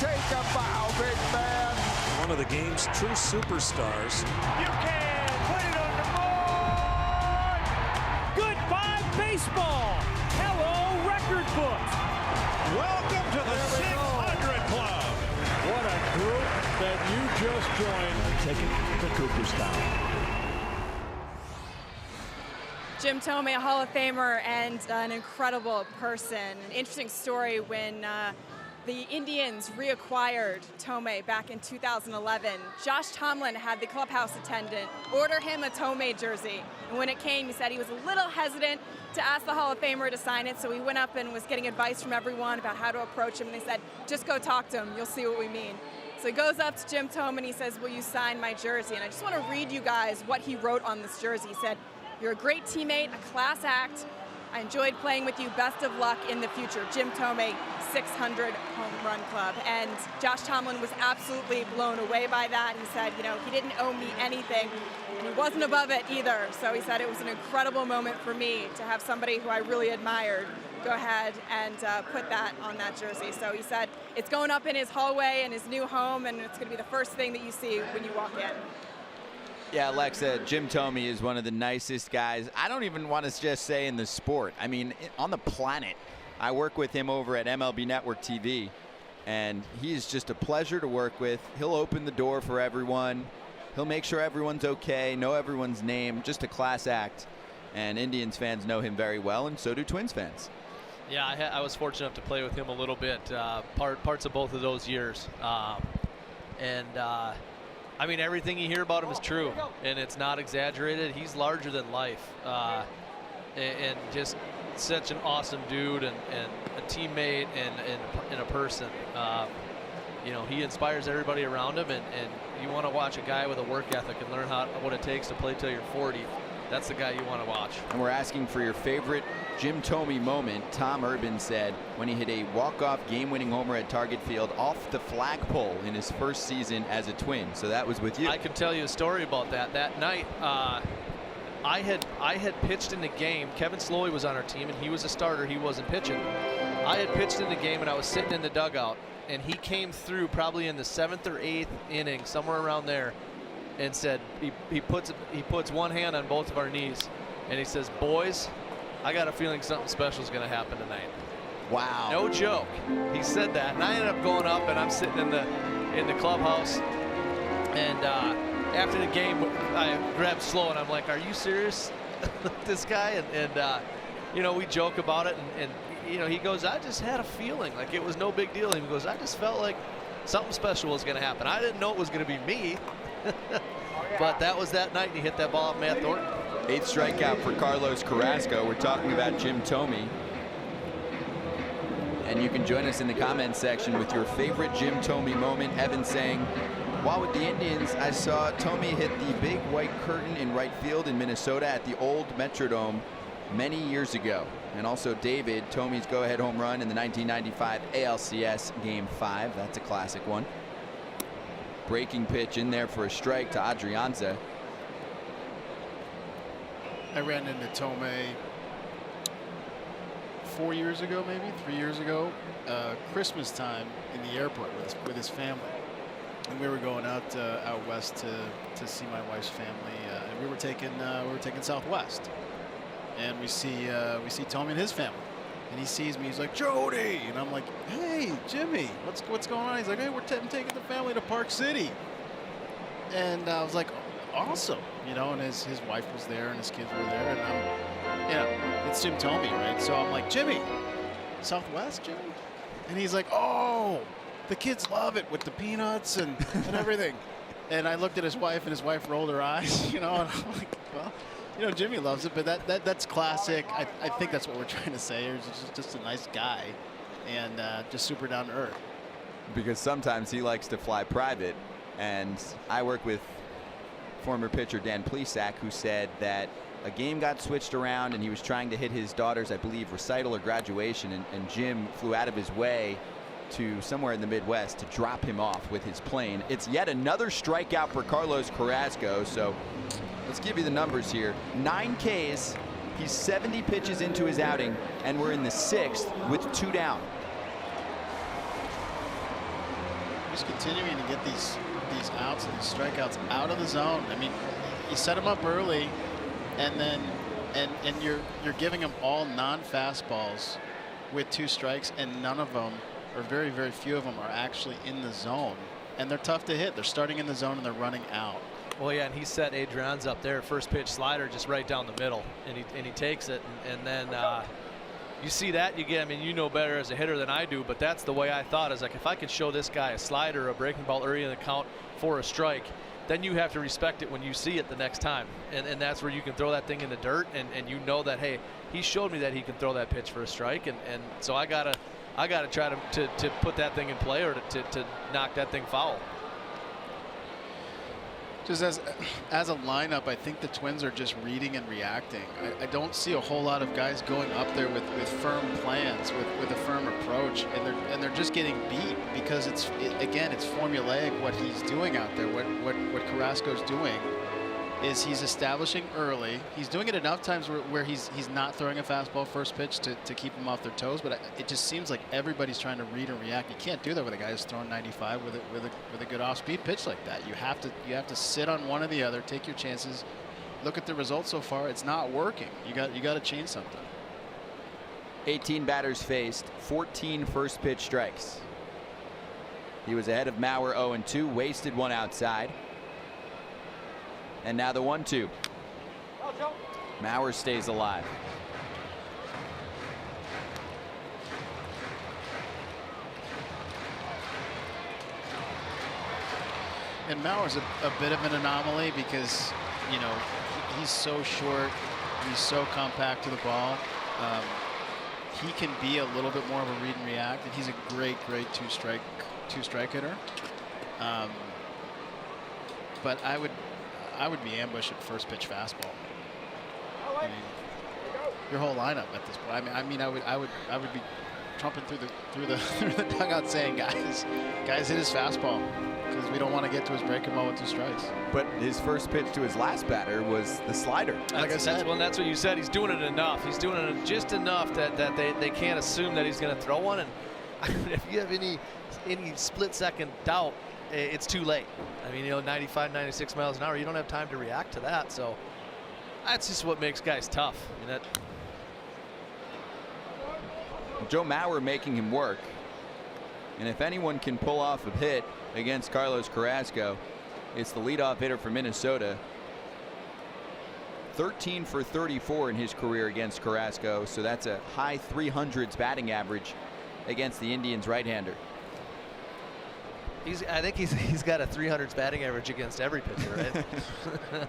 Take a bow, big man. One of the game's true superstars. You can put it on the board. Goodbye, baseball. Hello, record book. Welcome to the 600 Club. What a group that you just joined. Take it to Cooperstown. Jim Thome, a Hall of Famer and an incredible person. An interesting story when the Indians reacquired Thome back in 2011. Josh Tomlin had the clubhouse attendant order him a Thome jersey. And when it came, he said he was a little hesitant to ask the Hall of Famer to sign it, so he went up and was getting advice from everyone about how to approach him, and they said, just go talk to him, you'll see what we mean. So he goes up to Jim Thome and he says, will you sign my jersey? And I just want to read you guys what he wrote on this jersey. He said, you're a great teammate, a class act. I enjoyed playing with you. Best of luck in the future. Jim Thome, 600 home run club. And Josh Tomlin was absolutely blown away by that. He said, you know, he didn't owe me anything, and he wasn't above it either. So he said it was an incredible moment for me to have somebody who I really admired go ahead and put that on that jersey. So he said it's going up in his hallway in his new home, and it's going to be the first thing that you see when you walk in. Yeah, Alexa, Jim Thome is one of the nicest guys. I don't even want to just say in the sport. I mean, on the planet. I work with him over at MLB Network TV, and he is just a pleasure to work with. He'll open the door for everyone. He'll make sure everyone's okay, know everyone's name, just a class act. And Indians fans know him very well, and so do Twins fans. Yeah, I was fortunate enough to play with him a little bit, parts of both of those years. I mean, everything you hear about him is true, and it's not exaggerated. He's larger than life, and just such an awesome dude and a teammate and a person. You know, he inspires everybody around him, and you want to watch a guy with a work ethic and learn what it takes to play till you're 40. That's the guy you want to watch. And we're asking for your favorite Jim Thome moment. Tom Urban said when he hit a walk-off game-winning homer at Target Field off the flagpole in his first season as a Twin. So that was with you. I can tell you a story about that. That night, I had pitched in the game. Kevin Slowey was on our team, and he was a starter. He wasn't pitching. I had pitched in the game, and I was sitting in the dugout, and he came through probably in the 7th or 8th inning, somewhere around there, and said he puts one hand on both of our knees, and he says, boys, I got a feeling something special is going to happen tonight. Wow. No joke. He said that, and I ended up going up, and I'm sitting in the clubhouse, and after the game, I grabbed Slow, and I'm like, are you serious? This guy? And you know, we joke about it, and you know, he goes, I just had a feeling like it was no big deal. He goes, I just felt like something special was going to happen. I didn't know it was going to be me. But that was that night, and he hit that ball off Matt Thornton. 8th strikeout for Carlos Carrasco. We're talking about Jim Thome. And you can join us in the comments section with your favorite Jim Thome moment. Evan saying, while with the Indians, I saw Thome hit the big white curtain in right field in Minnesota at the old Metrodome many years ago. And also David, Thome's go-ahead home run in the 1995 ALCS Game 5. That's a classic one. Breaking pitch in there for a strike to Adrianza. I ran into Thome 4 years ago, maybe 3 years ago, Christmas time in the airport with his family, and we were going out west to see my wife's family, and we were taking Southwest, and we see Thome and his family, and he sees me. He's like, Jody, and I'm like, hey, Jimmy, what's going on? He's like, hey, I'm taking the family to Park City, and I was like, awesome, you know, and his wife was there and his kids were there, and I'm, you know, it's Jim Thome, right? So I'm like, Jimmy, Southwest, Jimmy? And he's like, oh, the kids love it with the peanuts and everything. And I looked at his wife, and his wife rolled her eyes, you know, and I'm like, well, you know, Jimmy loves it, but that's classic. I think that's what we're trying to say. He's just a nice guy and just super down to earth. Because sometimes he likes to fly private, and I work with former pitcher Dan Plesac, who said that a game got switched around and he was trying to hit his daughter's, I believe, recital or graduation, and Jim flew out of his way to somewhere in the Midwest to drop him off with his plane. It's yet another strikeout for Carlos Carrasco. So let's give you the numbers here. 9 Ks. He's 70 pitches into his outing, and we're in the 6th with 2 down. He's continuing to get these outs and these strikeouts out of the zone. I mean, you set him up early, and then and you're giving him all non-fastballs with 2 strikes, and none of them, or very, very few of them, are actually in the zone. And they're tough to hit. They're starting in the zone and they're running out. Well, yeah, and he set Adrian's up there, first pitch slider just right down the middle, and he takes it, and then you see that, you get, I mean, you know better as a hitter than I do, but that's the way I thought, is like, if I could show this guy a slider, a breaking ball early in the count for a strike, then you have to respect it when you see it the next time, and that's where you can throw that thing in the dirt, and you know that, hey, he showed me that he can throw that pitch for a strike, and so I gotta try to put that thing in play, or to knock that thing foul. Just as a lineup, I think the Twins are just reading and reacting. I don't see a whole lot of guys going up there with firm plans, with a firm approach, and they're just getting beat because again it's formulaic what he's doing out there. What Carrasco's doing is he's establishing early. He's doing it enough times where he's not throwing a fastball first pitch to keep them off their toes, but it just seems like everybody's trying to read and react. You can't do that with a guy who's throwing 95 with a good off-speed pitch like that. You have to sit on one or the other, take your chances. Look at the results so far. It's not working. You got to change something. 18 batters faced, 14 first pitch strikes. He was ahead of Mauer 0-2, wasted 1 outside. And now the 1-2. Mauer stays alive. And Mauer's a bit of an anomaly because, you know, he's so short, he's so compact to the ball. He can be a little bit more of a read and react, and he's a great two strike hitter. But I would be ambushed at first pitch fastball. I mean, your whole lineup at this point. I mean, I would be trumping through the dugout saying, guys hit his fastball, because we don't want to get to his breaking ball with 2 strikes. But his first pitch to his last batter was the slider. Like I said, well, that's what you said. He's doing it enough. He's doing it just enough that they can't assume that he's going to throw one. And if you have any split second doubt, it's too late. I mean, you know, 95, 96 miles an hour, you don't have time to react to that. So that's just what makes guys tough. I mean, Joe Mauer making him work. And if anyone can pull off a hit against Carlos Carrasco, it's the leadoff hitter for Minnesota. 13 for 34 in his career against Carrasco, so that's a high 300s batting average against the Indians right-hander. I think he's got a 300s batting average against every pitcher, right?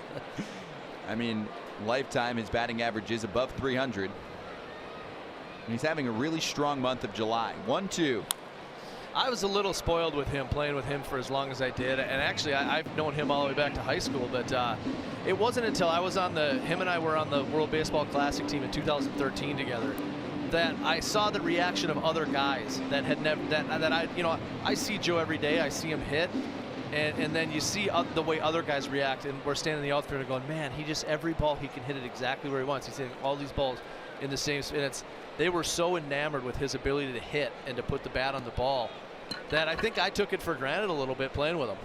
I mean, lifetime his batting average is above 300. And he's having a really strong month of July. 1-2. I was a little spoiled with him, playing with him for as long as I did, and actually I've known him all the way back to high school, but it wasn't until I was him and I were on the World Baseball Classic team in 2013 together that I saw the reaction of other guys that had never, I see Joe every day, I see him hit, and then you see the way other guys react, and we're standing in the outfield going, man, every ball he can hit it exactly where he wants. He's hitting all these balls in the same, and they were so enamored with his ability to hit and to put the bat on the ball that I think I took it for granted a little bit playing with him.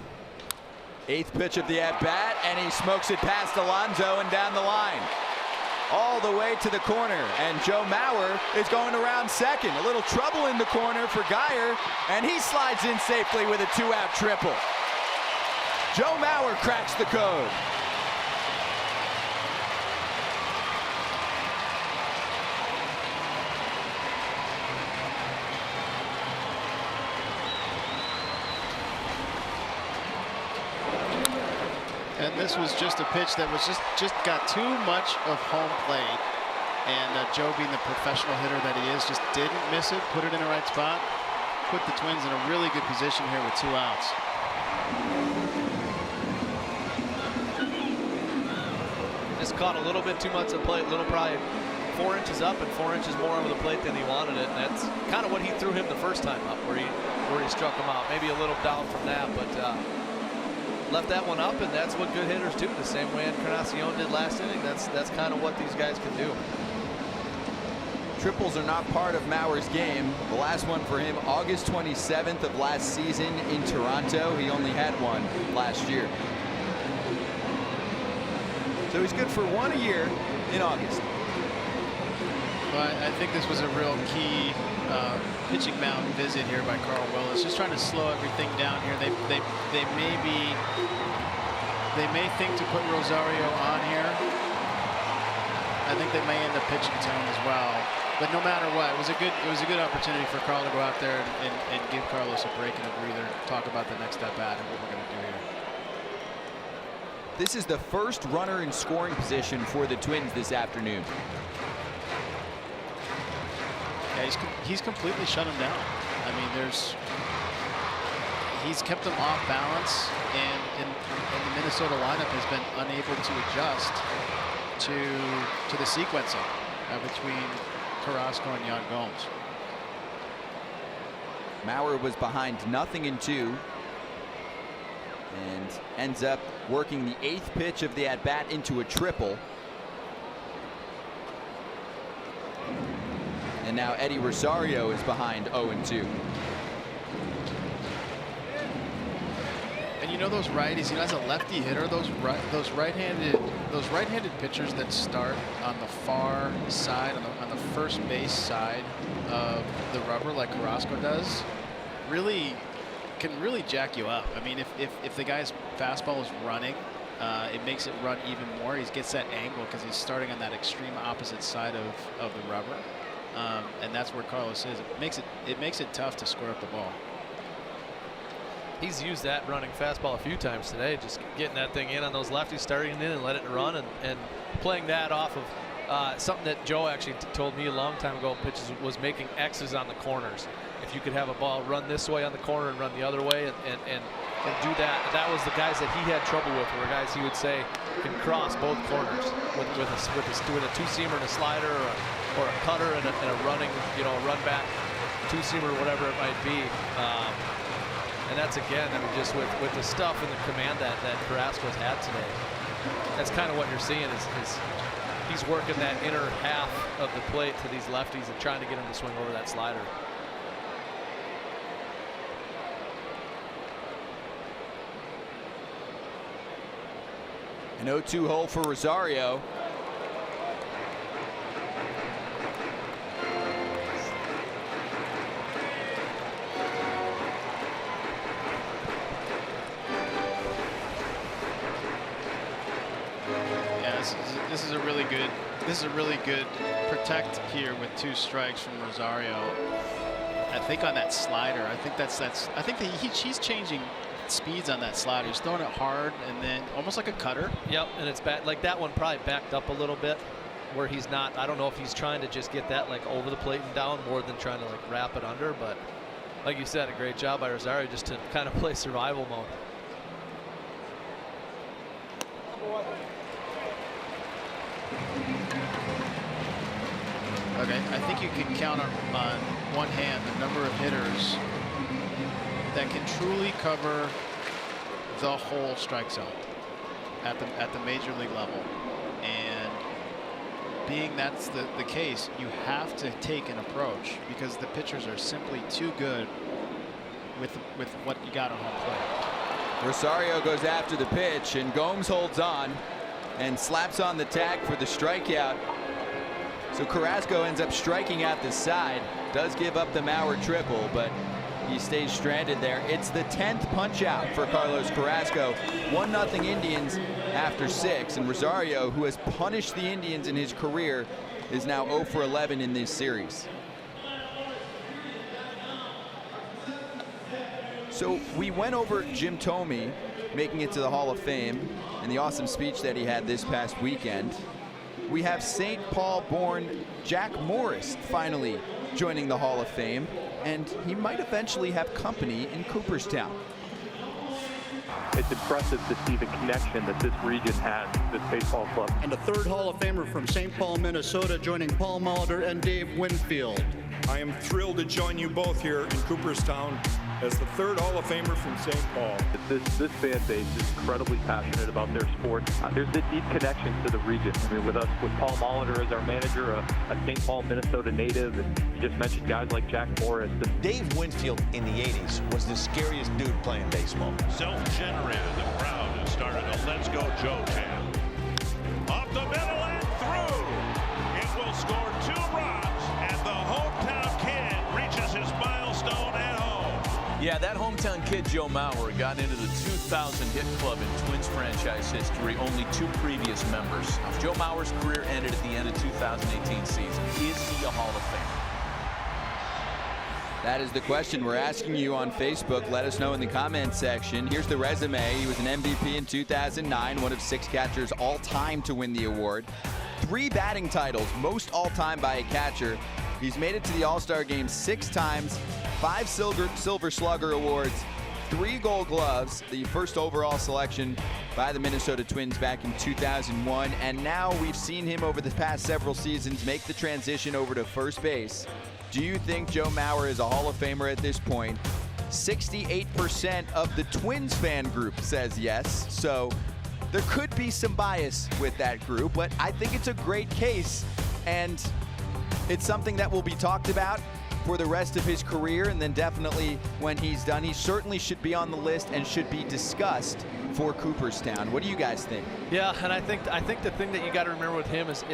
8th pitch of the at-bat, and he smokes it past Alonso and down the line. All the way to the corner, and Joe Mauer is going around second. A little trouble in the corner for Geyer, and he slides in safely with a 2-out triple. Joe Mauer cracks the code. And this was just a pitch that was just got too much of home plate. And Joe, being the professional hitter that he is, just didn't miss it, put it in the right spot, put the Twins in a really good position here with 2 outs. Just caught a little bit too much of plate, probably 4 inches up and 4 inches more over the plate than he wanted it. And that's kind of what he threw him the first time up, where he struck him out. Maybe a little down from that, but left that one up, and that's what good hitters do. The same way Encarnacion did last inning. That's kind of what these guys can do. Triples are not part of Mauer's game. The last one for him, August 27th of last season in Toronto. He only had one last year. So he's good for one a year in August. Well, I think this was a real key pitching mound visit here by Carl Willis, just trying to slow everything down here. They may think to put Rosario on here. I think they may end up pitching to him as well. But no matter what, it was a good opportunity for Carl to go out there and give Carlos a break and a breather, talk about the next step at and what we're going to do here. This is the first runner in scoring position for the Twins this afternoon. Yeah, he's completely shut him down. I mean, he's kept them off balance, and the Minnesota lineup has been unable to adjust to the sequencing between Carrasco and Yan Gomes. Mauer was behind 0-2 and ends up working the 8th pitch of the at-bat into a triple. And now Eddie Rosario is behind 0-2. And you know those righties, as a lefty hitter, those right-handed pitchers that start on the far side, on the first base side of the rubber, like Carrasco does, can really jack you up. I mean, if the guy's fastball is running, it makes it run even more. He gets that angle because he's starting on that extreme opposite side of the rubber, and that's where Carlos is. It makes it tough to square up the ball. He's used that running fastball a few times today, just getting that thing in on those lefties, starting in and let it run, and playing that off of something that Joe actually told me a long time ago, pitches, was making X's on the corners. If you could have a ball run this way on the corner and run the other way and do that. That was the guys that he had trouble with, were guys he would say can cross both corners with a two-seamer and a slider, or a cutter and a running, a run back two-seamer, whatever it might be. And that's, again, I mean, just with the stuff and the command that Carrasco's had today. That's kind of what you're seeing is he's working that inner half of the plate to these lefties and trying to get them to swing over that slider. An 0-2 hole for Rosario. This is a really good protect here with 2 strikes from Rosario. I think on that slider, I think he's changing speeds on that slider. He's throwing it hard and then almost like a cutter. Yep, and it's like that one probably backed up a little bit, where he's not. I don't know if he's trying to just get that like over the plate and down more than trying to like wrap it under. But like you said, a great job by Rosario just to kind of play survival mode. Okay, I think you can count on one hand the number of hitters that can truly cover the whole strike zone at the major league level. And being that's the case, you have to take an approach because the pitchers are simply too good with what you got on home plate. Rosario goes after the pitch, and Gomes holds on and slaps on the tag for the strikeout. So Carrasco ends up striking out the side, does give up the Mauer triple, but he stays stranded there. It's the 10th punch out for Carlos Carrasco. 1-0 Indians after 6, and Rosario, who has punished the Indians in his career, is now 0 for 11 in this series. So we went over Jim Thome making it to the Hall of Fame and the awesome speech that he had this past weekend. We have St. Paul-born Jack Morris finally joining the Hall of Fame, and he might eventually have company in Cooperstown. It's impressive to see the connection that this region has to this baseball club. And a third Hall of Famer from St. Paul, Minnesota, joining Paul Molitor and Dave Winfield. I am thrilled to join you both here in Cooperstown as the third Hall of Famer from St. Paul. This fan base is incredibly passionate about their sport. There's a deep connection to the region. I mean, with Paul Molitor as our manager, a St. Paul, Minnesota native, and you just mentioned guys like Jack Morris. Dave Winfield in the 80s was the scariest dude playing baseball. Self-generated, the crowd has started a Let's Go Joe chant. Off the middle and through. It will score 2 runs, and the hometown kid reaches his milestone at home. Yeah, that hometown kid, Joe Mauer, got into the 2,000 hit club in Twins franchise history, only 2 previous members. Now, Joe Mauer's career ended at the end of 2018 season. Is he a Hall of Famer? That is the question we're asking you on Facebook. Let us know in the comments section. Here's the resume. He was an MVP in 2009, one of 6 catchers all time to win the award. 3 batting titles, most all time by a catcher. He's made it to the All-Star game 6 times, 5 Silver Slugger awards, 3 Gold Gloves, the first overall selection by the Minnesota Twins back in 2001. And now we've seen him over the past several seasons make the transition over to first base. Do you think Joe Mauer is a Hall of Famer at this point? 68% of the Twins fan group says yes. So there could be some bias with that group, but I think it's a great case. And it's something that will be talked about for the rest of his career, and then definitely when he's done. He certainly should be on the list and should be discussed for Cooperstown. What do you guys think? Yeah, and I think the thing that you got to remember with him is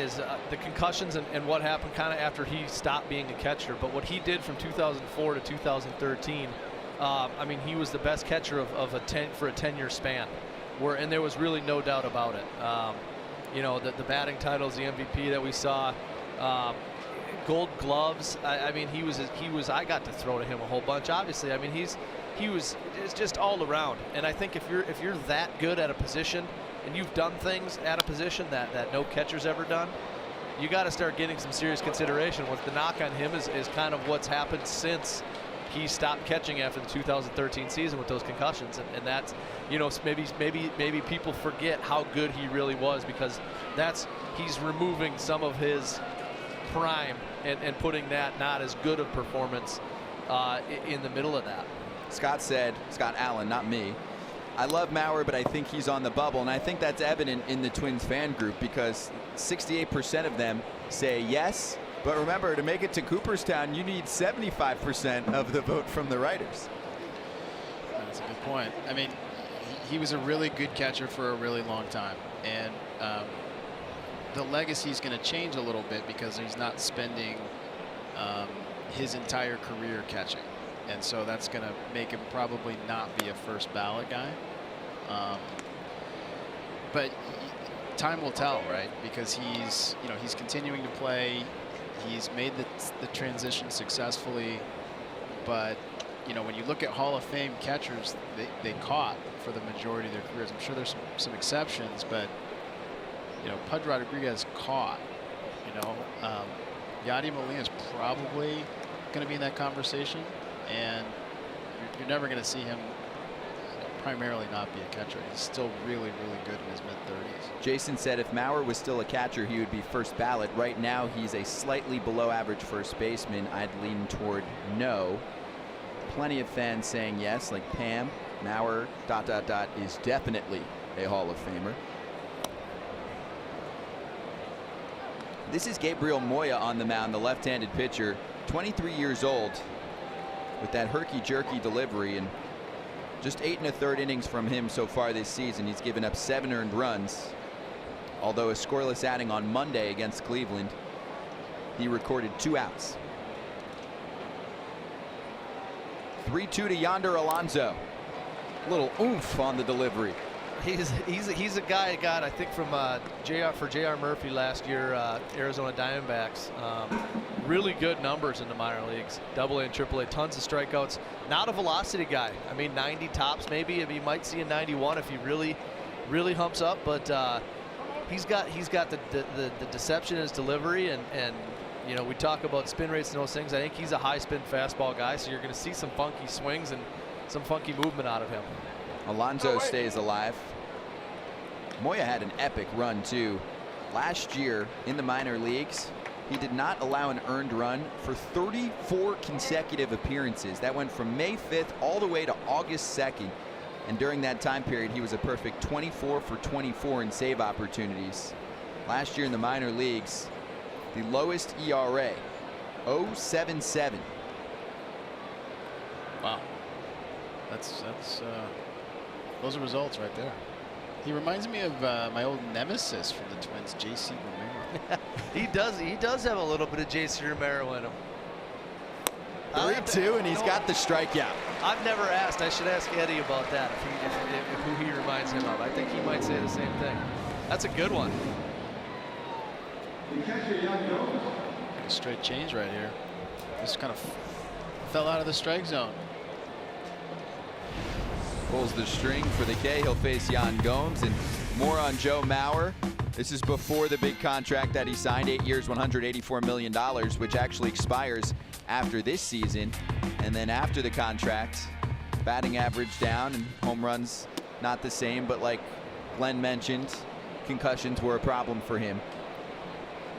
the concussions and what happened kind of after he stopped being a catcher. But what he did from 2004 to 2013, I mean, he was the best catcher for a 10-year span, and there was really no doubt about it. You know, the batting titles, the MVP that we saw. Gold Gloves. I mean, he was. I got to throw to him a whole bunch. Obviously, I mean, it's just all around. And I think if you're that good at a position and you've done things at a position that no catcher's ever done, you got to start getting some serious consideration. What the knock on him is kind of what's happened since he stopped catching after the 2013 season with those concussions, and that's, you know, maybe people forget how good he really was, because he's removing some of his prime and putting that not as good of performance in the middle of that. Scott Allen, not me. I love Mauer, but I think he's on the bubble, and I think that's evident in the Twins fan group, because 68% of them say yes. But remember, to make it to Cooperstown, you need 75% of the vote from the writers. That's a good point. I mean, he was a really good catcher for a really long time, and the legacy is going to change a little bit because he's not spending his entire career catching, and so that's going to make him probably not be a first ballot guy. But time will tell, right? Because he's continuing to play. He's made the transition successfudly, but when you look at Hall of Fame catchers, they caught for the majority of their careers. I'm sure there's some exceptions, but Pudge Rodriguez caught. Yadier Molina is probably going to be in that conversation, and you're never going to see him primarily not be a catcher. He's still really, really good in his mid-30s. Jason said if Mauer was still a catcher, he would be first ballot. Right now, he's a slightly below average first baseman. I'd lean toward no. Plenty of fans saying yes, like Pam. Mauer, ... is definitely a Hall of Famer. This is Gabriel Moya on the mound, the left-handed pitcher, 23 years old, with that herky-jerky delivery, and just 8 1/3 innings from him so far this season. He's given up 7 earned runs, although a scoreless outing on Monday against Cleveland. He recorded 2 outs. 3-2 to Yonder Alonso. A little oomph on the delivery. He's a guy I got, I think, from J.R. Murphy last year, Arizona Diamondbacks. Really good numbers in the minor leagues, AA and AAA, tons of strikeouts. Not a velocity guy. I mean, 90 tops maybe. I mean, you might see a 91 if he really humps up. But he's got the deception in his delivery, and we talk about spin rates and those things. I think he's a high spin fastball guy, so you're going to see some funky swings and some funky movement out of him. Alonso stays alive. Moya had an epic run too. Last year in the minor leagues, he did not allow an earned run for 34 consecutive appearances. That went from May 5th all the way to August 2nd. And during that time period, he was a perfect 24 for 24 in save opportunities. Last year in the minor leagues, the lowest ERA, 0.77. Wow. Those are results right there. He reminds me of my old nemesis from the Twins, J.C. Romero. He does have a little bit of J.C. Romero in him. 3-2, and he's got the strikeout. I've never asked. I should ask Eddie about that, if who he reminds him of. I think he might say the same thing. That's a good one. A straight change right here. Just kind of fell out of the strike zone. Pulls the string for the K. He'll face Yan Gomes, and more on Joe Mauer. This is before the big contract that he signed, 8 years, $184 million, which actually expires after this season. And then after the contract, batting average down and home runs not the same, but like Glenn mentioned, concussions were a problem for him.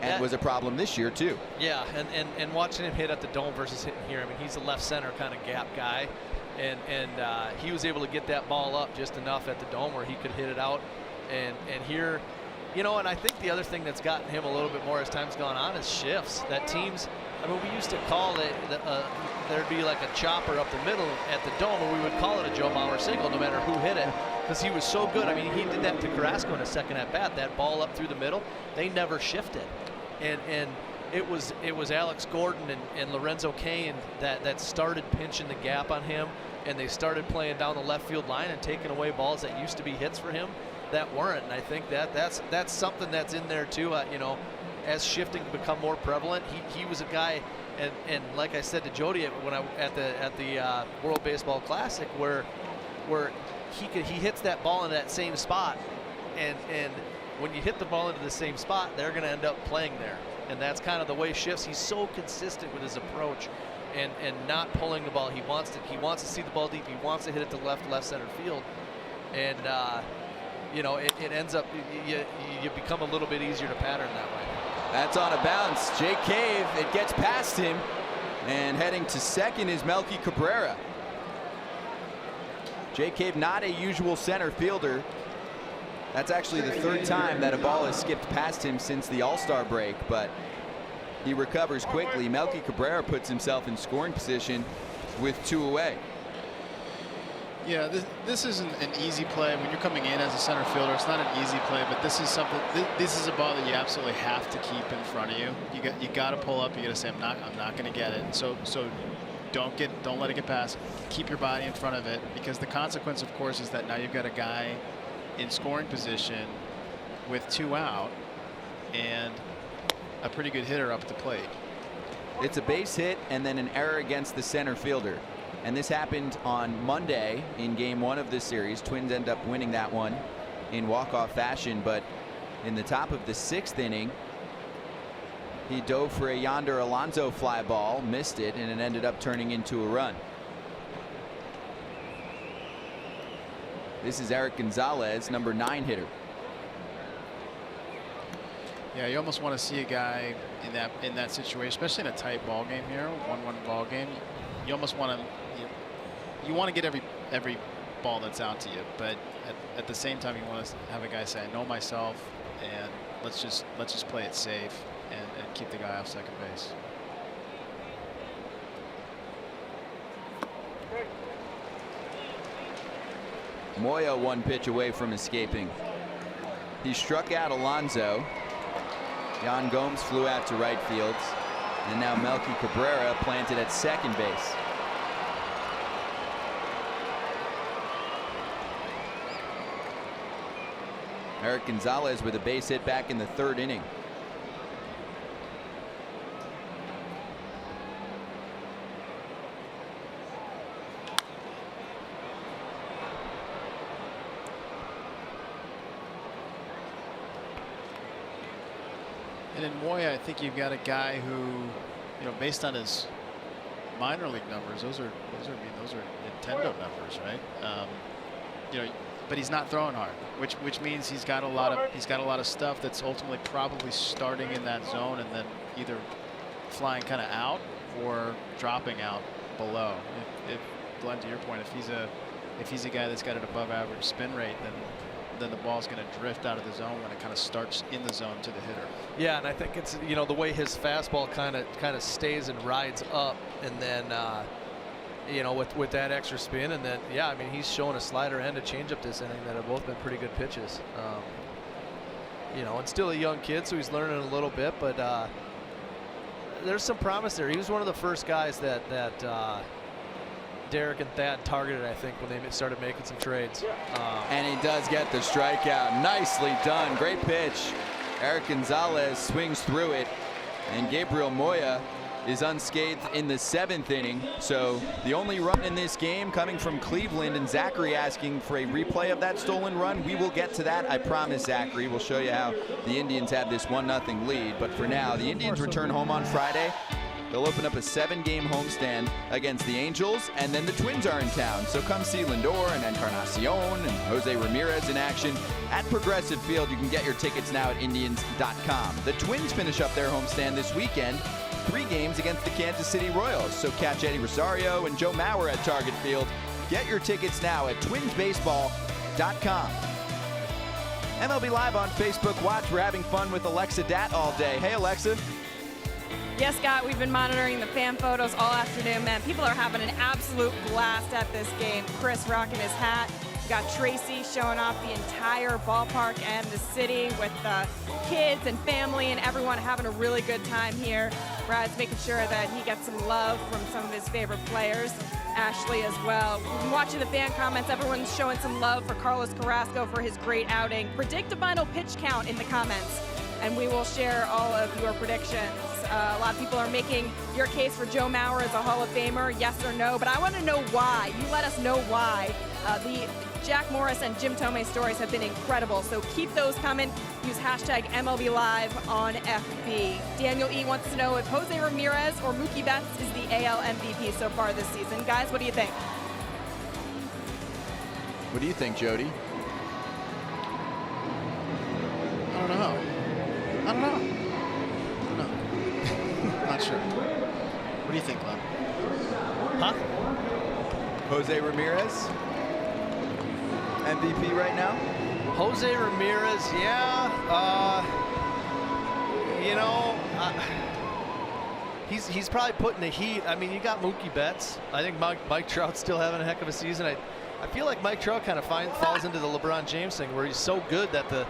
And was a problem this year too. Yeah, and watching him hit at the Dome versus hitting here, I mean, he's a left center kind of gap guy. And he was able to get that ball up just enough at the Dome where he could hit it out. And here, you know, and I think the other thing that's gotten him a little bit more as time's gone on is shifts. That teams, I mean, we used to call it, there'd be like a chopper up the middle at the Dome, and we would call it a Joe Mauer single no matter who hit it, because he was so good. I mean, he did that to Carrasco in a second at bat, that ball up through the middle. They never shifted. And it was Alex Gordon and Lorenzo Cain that started pinching the gap on him, and they started playing down the left field line and taking away balls that used to be hits for him that weren't. And I think that's something that's in there too. You know, as shifting become more prevalent, he was a guy, and like I said to Jody when I at the World Baseball Classic, where he hits that ball in that same spot, and when you hit the ball into the same spot, they're going to end up playing there. And that's kind of the way shifts. He's so consistent with his approach and not pulling the ball. He wants to see the ball deep. He wants to hit it to left center field. And, you know, it ends up, you become a little bit easier to pattern that way. That's on a bounce. Jake Cave, it gets past him. And heading to second is Melky Cabrera. Jake Cave, not a usual center fielder. That's actually the third time that a ball has skipped past him since the All-Star break, but he recovers quickly. Melky Cabrera puts himself in scoring position with 2 away. Yeah, this isn't an easy play. When you're coming in as a center fielder, it's not an easy play, but this is something. This is a ball that you absolutely have to keep in front of you. You got to pull up. You got to say, I'm not going to get it. So don't let it get past. Keep your body in front of it, because the consequence, of course, is that now you've got a guy in scoring position with 2 out and a pretty good hitter up at the plate. It's a base hit and then an error against the center fielder. And this happened on Monday in game 1 of this series. Twins end up winning that one in walk-off fashion, but in the top of the 6th inning, he dove for a Yonder Alonso fly ball, missed it, and it ended up turning into a run. This is Eric Gonzalez, number 9 hitter. Yeah, you almost want to see a guy in that situation, especially in a tight ball game here, 1-1 ball game. You almost want to you want to get every ball that's out to you, but at the same time, you want to have a guy say, I know myself, and let's just play it safe and keep the guy off second base. Moya 1 pitch away from escaping. He struck out Alonso. Yan Gomes flew out to right field. And now Melky Cabrera planted at second base. Eric Gonzalez with a base hit back in the 3rd inning. And in Moya, I think you've got a guy who, you know, based on his minor league numbers, those are Nintendo numbers, right? but he's not throwing hard, which means he's got a lot of stuff that's ultimately probably starting in that zone and then either flying kind of out or dropping out below. If Glenn, to your point, if he's a guy that's got an above average spin rate, then the ball's going to drift out of the zone when it kind of starts in the zone to the hitter. Yeah, and I think it's the way his fastball kind of stays and rides up, and then with that extra spin, and then I mean he's showing a slider and a changeup this inning that have both been pretty good pitches. And still a young kid, so he's learning a little bit, but there's some promise there. He was one of the first guys that Derek and Thad targeted, I think, when they started making some trades. And he does get the strikeout. Nicely done. Great pitch. Eric Gonzalez swings through it, and Gabriel Moya is unscathed in the 7th inning. So the only run in this game coming from Cleveland, and Zachary asking for a replay of that stolen run. We will get to that, I promise, Zachary. We'll show you how the Indians have this 1-0 lead. But for now, the Indians return home on Friday. They'll open up a 7-game homestand against the Angels, and then the Twins are in town. So come see Lindor and Encarnacion and Jose Ramirez in action at Progressive Field. You can get your tickets now at Indians.com. The Twins finish up their homestand this weekend, 3 games against the Kansas City Royals. So catch Eddie Rosario and Joe Mauer at Target Field. Get your tickets now at TwinsBaseball.com. MLB Live on Facebook Watch. We're having fun with Alexa Dat all day. Hey, Alexa. Yes, Scott, we've been monitoring the fan photos all afternoon, man. People are having an absolute blast at this game. Chris rocking his hat. We've got Tracy showing off the entire ballpark and the city with kids and family and everyone having a really good time here. Brad's making sure that he gets some love from some of his favorite players. Ashley as well. We've been watching the fan comments. Everyone's showing some love for Carlos Carrasco for his great outing. Predict a final pitch count in the comments, and we will share all of your predictions. A lot of people are making your case for Joe Mauer as a Hall of Famer, yes or no, but I want to know why. You let us know why. The Jack Morris and Jim Thome stories have been incredible, so keep those coming. Use hashtag MLB Live on FB. Daniel E. wants to know if Jose Ramirez or Mookie Betts is the AL MVP so far this season. Guys, what do you think? What do you think, Jody? I don't know. Not sure. What do you think, Glenn? Huh? Jose Ramirez? MVP right now? Jose Ramirez, he's probably putting the heat. I mean, you got Mookie Betts. I think Mike Trout's still having a heck of a season. I feel like Mike Trout kind of falls into the LeBron James thing, where he's so good that the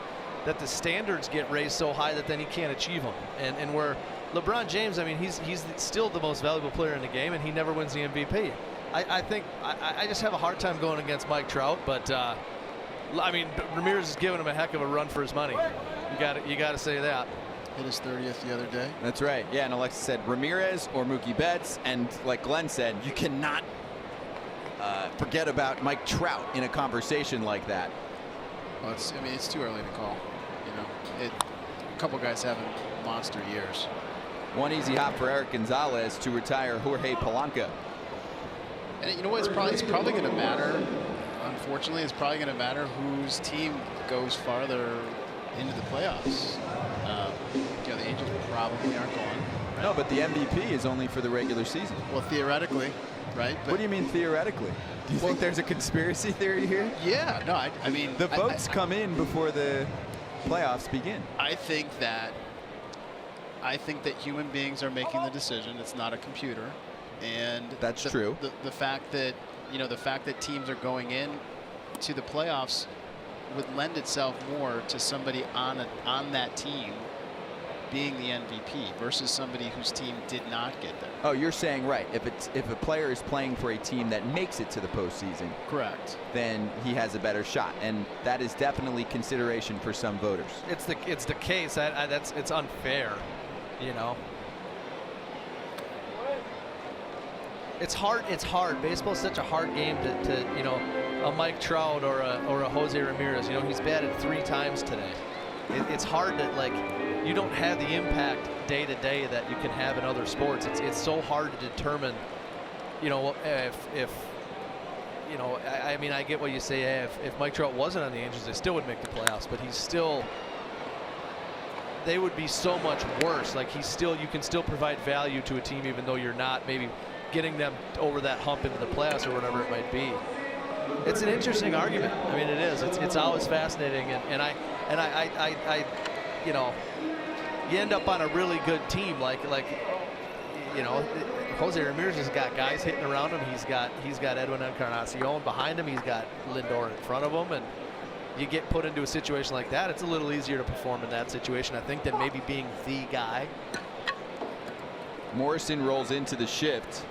standards get raised so high that then he can't achieve them. And where LeBron James, I mean, he's still the most valuable player in the game, and he never wins the MVP. I think I just have a hard time going against Mike Trout, but I mean, Ramirez is giving him a heck of a run for his money. You got to say that. Hit his 30th the other day. That's right. Yeah, and Alexa said Ramirez or Mookie Betts, and like Glenn said, you cannot forget about Mike Trout in a conversation like that. Well, it's too early to call. A couple guys having monster years. One easy hop for Eric Gonzalez to retire Jorge Polanco. And you know what? It's probably going to matter. Unfortunately, it's probably going to matter whose team goes farther into the playoffs. The Angels probably aren't going. Right? No, but the MVP is only for the regular season. Well, theoretically, right? But what do you mean theoretically? Do you think there's a conspiracy theory here? Yeah, no, I mean the votes come in before the playoffs begin. I think that human beings are making the decision. It's not a computer, and that's true. The fact that teams are going in to the playoffs would lend itself more to somebody on that team being the MVP versus somebody whose team did not get there. Oh, you're saying right. If a player is playing for a team that makes it to the postseason, correct, then he has a better shot, and that is definitely consideration for some voters. It's the case. It's unfair, It's hard. Baseball's such a hard game to a Mike Trout or a Jose Ramirez. He's batted 3 times today. It's hard to you don't have the impact day to day that you can have in other sports. It's so hard to determine, if you know, I mean, I get what you say. Hey, if Mike Trout wasn't on the Angels, they still would make the playoffs. But he's still, they would be so much worse. Like you can still provide value to a team even though you're not maybe getting them over that hump into the playoffs or whatever it might be. It's an interesting argument. I mean, it is. It's always fascinating, and I, you know, you end up on a really good team like you know, Jose Ramirez has got guys hitting around him. He's got Edwin Encarnacion behind him. He's got Lindor in front of him, and you get put into a situation like that, it's a little easier to perform in that situation, I think, than maybe being the guy. Morrison rolls into the shift.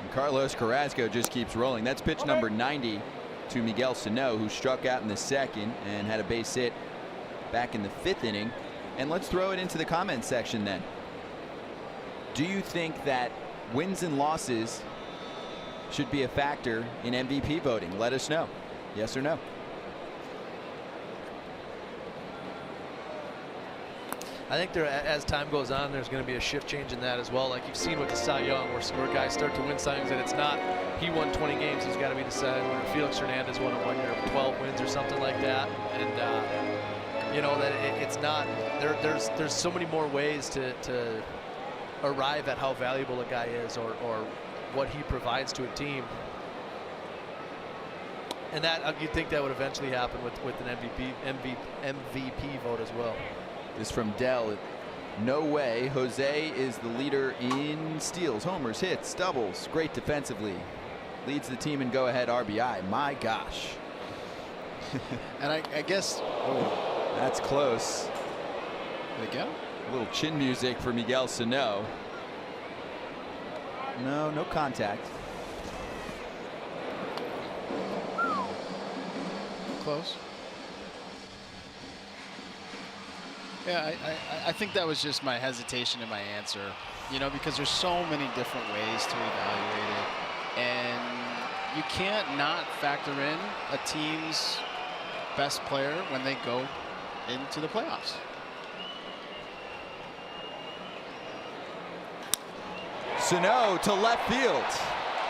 And Carlos Carrasco just keeps rolling. That's pitch number 90 to Miguel Sano, who struck out in the second and had a base hit back in the 5th inning. And let's throw it into the comments section then. Do you think that wins and losses should be a factor in MVP voting? Let us know. Yes or no? I think as time goes on, there's going to be a shift change in that as well. Like you've seen with the Cy Young, where guys start to win Cy Youngs, and it's not he won 20 games, he's got to be the Cy Young winner. Felix Hernandez won a 1 year of 12 wins or something like that, and you know that it's not. There's so many more ways to arrive at how valuable a guy is or what he provides to a team. And that you'd think that would eventually happen with an MVP vote as well. This from Dell. No way. Jose is the leader in steals, homers, hits, doubles. Great defensively. Leads the team in go-ahead RBI. My gosh. And I guess. Oh, that's close. There you go. A little chin music for Miguel Sano. No contact. Close. Yeah, I think that was just my hesitation in my answer, you know, because there's so many different ways to evaluate it, and you can't not factor in a team's best player when they go into the playoffs. Sano to left field.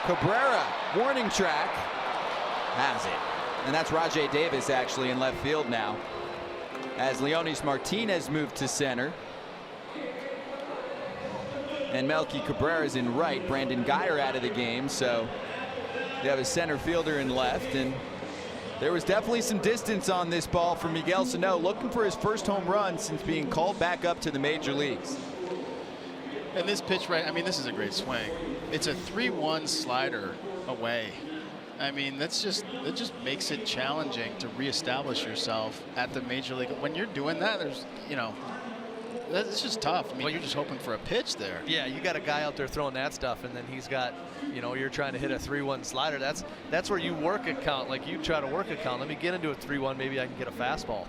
Cabrera, warning track, has it. And that's Rajay Davis actually in left field now, as Leonis Martinez moved to center. And Melky Cabrera's in right. Brandon Geyer out of the game, so they have a center fielder in left. And there was definitely some distance on this ball for Miguel Sano, looking for his first home run since being called back up to the major leagues. And this pitch, right, I mean, this is a great swing. It's a 3-1 slider away. I mean, that just makes it challenging to reestablish yourself at the major league. When you're doing that, there's, you know, that's just tough. I mean, you're just hoping for a pitch there. Yeah, you got a guy out there throwing that stuff, and then he's got, you know, you're trying to hit a 3-1 slider. That's where you work a count. Like you try to work a count. Let me get into a 3-1. Maybe I can get a fastball.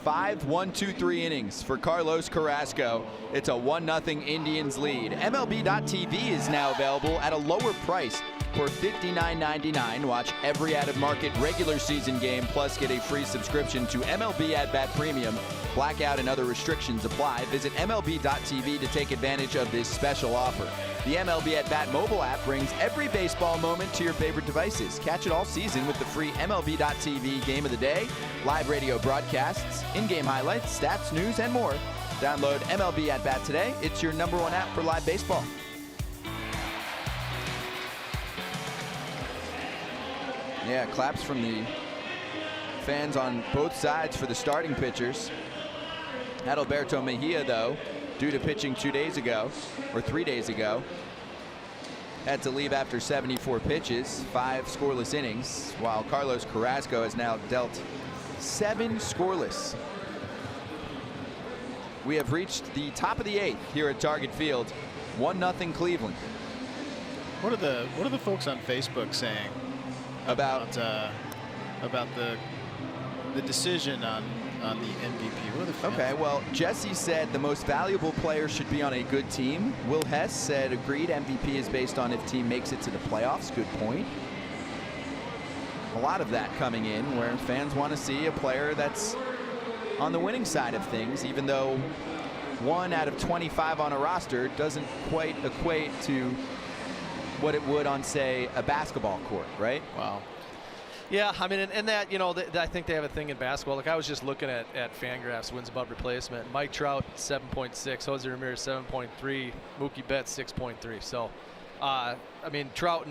5 1-2-3 innings for Carlos Carrasco. It's a 1-0 Indians lead. MLB.TV is now available at a lower price for $59.99. Watch every out-of-market regular season game, plus get a free subscription to MLB At Bat Premium. Blackout and other restrictions apply. Visit MLB.TV to take advantage of this special offer. The MLB At Bat mobile app brings every baseball moment to your favorite devices. Catch it all season with the free MLB.TV Game of the Day, live radio broadcasts, in-game highlights, stats, news, and more. Download MLB At Bat today. It's your #1 app for live baseball. Yeah, claps from the fans on both sides for the starting pitchers. Adalberto Mejia, though, due to pitching 2 days ago, or 3 days ago, had to leave after 74 pitches, 5 scoreless innings, while Carlos Carrasco has now dealt 7 scoreless. We have reached the top of the 8th here at Target Field. 1-0 Cleveland. What are the folks on Facebook saying about the decision on the MVP? What are the fans? Okay, well, Jesse said the most valuable player should be on a good team. Will Hess said agreed, MVP is based on if team makes it to the playoffs. Good point. A lot of that coming in where fans want to see a player that's on the winning side of things, even though 1 out of 25 on a roster doesn't quite equate to what it would on, say, a basketball court, right? Wow. Yeah, I mean, and that, you know, I think they have a thing in basketball. Like, I was just looking at Fangraphs wins above replacement. Mike Trout 7.6, Jose Ramirez 7.3, Mookie Betts 6.3. So, I mean, Trout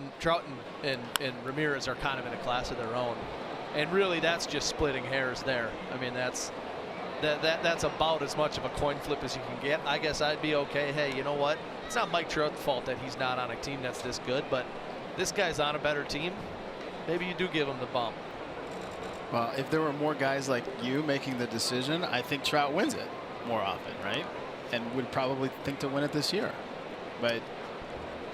and Ramirez are kind of in a class of their own, and really that's just splitting hairs there. I mean, that's about as much of a coin flip as you can get. I guess I'd be okay. Hey, you know what? It's not Mike Trout's fault that he's not on a team that's this good, but this guy's on a better team. Maybe you do give him the bump. Well, if there were more guys like you making the decision, I think Trout wins it more often, right? And would probably think to win it this year. But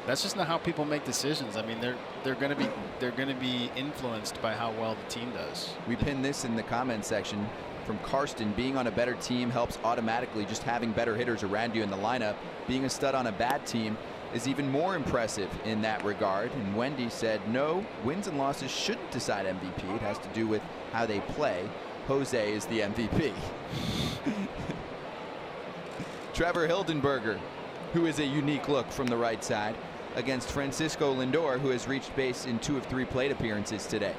that's just not how people make decisions. I mean, they're going to be influenced by how well the team does. We pinned this in the comment section from Karsten. Being on a better team helps automatically. Just having better hitters around you in the lineup. Being a stud on a bad team is even more impressive in that regard. And Wendy said, no, wins and losses shouldn't decide MVP. It has to do with how they play. Jose is the MVP. Trevor Hildenberger, who is a unique look from the right side, against Francisco Lindor, who has reached base in 2 of 3 plate appearances today.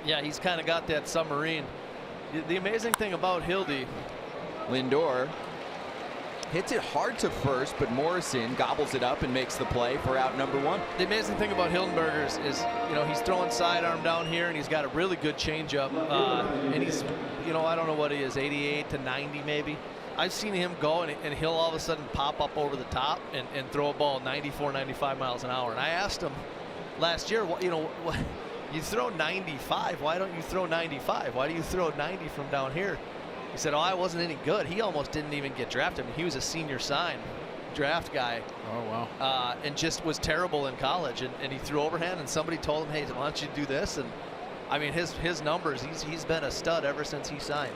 Yeah, he's kind of got that submarine. The amazing thing about Hildy, Lindor hits it hard to first, but Morrison gobbles it up and makes the play for out number 1. The amazing thing about Hildenberger is, you know, he's throwing sidearm down here, and he's got a really good changeup. And he's, you know, I don't know what he is, 88 to 90 maybe. I've seen him go, and he'll all of a sudden pop up over the top and throw a ball 94, 95 miles an hour. And I asked him last year, you know, you throw 95. Why don't you throw 95? Why do you throw 90 from down here? He said, oh, I wasn't any good. He almost didn't even get drafted. I mean, he was a senior sign draft guy. Oh, wow. And just was terrible in college. And he threw overhand, and somebody told him, hey, why don't you do this? And, I mean, his numbers, he's been a stud ever since he signed.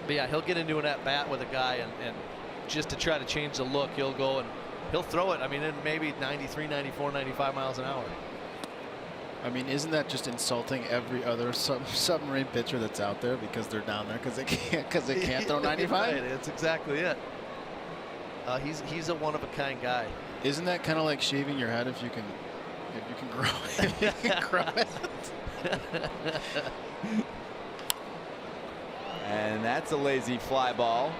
But, yeah, he'll get into an at-bat with a guy, and just to try to change the look, he'll go and he'll throw it. I mean, in maybe 93, 94, 95 miles an hour. I mean, isn't that just insulting every other submarine pitcher that's out there because they're down there because they can't throw 95? Right, that's exactly it. He's a one-of-a-kind guy. Isn't that kind of like shaving your head if you can grow it? And that's a lazy fly ball.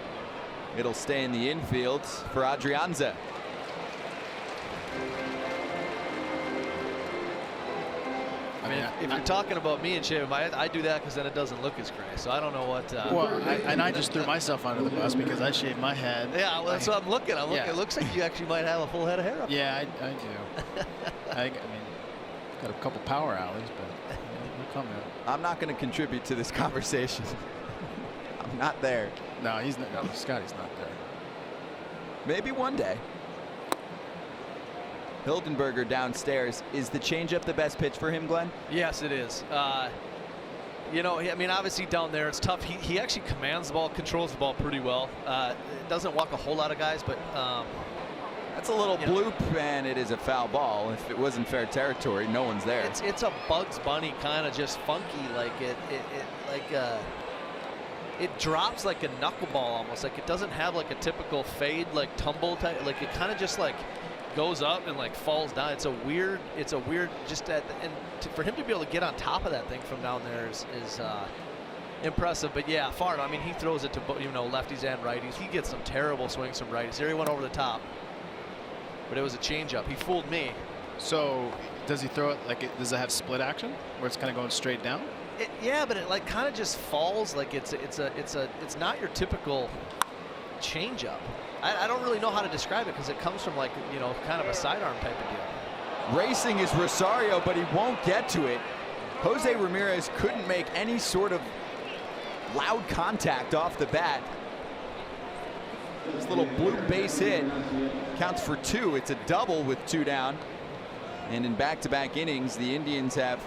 It'll stay in the infield for Adrianza. I mean, if you're talking about me and shaving my head, I do that because then it doesn't look as gray. So I don't know what. Well, I just threw myself under the bus because I shaved my head. Yeah, well, that's what I'm looking. Yeah. It looks like you actually might have a full head of hair up. Yeah, I do. I mean, got a couple power alleys, but we'll come in. I'm not going to contribute to this conversation. I'm not there. No, he's not. No, Scotty's not there. Maybe one day. Hildenberger downstairs. Is the changeup the best pitch for him, Glenn? Yes, it is. You know, I mean, obviously down there it's tough. He actually commands the ball, controls the ball pretty well. Doesn't walk a whole lot of guys, but that's a little bloop, and it is a foul ball. If it wasn't fair territory, no one's there. It's a Bugs Bunny kind of just funky, like it drops like a knuckleball almost. Like it doesn't have like a typical fade, like tumble type. Like it kind of just like goes up and like falls down. It's a weird just for him to be able to get on top of that thing from down there is impressive. But yeah, far. I mean, he throws it to, you know, lefties and righties. He gets some terrible swings from righties. There he went over the top, but it was a changeup. He fooled me. So does he throw it like does it have split action where it's kind of going straight down? Yeah, but it like kind of just falls. Like it's not your typical changeup. I don't really know how to describe it because it comes from like, you know, kind of a sidearm type of deal. Racing is Rosario, but he won't get to it. Jose Ramirez couldn't make any sort of loud contact off the bat. This little blue base hit counts for 2. It's a double with 2 down. And in back-to-back innings, the Indians have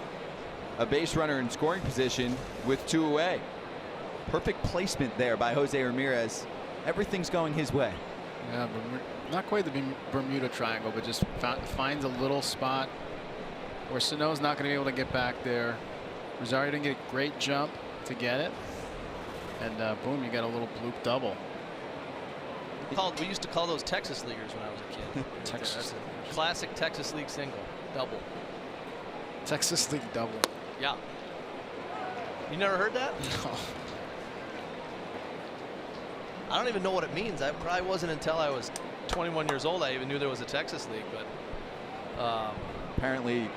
a base runner in scoring position with 2 away. Perfect placement there by Jose Ramirez. Everything's going his way. Yeah, not quite the Bermuda Triangle, but just finds a little spot where Sano's not going to be able to get back there. Rosario didn't get a great jump to get it. And boom, you got a little bloop double. We used to call those Texas Leaguers when I was a kid. Texas. That's a classic Texas League single, double. Texas League double. Yeah. You never heard that? No. I don't even know what it means. I probably wasn't until I was 21 years old I even knew there was a Texas League. But apparently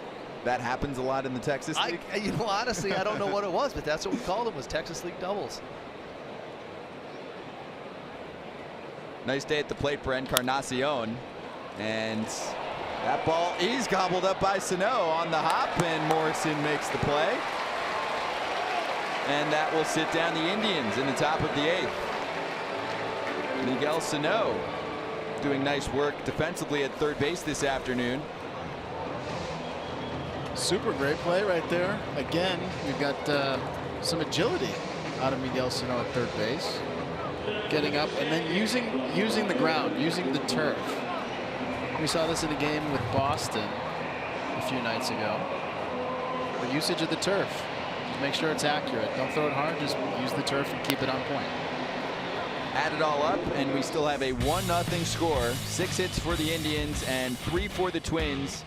that happens a lot in the Texas League. You know, honestly, I don't know what it was, but that's what we called them, was Texas League doubles. Nice day at the plate for Encarnacion. And that ball is gobbled up by Sano on the hop, and Morrison makes the play. And that will sit down the Indians in the top of the 8th. Miguel Sano doing nice work defensively at third base this afternoon. Super great play right there. Again, we've got some agility out of Miguel Sano at third base. Getting up and then using the ground, using the turf. We saw this in a game with Boston a few nights ago. The usage of the turf. Just make sure it's accurate. Don't throw it hard, just use the turf and keep it on point. Add it all up, and we still have a 1-0 score. 6 hits for the Indians and 3 for the Twins.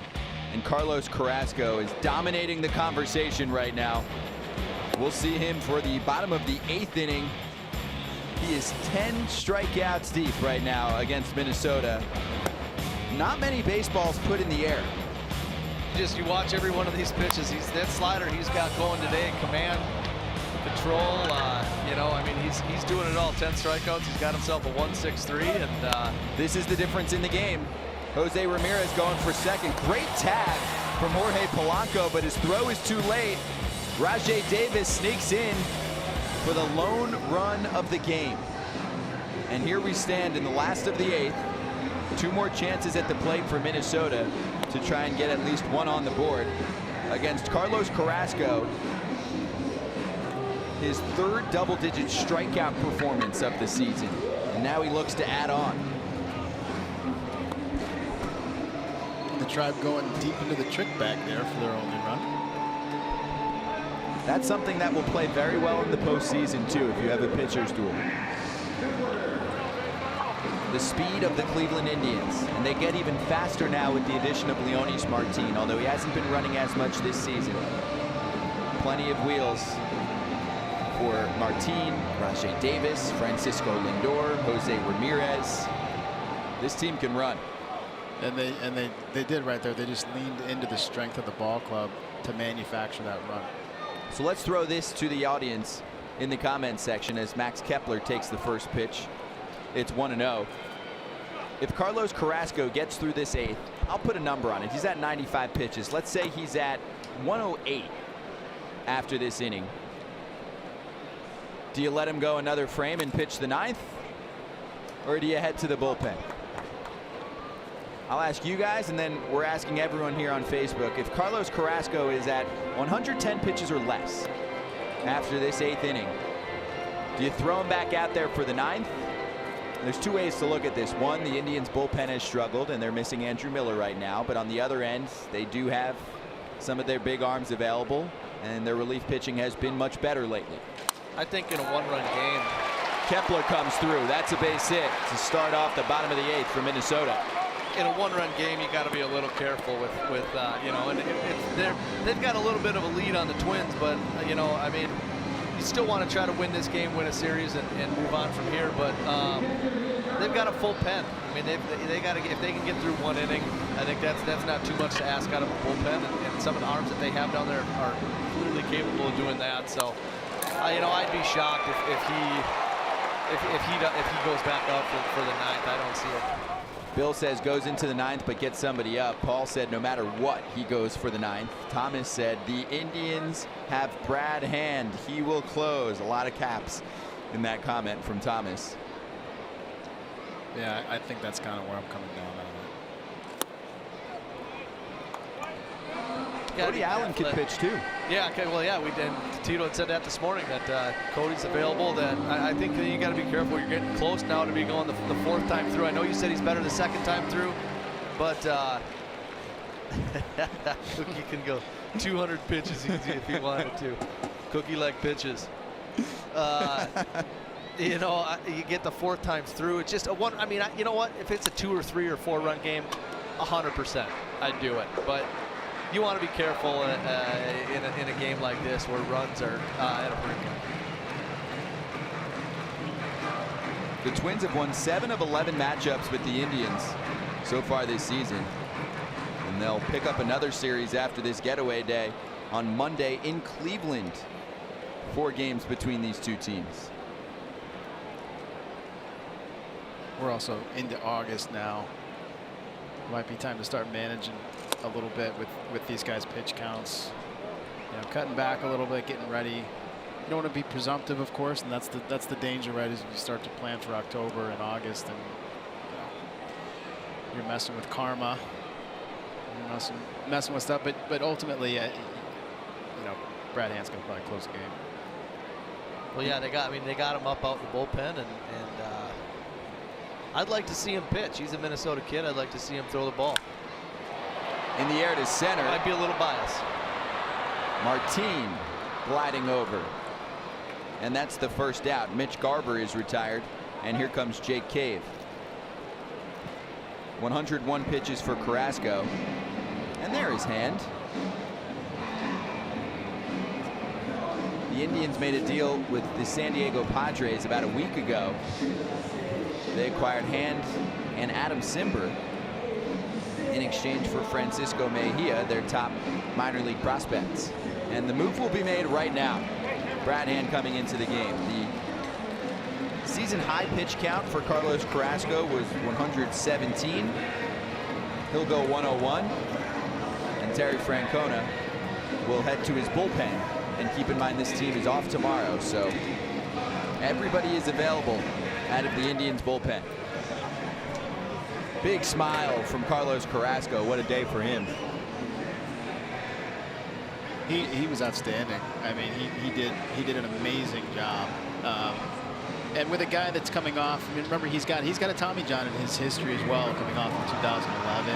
And Carlos Carrasco is dominating the conversation right now. We'll see him for the bottom of the 8th inning. He is 10 strikeouts deep right now against Minnesota. Not many baseballs put in the air. You watch every one of these pitches. That slider he's got going today, command, control. You know, I mean, he's doing it all. 10 strikeouts. He's got himself a 1.63, and this is the difference in the game. Jose Ramirez going for second. Great tag from Jorge Polanco, but his throw is too late. Rajai Davis sneaks in for the lone run of the game. And here we stand in the last of the 8th. 2 more chances at the plate for Minnesota to try and get at least 1 on the board against Carlos Carrasco. His 3rd double-digit strikeout performance of the season. And now he looks to add on. The Tribe going deep into the trick bag there for their only run. That's something that will play very well in the postseason, too, if you have a pitcher's duel. The speed of the Cleveland Indians, and they get even faster now with the addition of Leonis Martin, although he hasn't been running as much this season. Plenty of wheels for Martin, Rajai Davis, Francisco Lindor, Jose Ramirez. This team can run. And they did right there. They just leaned into the strength of the ball club to manufacture that run. So let's throw this to the audience in the comments section as Max Kepler takes the first pitch. It's 1-0. If Carlos Carrasco gets through this 8th, I'll put a number on it. He's at 95 pitches. Let's say he's at 108 after this inning. Do you let him go another frame and pitch the 9th? Or do you head to the bullpen? I'll ask you guys, and then we're asking everyone here on Facebook. If Carlos Carrasco is at 110 pitches or less after this 8th inning, do you throw him back out there for the 9th? There's 2 ways to look at this. One, the Indians bullpen has struggled, and they're missing Andrew Miller right now. But on the other end, they do have some of their big arms available, and their relief pitching has been much better lately. I think in a 1-run game, Kepler comes through. That's a base hit to start off the bottom of the 8th for Minnesota. In a 1-run game, you got to be a little careful with you know, and they've got a little bit of a lead on the Twins, but you know, I mean, you still want to try to win this game, win a series, and move on from here. But they've got a full pen. I mean, they got to, if they can get through 1 inning, I think that's not too much to ask out of a bullpen, and some of the arms that they have down there are clearly capable of doing that. So, you know, I'd be shocked if he goes back up for the 9th. I don't see it. Bill says goes into the 9th but gets somebody up. Paul said no matter what, he goes for the 9th. Thomas said the Indians have Brad Hand. He will close. A lot of caps in that comment from Thomas. Yeah, I think that's kind of where I'm coming down on it. Cody Allen can pitch too. Yeah, okay, well, yeah, we did. Tito had said that this morning, that Cody's available. That I think that you got to be careful. You're getting close now to be going the 4th time through. I know you said he's better the 2nd time through, but Cookie can go 200 pitches easy if he wanted to. Cookie like pitches. You know, you get the 4 times through. It's just a one. I mean, you know what? If it's a 2 or 3 or 4 run game, 100%, I'd do it. But you want to be careful in a game like this where runs are at a premium. The Twins have won 7 of 11 matchups with the Indians so far this season. And they'll pick up another series after this getaway day on Monday in Cleveland. 4 games between these two teams. We're also into August now. Might be time to start managing a little bit with these guys' pitch counts. You know, cutting back a little bit, getting ready. You don't want to be presumptive, of course, and that's the danger, right? As you start to plan for October and August, and you're messing with karma, you're messing with stuff. But ultimately, you know, Brad Hand's going to probably close the game. Well, yeah, they got him up out in the bullpen, and I'd like to see him pitch. He's a Minnesota kid. I'd like to see him throw the ball. In the air to center. Might be a little biased. Martin gliding over. And that's the first out. Mitch Garver is retired. And here comes Jake Cave. 101 pitches for Carrasco. And there his hand. The Indians made a deal with the San Diego Padres about a week ago. They acquired Hand and Adam Simber in exchange for Francisco Mejia, their top minor league prospects. And the move will be made right now. Brad Hand coming into the game. The season high pitch count for Carlos Carrasco was 117. He'll go 101. And Terry Francona will head to his bullpen. And keep in mind, this team is off tomorrow, so everybody is available out of the Indians bullpen. Big smile from Carlos Carrasco. What a day for him. He was outstanding. I mean, he did an amazing job. And with a guy that's coming off, I mean, remember he's got a Tommy John in his history as well, coming off in 2011.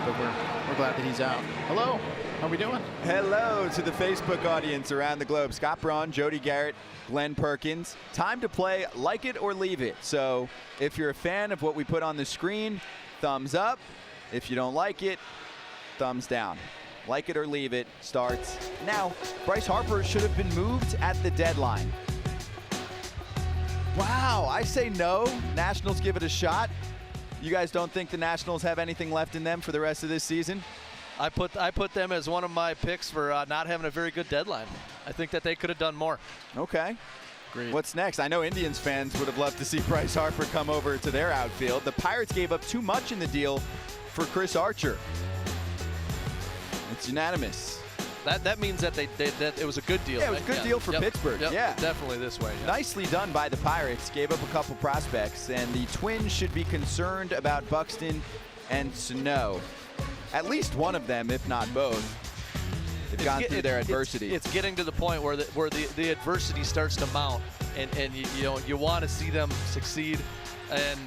But we're glad that he's out. Hello. How are we doing? Hello to the Facebook audience around the globe. Scott Braun, Jody Garrett, Glenn Perkins. Time to play Like It or Leave It. So if you're a fan of what we put on the screen, thumbs up. If you don't like it, thumbs down. Like It or Leave It starts now. Bryce Harper should have been moved at the deadline. Wow, I say no. Nationals give it a shot. You guys don't think the Nationals have anything left in them for the rest of this season? I put them as one of my picks for not having a very good deadline. I think that they could have done more. Okay. Great. What's next? I know Indians fans would have loved to see Bryce Harper come over to their outfield. The Pirates gave up too much in the deal for Chris Archer. It's unanimous. That means that that it was a good deal. Yeah, it was a good deal for Pittsburgh. Yep, yeah, definitely this way. Yeah. Nicely done by the Pirates. Gave up a couple prospects, and the Twins should be concerned about Buxton and Sano. At least one of them, if not both, have gone through their adversity. It's getting to the point where the adversity starts to mount, and you want to see them succeed, and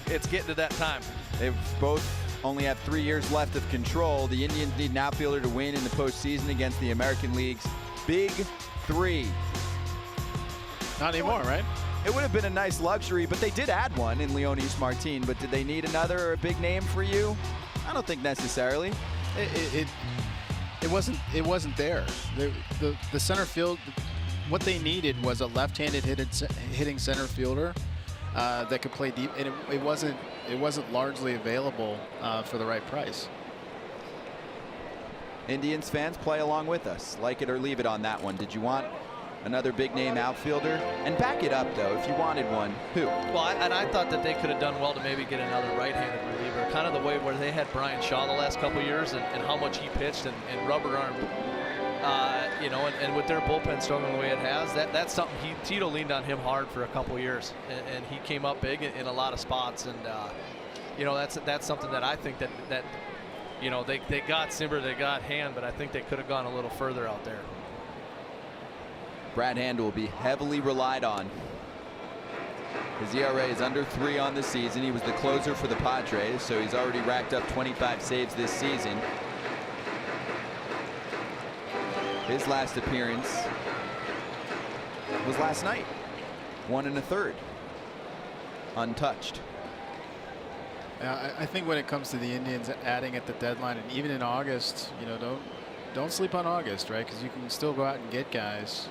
it's getting to that time. They've both only have 3 years left of control. The Indians need an outfielder to win in the postseason against the American League's Big Three. Not anymore, right? It would have been a nice luxury, but they did add one in Leonis Martin. But did they need another big name for you? I don't think necessarily. It wasn't there. The center field, what they needed was a left-handed hitting center fielder that could play deep, and it wasn't largely available for the right price. Indians fans, play along with us. Like it or leave it on that one. Did you want another big name outfielder? And back it up, though, if you wanted one. Who? Well, I thought that they could have done well to maybe get another right-handed reliever, kind of the way where they had Brian Shaw the last couple of years, and how much he pitched and rubber arm. And with their bullpen struggling the way it has, that's something Tito leaned on him hard for a couple of years, and he came up big in a lot of spots, and that's something that I think that they got Simber, they got Hand, but I think they could have gone a little further out there. Brad Hand will be heavily relied on. His ERA is under 3 on the season. He was the closer for the Padres, so he's already racked up 25 saves this season. His last appearance was last night. 1 1/3. Untouched. I think when it comes to the Indians adding at the deadline and even in August, you know, don't sleep on August, right? Because you can still go out and get guys,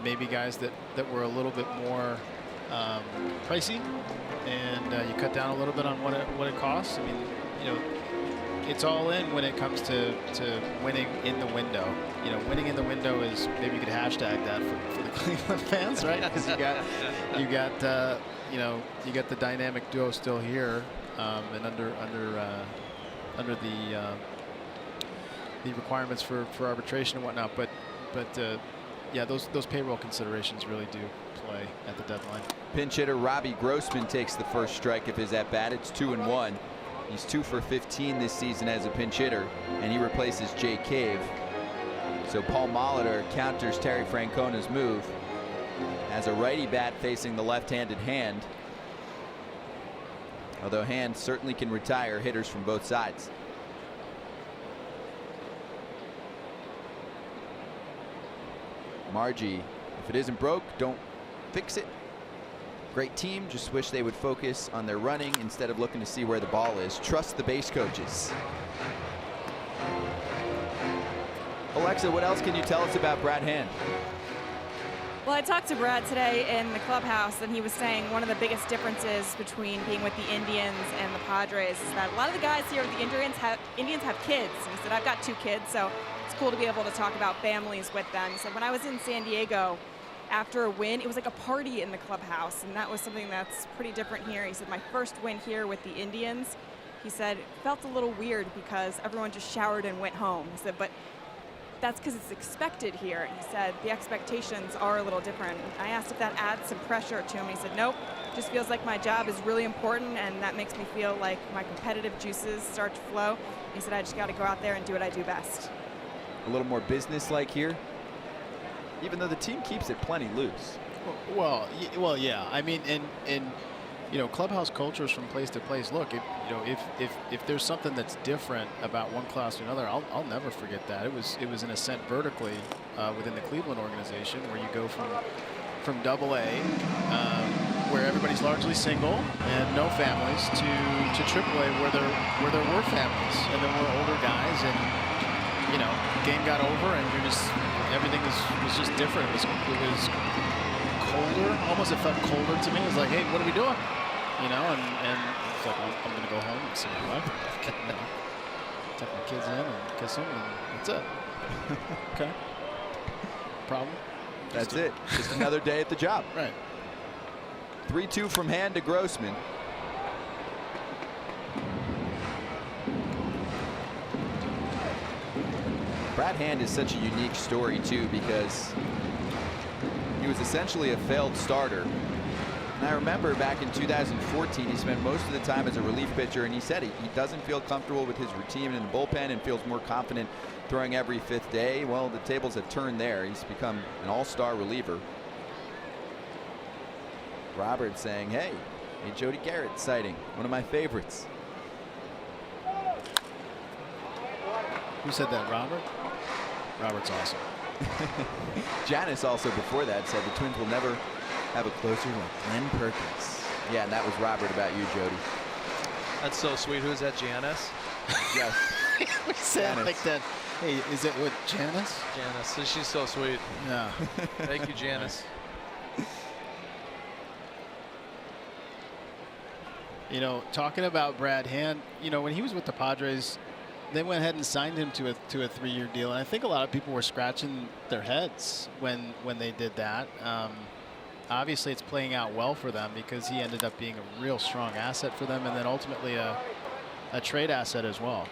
maybe guys that were a little bit more pricey, and you cut down a little bit on what it costs. I mean, you know, it's all in when it comes to winning in the window. You know, winning in the window is, maybe you could hashtag that for the Cleveland fans, right? Because you got you know, you got the dynamic duo still here, and under the requirements for arbitration and whatnot. But yeah, those payroll considerations really do play at the deadline. Pinch hitter Robbie Grossman takes the first strike of his at bat. It's 2-1. He's 2 for 15 this season as a pinch hitter, and he replaces Jay Cave. So Paul Molitor counters Terry Francona's move as a righty bat facing the left-handed Hand. Although Hand certainly can retire hitters from both sides. Margie, if it isn't broke, don't fix it. Great team, just wish they would focus on their running instead of looking to see where the ball is. Trust the base coaches. Alexa, what else can you tell us about Brad Hand? Well, I talked to Brad today in the clubhouse, and he was saying one of the biggest differences between being with the Indians and the Padres is that a lot of the guys here with the Indians have kids. And he said, I've got 2 kids, so it's cool to be able to talk about families with them. He said, when I was in San Diego, after a win, it was like a party in the clubhouse, and that was something that's pretty different here. He said, my first win here with the Indians, he said, it felt a little weird because everyone just showered and went home. He said, but that's because it's expected here. And he said, the expectations are a little different. I asked if that adds some pressure to him. He said, nope, just feels like my job is really important, and that makes me feel like my competitive juices start to flow. He said, I just got to go out there and do what I do best. A little more business-like here, even though the team keeps it plenty loose. Well, yeah. I mean, and you know, clubhouse cultures from place to place. Look, if there's something that's different about one class to another, I'll never forget that. It was an ascent vertically within the Cleveland organization, where you go from AA, where everybody's largely single and no families, to AAA, where there were families and there were older guys, and you know, game got over, and everything was just different. It was colder, almost. It felt colder to me. It was like, hey, what are we doing? You know, and it's like, I'm going to go home and see my wife. You know, take my kids in and kiss them, and that's it. Okay. Problem? That's it. Just another day at the job. Right. 3-2 from Hand to Grossman. Brad Hand is such a unique story, too, because he was essentially a failed starter. And I remember back in 2014, he spent most of the time as a relief pitcher, and he said he doesn't feel comfortable with his routine in the bullpen and feels more confident throwing every 5th day. Well, the tables have turned there. He's become an all-star reliever. Robert saying, hey, Jody Garrett sighting, one of my favorites. Who said that, Robert? Robert's awesome. Janice also before that said the Twins will never have a closer like Glenn Perkins. Yeah, and that was Robert about you, Jody. That's so sweet. Who's that, Janice? Yes. We said like that. Hey, is it with Janice? Janice. She's so sweet. Yeah. Thank you, Janice. You know, talking about Brad Hand, you know, when he was with the Padres, they went ahead and signed him to a 3-year deal, and I think a lot of people were scratching their heads when they did that. Obviously, it's playing out well for them because he ended up being a real strong asset for them, and then ultimately a trade asset as well.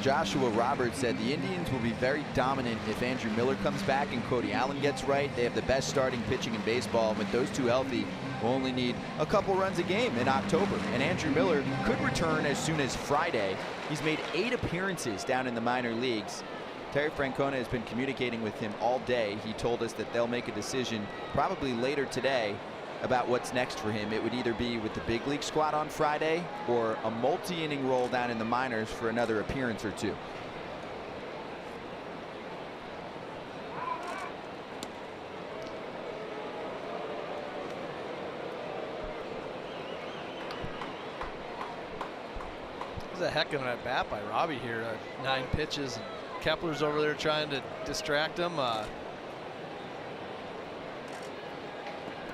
Joshua Roberts said the Indians will be very dominant if Andrew Miller comes back and Cody Allen gets right. They have the best starting pitching in baseball, and with those two healthy, will only need a couple runs a game in October. And Andrew Miller could return as soon as Friday. He's made 8 appearances down in the minor leagues. Terry Francona has been communicating with him all day. He told us that they'll make a decision probably later today about what's next for him. It would either be with the big league squad on Friday or a multi-inning role down in the minors for another appearance or 2. is a heck of an at bat by Robbie here. 9 pitches. And Kepler's over there trying to distract him.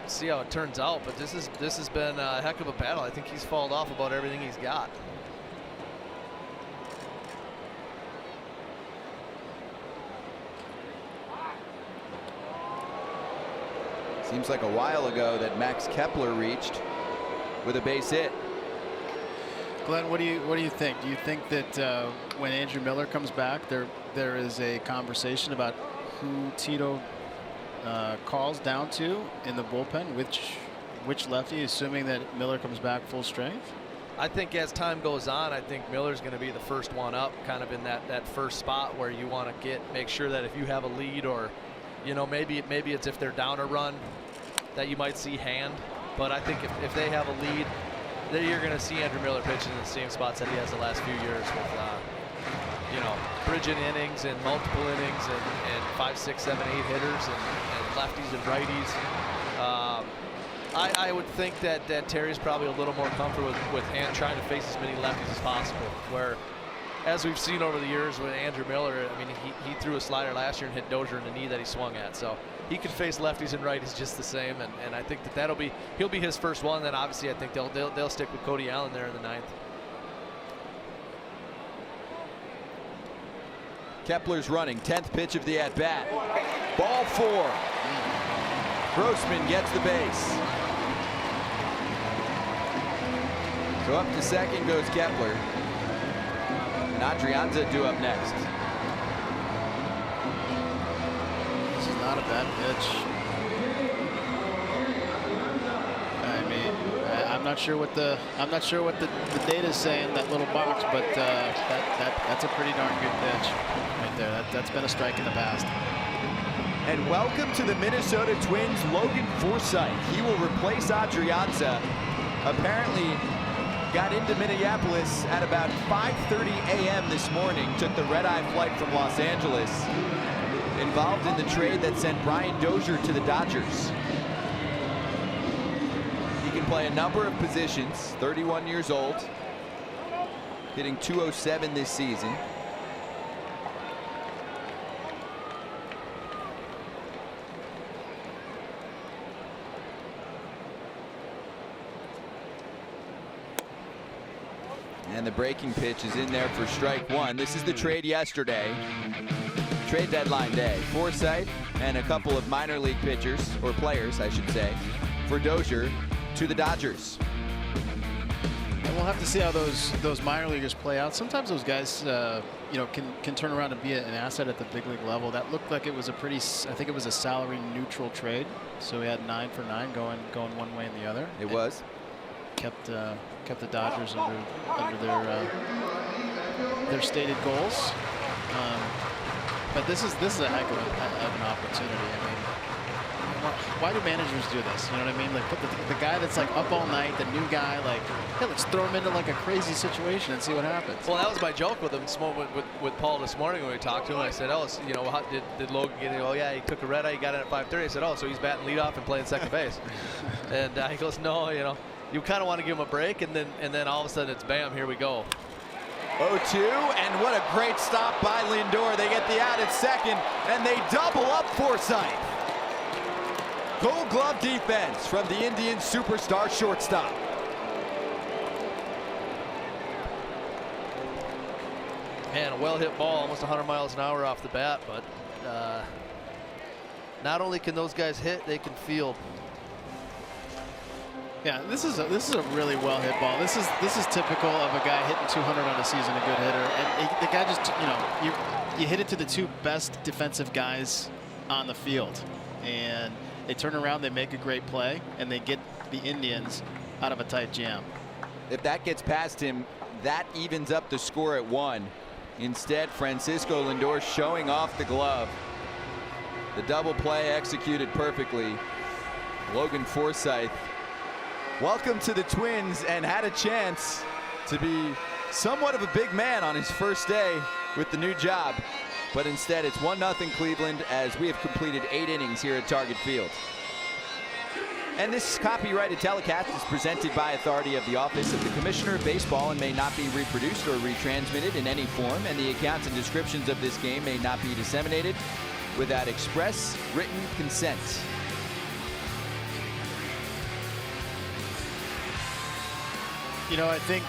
See how it turns out, but this has been a heck of a battle. I think he's fallen off about everything he's got. Seems like a while ago that Max Kepler reached with a base hit. Glenn, what do you think? Do you think that when Andrew Miller comes back, there is a conversation about who Tito calls down to in the bullpen, which lefty, assuming that Miller comes back full strength? I think as time goes on, I think Miller's going to be the first one up, kind of in that first spot where you want to make sure that if you have a lead, or maybe it's if they're down a run that you might see Hand. But I think if they have a lead, then you're going to see Andrew Miller pitching in the same spots that he has the last few years with bridging innings and multiple innings and 5, 6, 7, 8 hitters and lefties and righties. I would think that Terry's probably a little more comfortable with Hand trying to face as many lefties as possible, where as we've seen over the years with Andrew Miller, I mean, he threw a slider last year and hit Dozier in the knee that he swung at. So he can face lefties and righties just the same, and I think he'll be his first one. Then obviously I think they'll stick with Cody Allen there in the 9th. Kepler's running, 10th pitch of the at-bat. Ball 4. Grossman gets the base. So up to second goes Kepler. And Adrianza due up next. This is not a bad pitch. I mean, I'm not sure what the data is saying, that little box, but that's a pretty darn good pitch right there. That's been a strike in the past. And welcome to the Minnesota Twins, Logan Forsythe. He will replace Adrianza. Apparently got into Minneapolis at about 5:30 a.m. this morning. Took the red-eye flight from Los Angeles. Involved in the trade that sent Brian Dozier to the Dodgers. He can play a number of positions. 31 years old. Hitting .207 this season. And the breaking pitch is in there for strike 1. This is the trade yesterday. Trade deadline day. Forsythe and a couple of minor league pitchers, or players, I should say, for Dozier to the Dodgers. And we'll have to see how those minor leaguers play out. Sometimes those guys, can turn around and be an asset at the big league level. That looked like it was I think it was a salary neutral trade. So we had 9 for 9 going one way and the other. It was. Kept the Dodgers under their stated goals. But this is a heck of an opportunity. I mean, why do managers do this? You know what I mean? Like put the guy that's like up all night, the new guy, like, hey, let's throw him into like a crazy situation and see what happens. Well, that was my joke with him with Paul this morning when we talked to him. I said, oh, how did Logan get it? Oh yeah, he took a red eye, he got it at 5:30. I said, oh, so he's batting leadoff and playing second base. And he goes, no, you kind of want to give him a break, and then all of a sudden it's bam, here we go. 0-2, and what a great stop by Lindor. They get the out at second, and they double up Forsythe. Gold glove defense from the Indians' superstar shortstop. Man, a well-hit ball, almost 100 miles an hour off the bat, but not only can those guys hit, they can field. Yeah, this is a really well hit ball. This is typical of a guy hitting 200 on a season, a good hitter. And the guy just, you hit it to the 2 best defensive guys on the field, and they turn around, they make a great play, and they get the Indians out of a tight jam. If that gets past him, that evens up the score at 1. Instead, Francisco Lindor showing off the glove. The double play executed perfectly. Logan Forsythe, welcome to the Twins, and had a chance to be somewhat of a big man on his first day with the new job. But instead, it's 1-0 Cleveland as we have completed 8 innings here at Target Field. And this copyrighted telecast is presented by authority of the Office of the Commissioner of Baseball and may not be reproduced or retransmitted in any form, and the accounts and descriptions of this game may not be disseminated without express written consent. You know, I think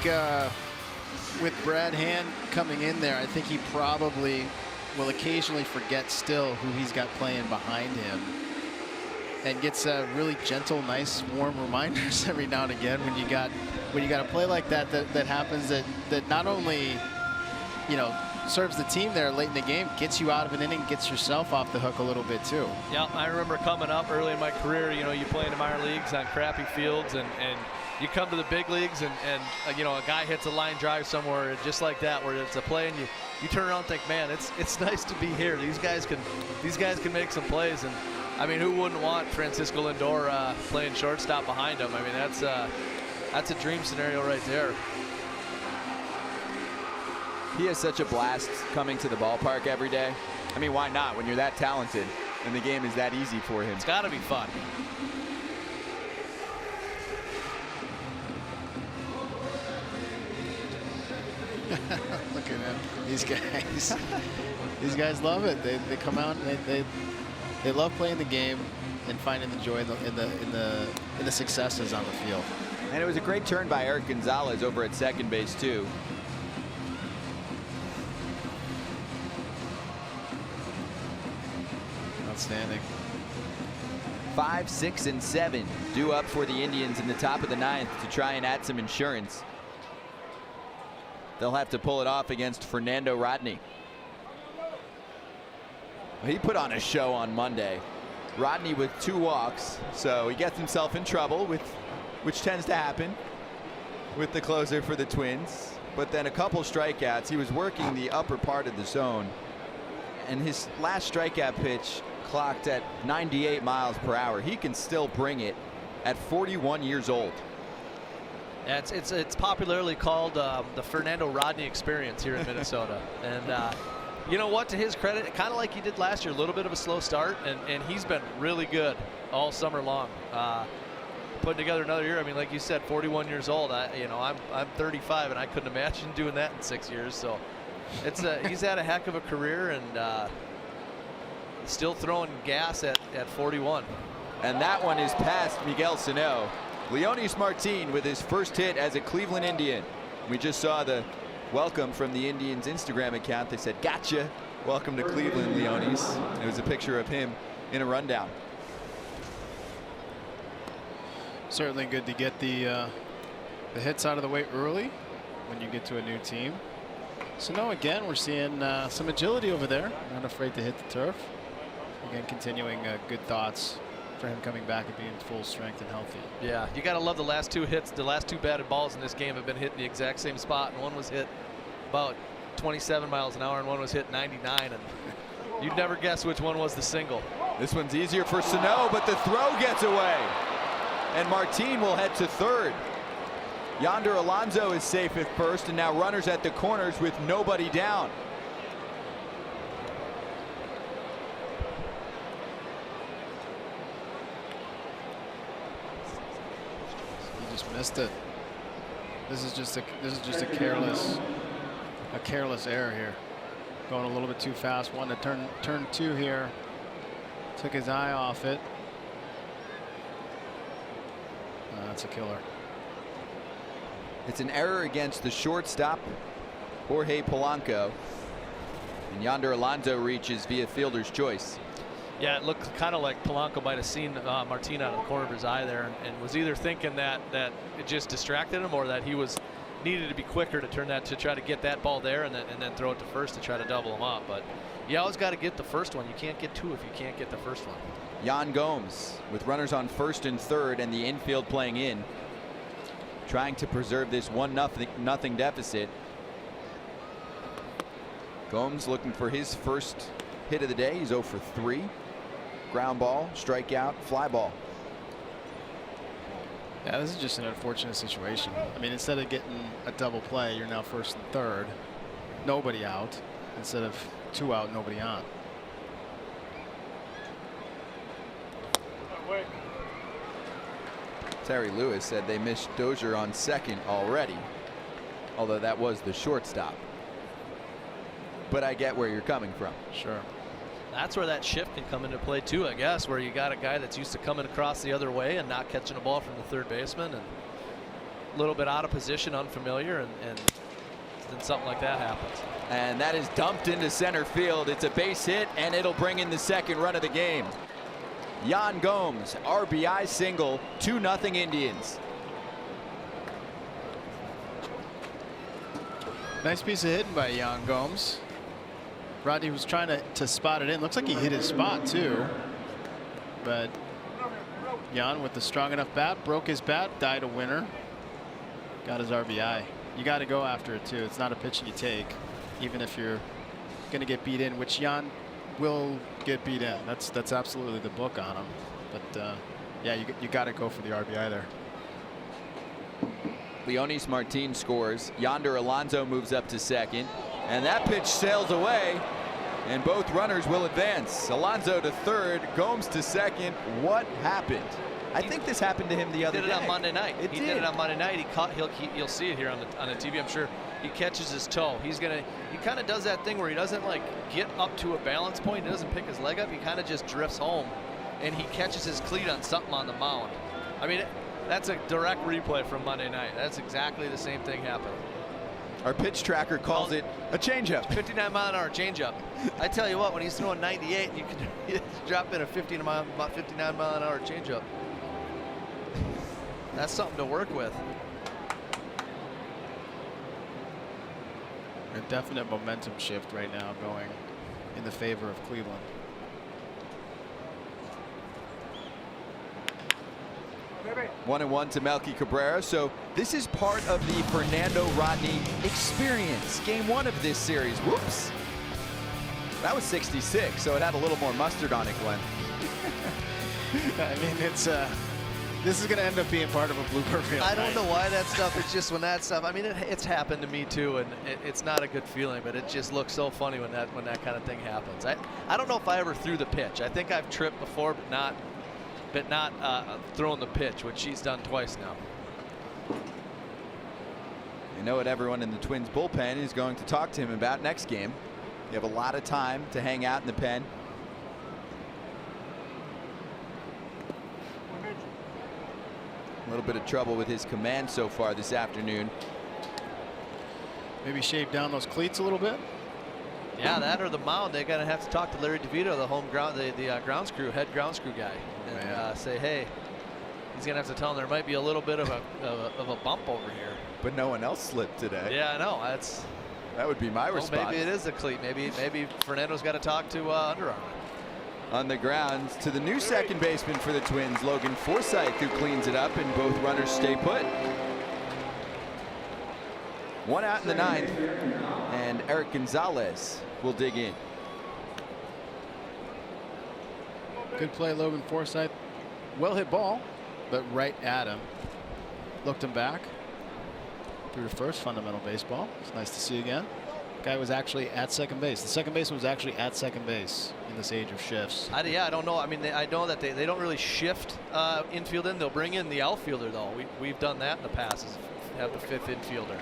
with Brad Hand coming in there, I think he probably will occasionally forget still who he's got playing behind him, and gets really gentle, nice, warm reminders every now and again when you got a play like that happens that not only, you know, serves the team there late in the game, gets you out of an inning, gets yourself off the hook a little bit too. Yeah, I remember coming up early in my career, you know, you play in the minor leagues on crappy fields, and you come to the big leagues, and you know, a guy hits a line drive somewhere just like that, where it's a play, and you turn around and think, man, it's nice to be here. These guys can make some plays, and I mean, who wouldn't want Francisco Lindor playing shortstop behind him? I mean, that's a dream scenario right there. He has such a blast coming to the ballpark every day. I mean, why not when you're that talented and the game is that easy for him? It's got to be fun. Look at them, these guys. These guys love it. They come out and they love playing the game and finding the joy in the successes on the field. And it was a great turn by Eric Gonzalez over at second base too. Outstanding. 5, 6, and 7 due up for the Indians in the top of the 9th to try and add some insurance. They'll have to pull it off against Fernando Rodney. He put on a show on Monday. Rodney with 2 walks, so he gets himself in trouble, which tends to happen with the closer for the Twins. But then a couple strikeouts. He was working the upper part of the zone, and his last strikeout pitch clocked at 98 miles per hour. He can still bring it at 41 years old. Yeah, it's popularly called the Fernando Rodney experience here in Minnesota. And you know what, to his credit, kind of like he did last year, a little bit of a slow start, and he's been really good all summer long. Putting together another year. I mean, like you said, 41 years old. I'm 35, and I couldn't imagine doing that in 6 years. So he's had a heck of a career, and still throwing gas at 41. And that one is past Miguel Sano. Leonis Martin with his first hit as a Cleveland Indian. We just saw the welcome from the Indians Instagram account. They said, "Gotcha. Welcome to Cleveland, Leonis." It was a picture of him in a rundown. Certainly good to get the hits out of the way early when you get to a new team. So no, again, we're seeing some agility over there. Not afraid to hit the turf. Again, continuing good thoughts for him coming back and being full strength and healthy. Yeah, you got to love the last 2 hits. The last 2 batted balls in this game have been hit in the exact same spot, and one was hit about 27 miles an hour, and one was hit 99, and you'd never guess which one was the single. This one's easier for Sano, but the throw gets away, and Martin will head to third. Yonder Alonso is safe at first, and now runners at the corners with nobody down. Missed it. This is just a careless error here. Going a little bit too fast. One to turn 2 here. Took his eye off it. That's a killer. It's an error against the shortstop, Jorge Polanco. And Yonder Alonso reaches via fielder's choice. Yeah, it looked kind of like Polanco might have seen Martin out of the corner of his eye there, and was either thinking that it just distracted him, or that he needed to be quicker to turn that, to try to get that ball there and then throw it to first to try to double him up. But you always got to get the first one. You can't get 2 if you can't get the first one. Yan Gomes with runners on first and third and the infield playing in, trying to preserve this 1-0 deficit. Gomes looking for his first hit of the day. He's 0 for 3. Ground ball, strikeout, fly ball. Yeah, this is just an unfortunate situation. I mean, instead of getting a double play, you're now first and third, nobody out, instead of 2 out, nobody on. Terry Lewis said they missed Dozier on second already, although that was the shortstop. But I get where you're coming from. Sure. That's where that shift can come into play too, I guess, where you got a guy that's used to coming across the other way and not catching a ball from the third baseman, and a little bit out of position, unfamiliar, and then something like that happens. And that is dumped into center field. It's a base hit, and it'll bring in the second run of the game. Yan Gomes, RBI single, 2-0 Indians. Nice piece of hitting by Yan Gomes. Rodney was trying to spot it in. Looks like he hit his spot too. But Yan with the strong enough bat, broke his bat, died a winner. Got his RBI. You got to go after it too. It's not a pitch you take, even if you're going to get beat in, which Yan will get beat in. That's absolutely the book on him. But yeah, you got to go for the RBI there. Leonis Martin scores. Yonder Alonso moves up to second, and that pitch sails away, and both runners will advance. Alonso to third, Gomes to second. What happened? I think this happened to him the other day. He did it on Monday night. He did it on Monday night. He caught. You'll see it here on the TV. I'm sure he catches his toe. He kind of does that thing where he doesn't like get up to a balance point. He doesn't pick his leg up. He kind of just drifts home, and he catches his cleat on something on the mound. I mean, that's a direct replay from Monday night. That's exactly the same thing happened. Our pitch tracker calls it a changeup. 59-mile-an-hour changeup. I tell you what, when he's throwing 98, you can drop in a 59-mile-an-hour changeup. That's something to work with. A definite momentum shift right now going in the favor of Cleveland. One and one to Melky Cabrera. So this is part of the Fernando Rodney experience. Game one of this series. Whoops. That was 66, so it had a little more mustard on it, Glenn. I mean, it's this is going to end up being part of a blooper reel. I don't know why that stuff. It's just when that stuff. I mean, it's happened to me too, and it's not a good feeling. But it just looks so funny when that kind of thing happens. I don't know if I ever threw the pitch. I think I've tripped before, but not throwing the pitch, which she's done twice now. You know what everyone in the Twins bullpen is going to talk to him about next game. You have a lot of time to hang out in the pen. A little bit of trouble with his command so far this afternoon. Maybe shave down those cleats a little bit. Yeah, that or the mound. They're gonna have to talk to Larry DeVito, the home ground, the grounds crew, head grounds crew guy, and say, hey, he's gonna have to tell him there might be a little bit of a bump over here. But no one else slipped today. Yeah, I know. That would be my response. Maybe it is a cleat. Maybe Fernando's got to talk to Under Armour. On the grounds to the new second baseman for the Twins, Logan Forsythe, who cleans it up, and both runners stay put. One out in the ninth, and Eric Gonzalez will dig in. Good play, Logan Forsythe. Well hit ball, but right at him. Looked him back. Through the first, fundamental baseball. It's nice to see again. Guy was actually at second base. The second baseman was actually at second base in this age of shifts. Yeah, I don't know. I mean, I know that they don't really shift infield in. They'll bring in the outfielder, though. We've done that in the past, is have the fifth infielder.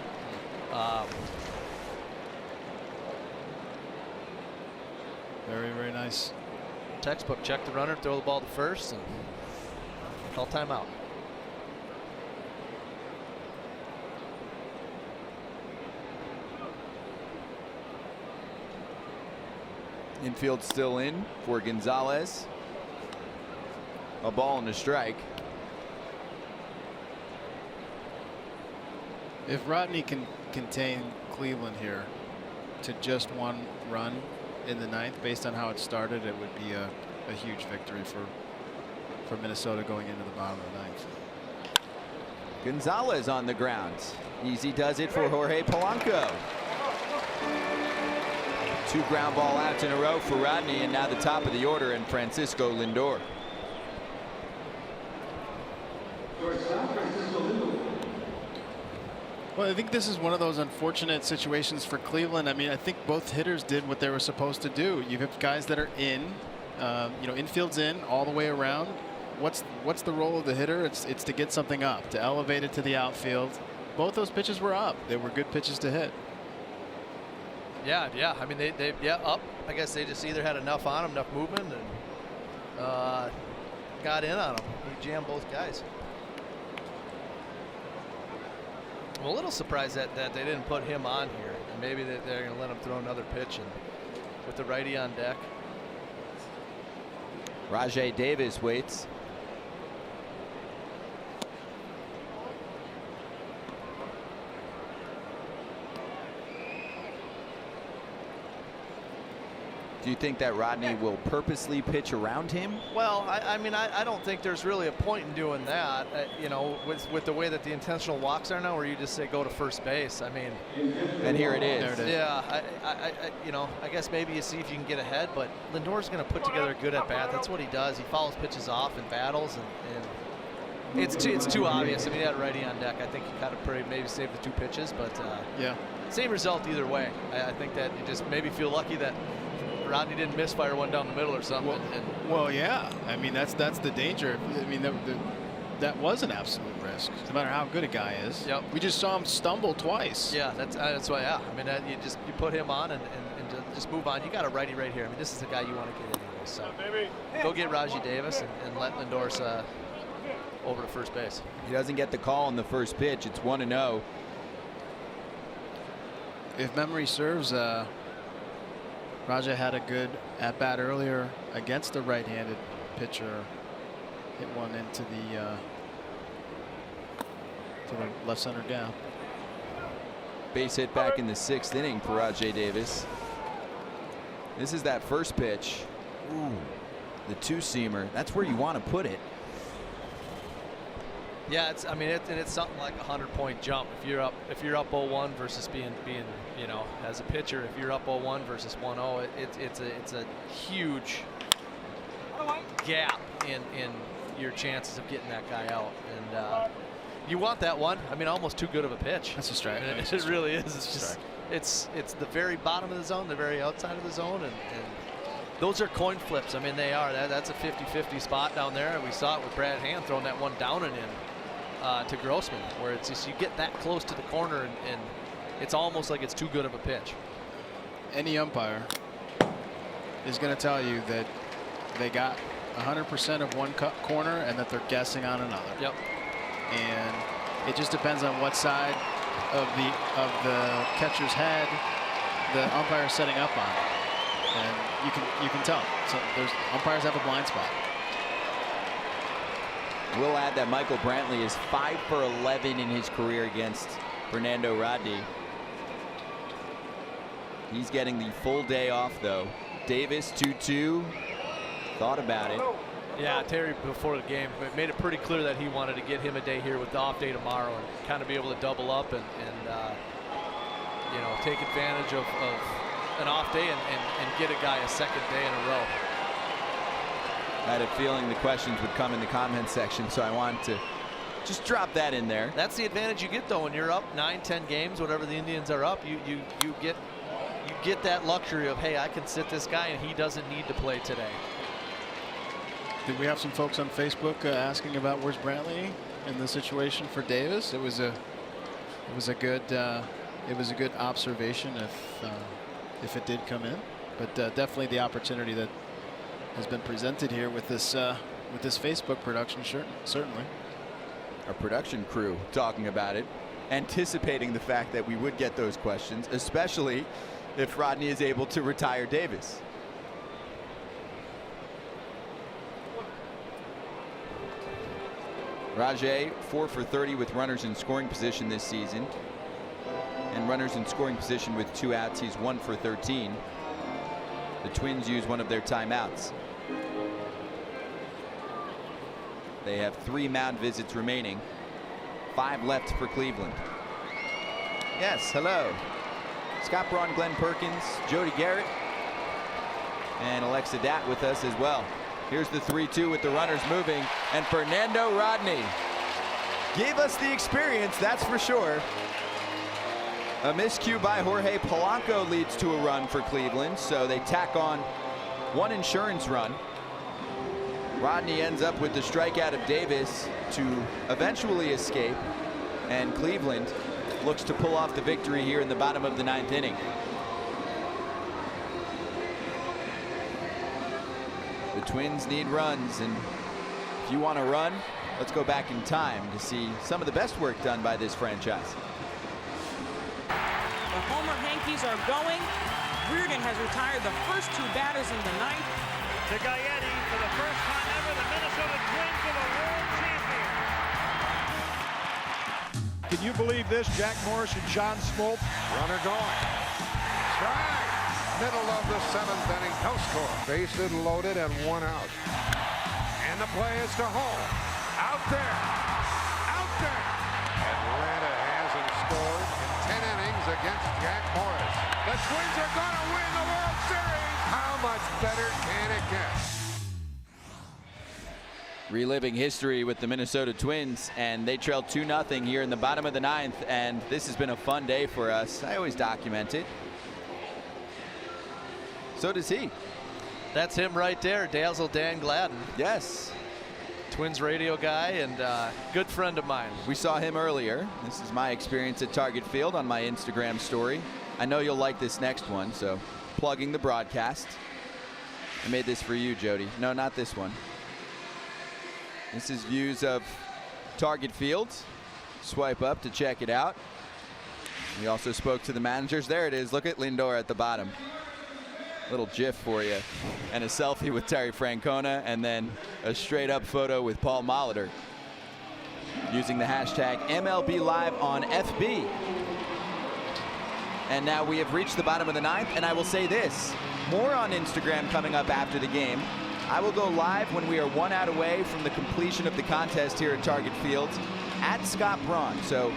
Very, very nice. Textbook, check the runner, throw the ball to first, and call timeout. Infield still in for Gonzalez. A ball and a strike. If Rodney can contain Cleveland here to just one run in the ninth, based on how it started, it would be a huge victory for Minnesota going into the bottom of the ninth. Gonzalez on the ground. Easy does it for Jorge Polanco. Two ground ball outs in a row for Rodney, and now the top of the order and Francisco Lindor. Well, I think this is one of those unfortunate situations for Cleveland. I mean, I think both hitters did what they were supposed to do. You have guys that are in, infield's in all the way around. what's the role of the hitter? It's to get something up, to elevate it to the outfield. Both those pitches were up. They were good pitches to hit. Yeah. I mean, they up. I guess they just either had enough on them, enough movement, and got in on them. He jammed both guys. I'm a little surprised that they didn't put him on here. And maybe they're going to let him throw another pitch and with the righty on deck. Rajai Davis waits. Do you think that Rodney will purposely pitch around him? Well, I mean, I don't think there's really a point in doing that. You know, with the way that the intentional walks are now, where you just say go to first base. I mean, and here it is. There it is. Yeah, you know, I guess maybe you see if you can get ahead, but Lindor's going to put together a good at bat. That's what he does. He follows pitches off and battles, and it's too obvious. I mean, he had righty on deck. I think he kind of maybe saved the 2 pitches, but yeah, same result either way. I think that you just maybe feel lucky that Rodney didn't misfire one down the middle or something. Well, yeah. I mean, that's the danger. I mean, that was an absolute risk. No matter how good a guy is. Yep. We just saw him stumble twice. Yeah, that's why. Yeah. I mean, you put him on and just move on. You got a righty right here. I mean, this is the guy you want to get anyway. So go get Rajai Davis and let Lindor's over to first base. He doesn't get the call on the first pitch. It's 1-0. If memory serves, Rajai had a good at bat earlier against the right-handed pitcher. Hit one into the left center gap. Base hit back in the 6th inning for Rajai Davis. This is that first pitch. Ooh, the 2-seamer. That's where you want to put it. Yeah, it's something like a 100-point jump. If you're up 0-1 versus being you know, as a pitcher, if you're up 0-1 versus 1-0, it's a huge gap in your chances of getting that guy out, and you want that one. I mean, almost too good of a pitch. That's a strike. It really is. It's just it's the very bottom of the zone, the very outside of the zone, and those are coin flips. I mean, they are. That's a 50-50 spot down there. We saw it with Brad Hand throwing that one down and in to Grossman, where it's just you get that close to the corner and it's almost like it's too good of a pitch. Any umpire is going to tell you that they got 100% of one corner and that they're guessing on another. Yep. And it just depends on what side of the catcher's head the umpire is setting up on, and you can tell. So umpires have a blind spot. We'll add that Michael Brantley is 5 for 11 in his career against Fernando Rodney. He's getting the full day off, though. Davis 2-2. Thought about it. Yeah, Terry before the game made it pretty clear that he wanted to get him a day here with the off day tomorrow and kind of be able to double up and you know, take advantage of an off day and get a guy a second day in a row. I had a feeling the questions would come in the comment section, so I wanted to just drop that in there. That's the advantage you get, though, when you're up 9-10 games, whatever the Indians are up. You get that luxury of, hey, I can sit this guy and he doesn't need to play today. Did we have some folks on Facebook asking about where's Brantley in the situation for Davis? It was a good observation if it did come in, but definitely the opportunity that has been presented here with this Facebook production, certainly. Our production crew talking about it, anticipating the fact that we would get those questions, especially if Rodney is able to retire Davis. Rajai 4 for 30 with runners in scoring position this season, and runners in scoring position with 2 outs. He's 1 for 13. The Twins use one of their timeouts. They have 3 mound visits remaining. 5 left for Cleveland. Yes, hello. Scott Braun, Glenn Perkins, Jody Garrett, and Alexa Dat with us as well. Here's the 3-2 with the runners moving, and Fernando Rodney gave us the experience, that's for sure. A miscue by Jorge Polanco leads to a run for Cleveland, so they tack on 1 insurance run. Rodney ends up with the strikeout of Davis to eventually escape, and Cleveland looks to pull off the victory here in the bottom of the 9th inning. The Twins need runs, and if you want to run, let's go back in time to see some of the best work done by this franchise. The Homer Hankies are going. Reardon has retired the first 2 batters in the 9th. To Gaetti for the first time ever, the Minnesota Twins are the world champion. Can you believe this? Jack Morris and John Smoltz. Runner going. Strike. Middle of the 7th inning. No score. Bases loaded and 1 out. And the play is to home. Out there. Out there. Atlanta hasn't scored in 10 innings against Jack Morris. The Twins are going to win the World Series. How much better can it get? Reliving history with the Minnesota Twins, and they trail 2-0 here in the bottom of the 9th, and this has been a fun day for us. I always document it. So does he. That's him right there, Dazzle Dan Gladden. Yes. Twins radio guy and good friend of mine. We saw him earlier. This is my experience at Target Field on my Instagram story. I know you'll like this next one, so plugging the broadcast. I made this for you, Jody. No, not this one. This is views of Target Field. Swipe up to check it out. We also spoke to the managers. There it is. Look at Lindor at the bottom. Little GIF for you, and a selfie with Terry Francona, and then a straight up photo with Paul Molitor using the hashtag MLB Live on FB. And now we have reached the bottom of the 9th, and I will say this, more on Instagram coming up after the game. I will go live when we are 1 out away from the completion of the contest here at Target Field at Scott Braun. So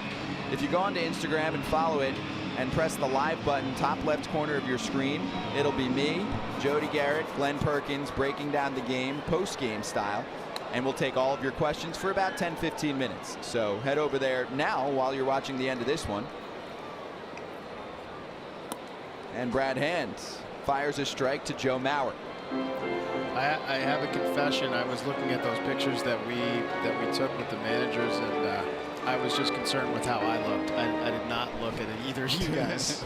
if you go onto Instagram and follow it, and press the live button, top left corner of your screen. It'll be me, Jody Garrett, Glenn Perkins, breaking down the game, post-game style. And we'll take all of your questions for about 10-15 minutes. So head over there now while you're watching the end of this one. And Brad Hand fires a strike to Joe Mauer. I have a confession. I was looking at those pictures that we took with the managers, and I was just concerned with how I looked. I did not look at either of you guys.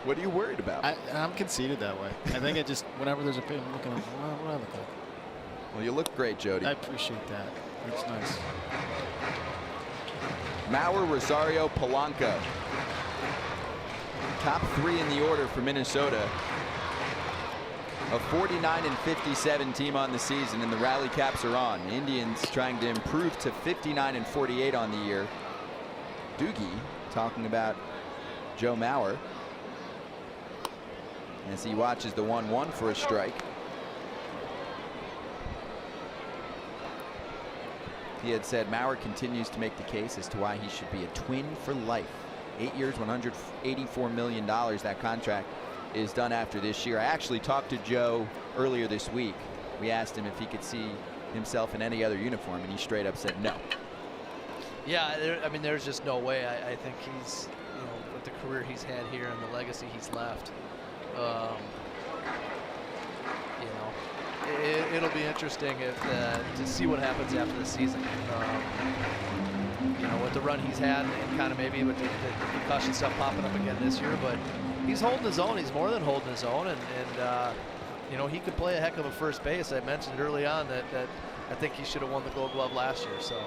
What are you worried about? I'm conceited that way. I think I just, whenever there's a picture, I'm looking at what do I look like? Well, you look great, Jody. I appreciate that. It's nice. Mauer, Rosario, Polanco. Top 3 in the order for Minnesota. A 49-57 team on the season, and the rally caps are on. Indians trying to improve to 59-48 on the year. Doogie talking about Joe Mauer as he watches the 1-1 for a strike. He had said Mauer continues to make the case as to why he should be a Twin for life. 8 years, $184 million, that contract is done after this year. I actually talked to Joe earlier this week. We asked him if he could see himself in any other uniform, and he straight up said no. Yeah, I mean, there's just no way. I think he's, you know, with the career he's had here and the legacy he's left, you know, it'll be interesting if to see what happens after the season. You know, with the run he's had, and kind of maybe with the concussion stuff popping up again this year, but he's holding his own. He's more than holding his own, and you know, he could play a heck of a first base. I mentioned early on that I think he should have won the Gold Glove last year. So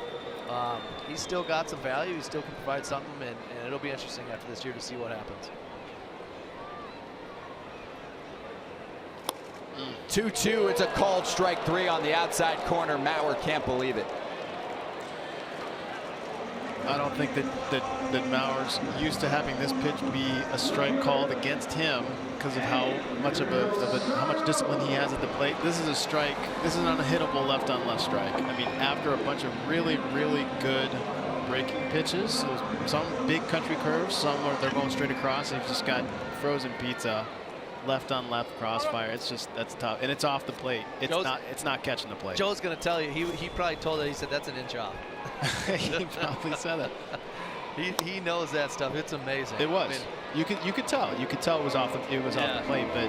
he's still got some value. He still can provide something, and it'll be interesting after this year to see what happens. 2-2. It's a called strike 3 on the outside corner. Mauer can't believe it. I don't think that Mauer's used to having this pitch be a strike called against him because of how much how much discipline he has at the plate. This is a strike. This is an unhittable left on left strike. I mean, after a bunch of really good breaking pitches, some big country curves, some where they're going straight across. They've just got frozen pizza, left on left crossfire. It's just, that's tough, and it's off the plate. It's not catching the plate. Joe's going to tell you. He probably told it. He said that's an inch off. He probably said that. He knows that stuff. It's amazing. It was. I mean, you could tell. You could tell it was off the plate, but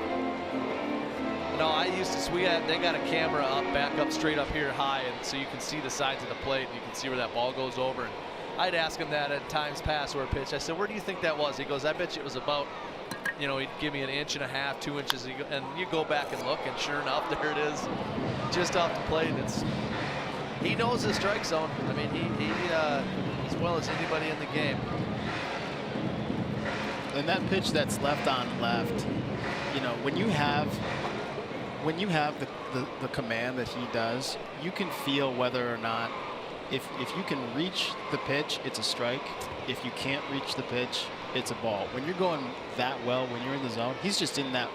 No, I used to. They got a camera back up straight up here high, and so you can see the sides of the plate, and you can see where that ball goes over. And I'd ask him that at times past where a pitch. I said, "Where do you think that was?" He goes, "I bet you it was about." You know, he'd give me an inch and a half, 2 inches, and you go back and look, and sure enough, there it is, just off the plate. He knows the strike zone. I mean, he as well as anybody in the game. And that pitch that's left on left, you know, when you have the command that he does, you can feel whether or not if you can reach the pitch, it's a strike. If you can't reach the pitch, it's a ball. When you're going that well, when you're in the zone, he's just in that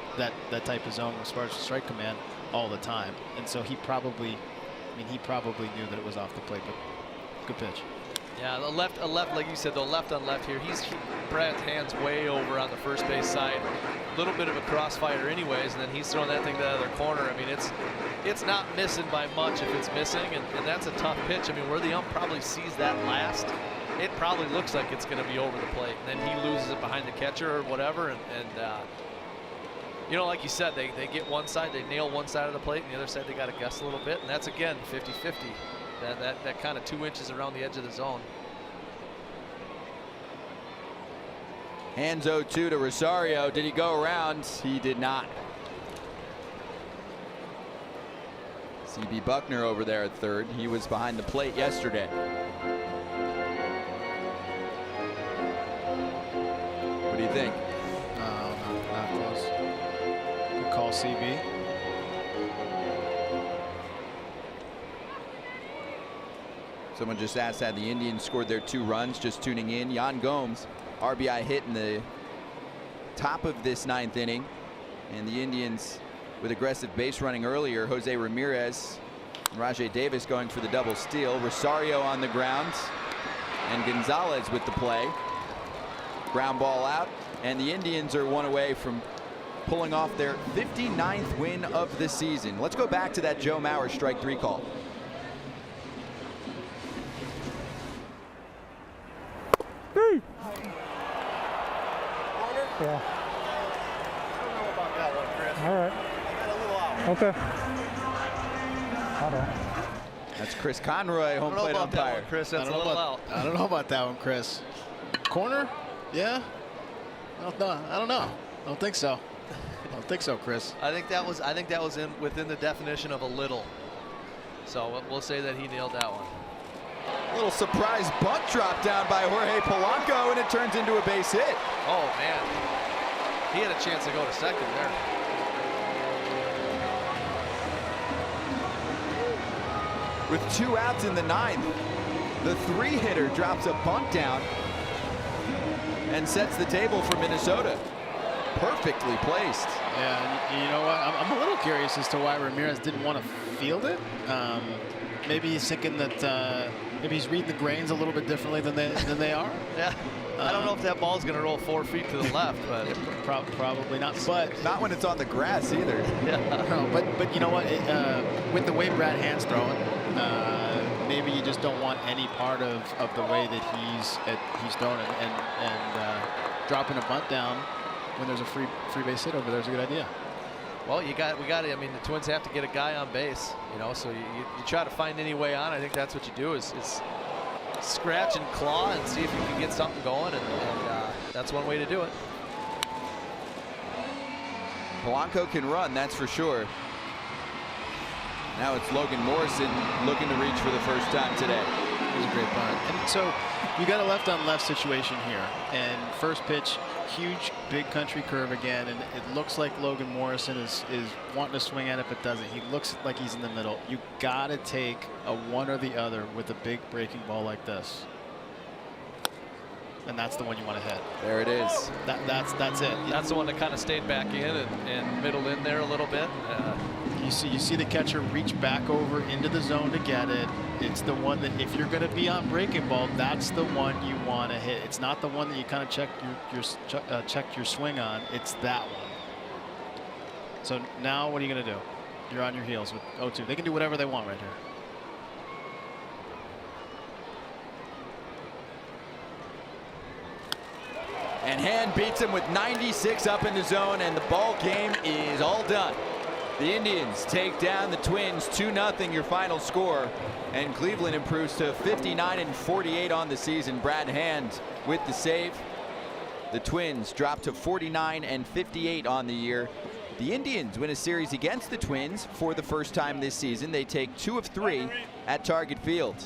type of zone as far as strike command all the time. And so he probably knew that it was off the plate, but good pitch. Yeah, a left, like you said, the left on left here. Brad's hand's way over on the first base side. A little bit of a crossfire anyways, and then he's throwing that thing to the other corner. I mean, it's not missing by much if it's missing, and that's a tough pitch. I mean, where the ump probably sees that last, it probably looks like it's going to be over the plate. And then he loses it behind the catcher or whatever, and you know, like you said, they get one side, they nail one side of the plate, and the other side they got to guess a little bit, and that's again 50-50. That kind of 2 inches around the edge of the zone. Hands 0-2 to Rosario. Did he go around? He did not. CB Buckner over there at third. He was behind the plate yesterday. What do you think? No, not close. Good call, CB. Someone just asked how the Indians scored their 2 runs. Just tuning in. Yan Gomes, RBI hit in the top of this 9th inning. And the Indians with aggressive base running earlier. Jose Ramirez and Rajai Davis going for the double steal. Rosario on the ground. And Gonzalez with the play. Ground ball out. And the Indians are one away from pulling off their 59th win of the season. Let's go back to that Joe Mauer strike 3 call. Yeah. I don't know about that one, Chris. All right. I got a little out. Okay. Hold on. That's Chris Conroy, home plate umpire. Chris, that's a little out. I don't know about that one, Chris. Corner? Yeah. I don't know. I don't think so. I don't think so, Chris. I think that was within the definition of a little. So we'll say that he nailed that one. A little surprise bunt drop down by Jorge Polanco, and it turns into a base hit. Oh, man. He had a chance to go to second there. With 2 outs in the 9th, the 3-hitter drops a bunt down and sets the table for Minnesota. Perfectly placed. Yeah, and you know what? I'm a little curious as to why Ramirez didn't want to field it. Maybe he's thinking that maybe he's reading the grains a little bit differently than they are. Yeah. I don't know if that ball's going to roll 4 feet to the left, but probably not. But not when it's on the grass either. Yeah. No, but you know what? With the way Brad Hand's throwing, maybe you just don't want any part of the way that he's throwing and dropping a bunt down when there's a free base hit over there is a good idea. Well, we got to. I mean, the Twins have to get a guy on base, you know. So you try to find any way on. I think that's what you do is scratch and claw and see if you can get something going, and that's one way to do it. Polanco can run, that's for sure. Now it's Logan Morrison looking to reach for the first time today. It was a great bunt. And so you got a left on left situation here, and first pitch, huge big country curve again, and it looks like Logan Morrison is wanting to swing at it but doesn't. He looks like he's in the middle. You got to take a one or the other with a big breaking ball like this, and that's the one you want to hit. There it is. That's it. That's the one that kind of stayed back in and middled in there a little bit. You see the catcher reach back over into the zone to get it. It's the one that if you're going to be on breaking ball, that's the one you want to hit. It's not the one that you kind of check your swing on. It's that one. So now what are you going to do? You're on your heels with 0-2. They can do whatever they want right here. And Hand beats him with 96 up in the zone, and the ball game is all done. The Indians take down the Twins 2-0, your final score, and Cleveland improves to 59-48 on the season. Brad Hand with the save. The Twins drop to 49-58 on the year. The Indians win a series against the Twins for the first time this season. They take 2 of 3 at Target Field.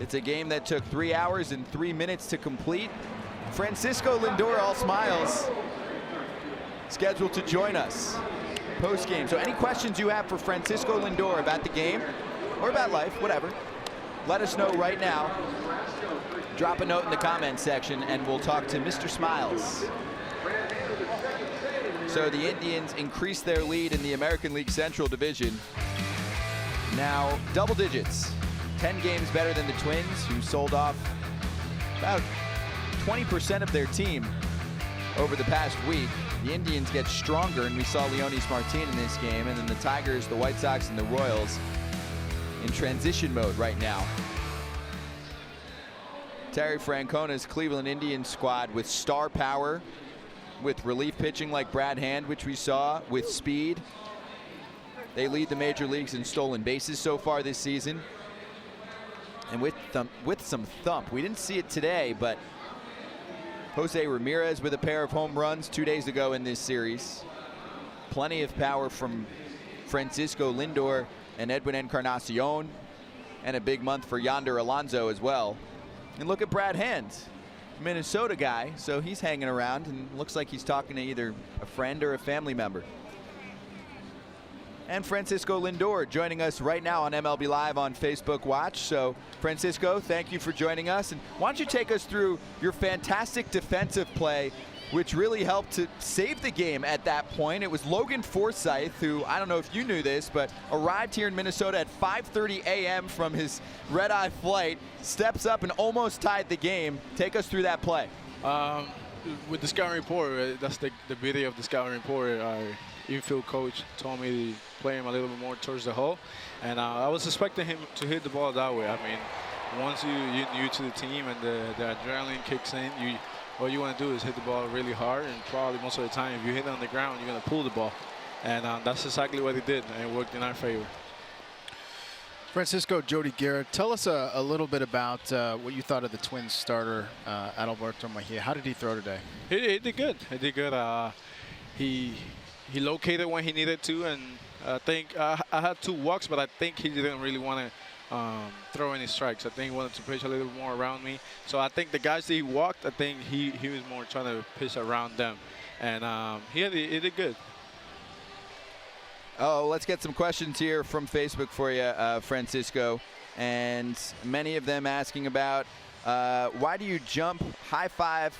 It's a game that took 3 hours and 3 minutes to complete. Francisco Lindor, all smiles, scheduled to join us post-game. So any questions you have for Francisco Lindor about the game or about life, whatever, let us know right now. Drop a note in the comments section and we'll talk to Mr. Smiles. So the Indians increase their lead in the American League Central Division. Now double digits, 10 games better than the Twins, who sold off about 20% of their team over the past week. The Indians get stronger, and we saw Leonys Martin in this game, and then the Tigers, the White Sox, and the Royals in transition mode right now. Terry Francona's Cleveland Indians squad with star power, with relief pitching like Brad Hand, which we saw, with speed. They lead the major leagues in stolen bases so far this season. And with some thump. We didn't see it today, but Jose Ramirez with a pair of home runs 2 days ago in this series. Plenty of power from Francisco Lindor and Edwin Encarnacion, and a big month for Yonder Alonso as well. And look at Brad Hand, Minnesota guy, so he's hanging around and looks like he's talking to either a friend or a family member. And Francisco Lindor joining us right now on MLB Live on Facebook Watch. So Francisco, thank you for joining us. And why don't you take us through your fantastic defensive play, which really helped to save the game at that point. It was Logan Forsythe, who, I don't know if you knew this, but arrived here in Minnesota at 5:30 a.m. from his red-eye flight, steps up and almost tied the game. Take us through that play. With the scouting report, that's the beauty of the scouting report. Our infield coach told me to play him a little bit more towards the hole, and I was expecting him to hit the ball that way. I mean, once you're new to the team and the adrenaline kicks in, all you want to do is hit the ball really hard, and probably most of the time, if you hit it on the ground, you're going to pull the ball. And that's exactly what he did, and it worked in our favor. Francisco, Jody Garrett, tell us a little bit about what you thought of the Twins starter, Adalberto Mejia. How did he throw today? He did good. He did good. He located when he needed to, and I think I had 2 walks, but I think he didn't really want to throw any strikes. I think he wanted to pitch a little more around me. So I think the guys that he walked, I think he was more trying to pitch around them. And he did good. Oh, let's get some questions here from Facebook for you, Francisco. And many of them asking about why do you jump high five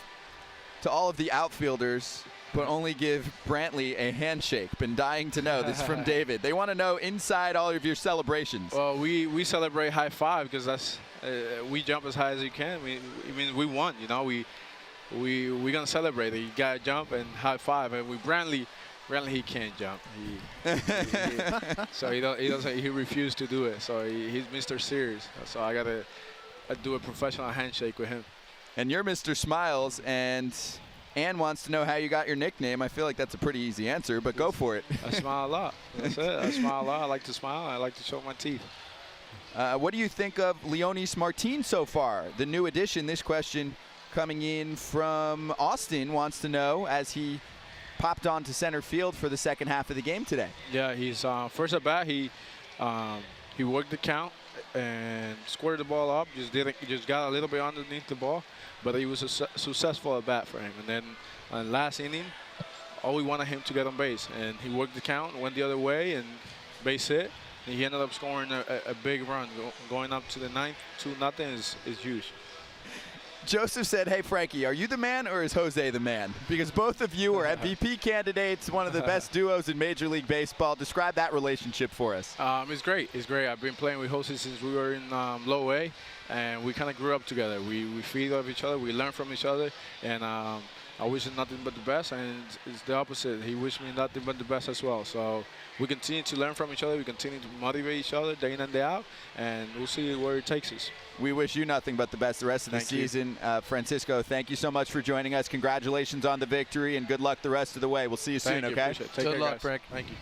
to all of the outfielders but only give Brantley a handshake? Been dying to know. This is from David. They want to know inside all of your celebrations. Well, we celebrate high five because that's we jump as high as you can. I mean, we won. You know, we're gonna celebrate it. You gotta jump and high five. And with Brantley he can't jump. So he refused to do it. So he's Mr. Serious. So I gotta do a professional handshake with him. And you're Mr. Smiles, and Ann wants to know how you got your nickname. I feel like that's a pretty easy answer, but go for it. I smile a lot. That's it. I smile a lot. I like to smile. I like to show my teeth. What do you think of Leonys Martin so far? The new addition. This question coming in from Austin wants to know as he popped onto center field for the second half of the game today. Yeah, he's first at bat. He worked the count and squared the ball up. Just got a little bit underneath the ball, but he was a successful at bat for him. And then last inning, all we wanted him to get on base, and he worked the count, went the other way, and base hit. And he ended up scoring a big run, going up to the 9th, 2-0 is huge. Joseph said, hey, Frankie, are you the man or is Jose the man? Because both of you are MVP candidates, one of the best duos in Major League Baseball. Describe that relationship for us. It's great. It's great. I've been playing with Jose since we were in low A, and we kind of grew up together. We feed off each other. We learn from each other, and I wish him nothing but the best, and it's the opposite. He wished me nothing but the best as well. So we continue to learn from each other. We continue to motivate each other day in and day out, and we'll see where it takes us. We wish you nothing but the best the rest of the season. Francisco, thank you so much for joining us. Congratulations on the victory, and good luck the rest of the way. We'll see you soon, okay? Good luck, Frank. Thank you.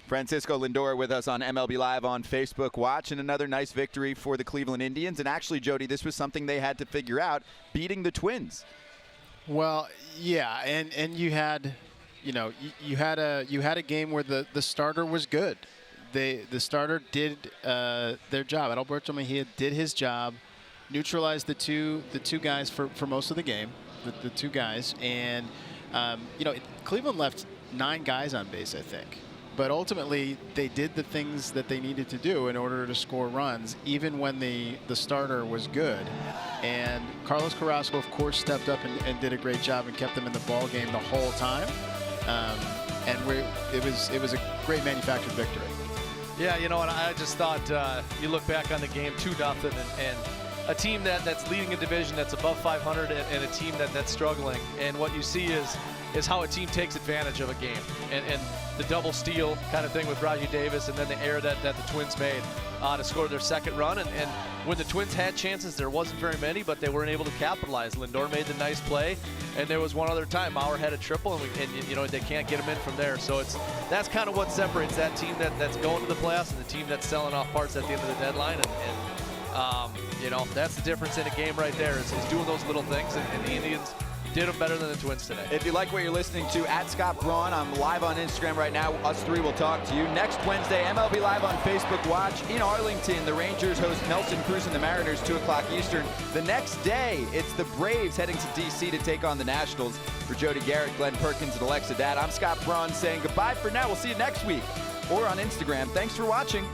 Francisco Lindor with us on MLB Live on Facebook Watch, and another nice victory for the Cleveland Indians. And actually, Jody, this was something they had to figure out, beating the Twins. Well, yeah, and you had, you had a game where the starter was good. The starter did their job. Adalberto Mejia did his job, neutralized the two guys for most of the game, the two guys, and Cleveland left 9 guys on base, I think. But ultimately, they did the things that they needed to do in order to score runs, even when the starter was good. And Carlos Carrasco, of course, stepped up and did a great job and kept them in the ball game the whole time. It was a great manufactured victory. Yeah, you know what? I just thought you look back on the game, 2-0, and a team that's leading a division that's above 500, and a team that's struggling. And what you see is how a team takes advantage of a game, and the double steal kind of thing with Raju Davis, and then the error that the Twins made to score their second run. And when the Twins had chances, there wasn't very many, but they weren't able to capitalize. Lindor made the nice play, and there was one other time Mauer had a triple, and they can't get him in from there. So that's kind of what separates that team that's going to the playoffs and the team that's selling off parts at the end of the deadline. That's the difference in a game right there, is doing those little things, and the Indians did them better than the Twins today. If you like what you're listening to, at Scott Braun, I'm live on Instagram right now. Us three will talk to you. Next Wednesday, MLB Live on Facebook Watch. In Arlington, the Rangers host Nelson Cruz and the Mariners, 2 o'clock Eastern. The next day, it's the Braves heading to D.C. to take on the Nationals. For Jody Garrett, Glenn Perkins, and Alexa Datt, I'm Scott Braun saying goodbye for now. We'll see you next week or on Instagram. Thanks for watching.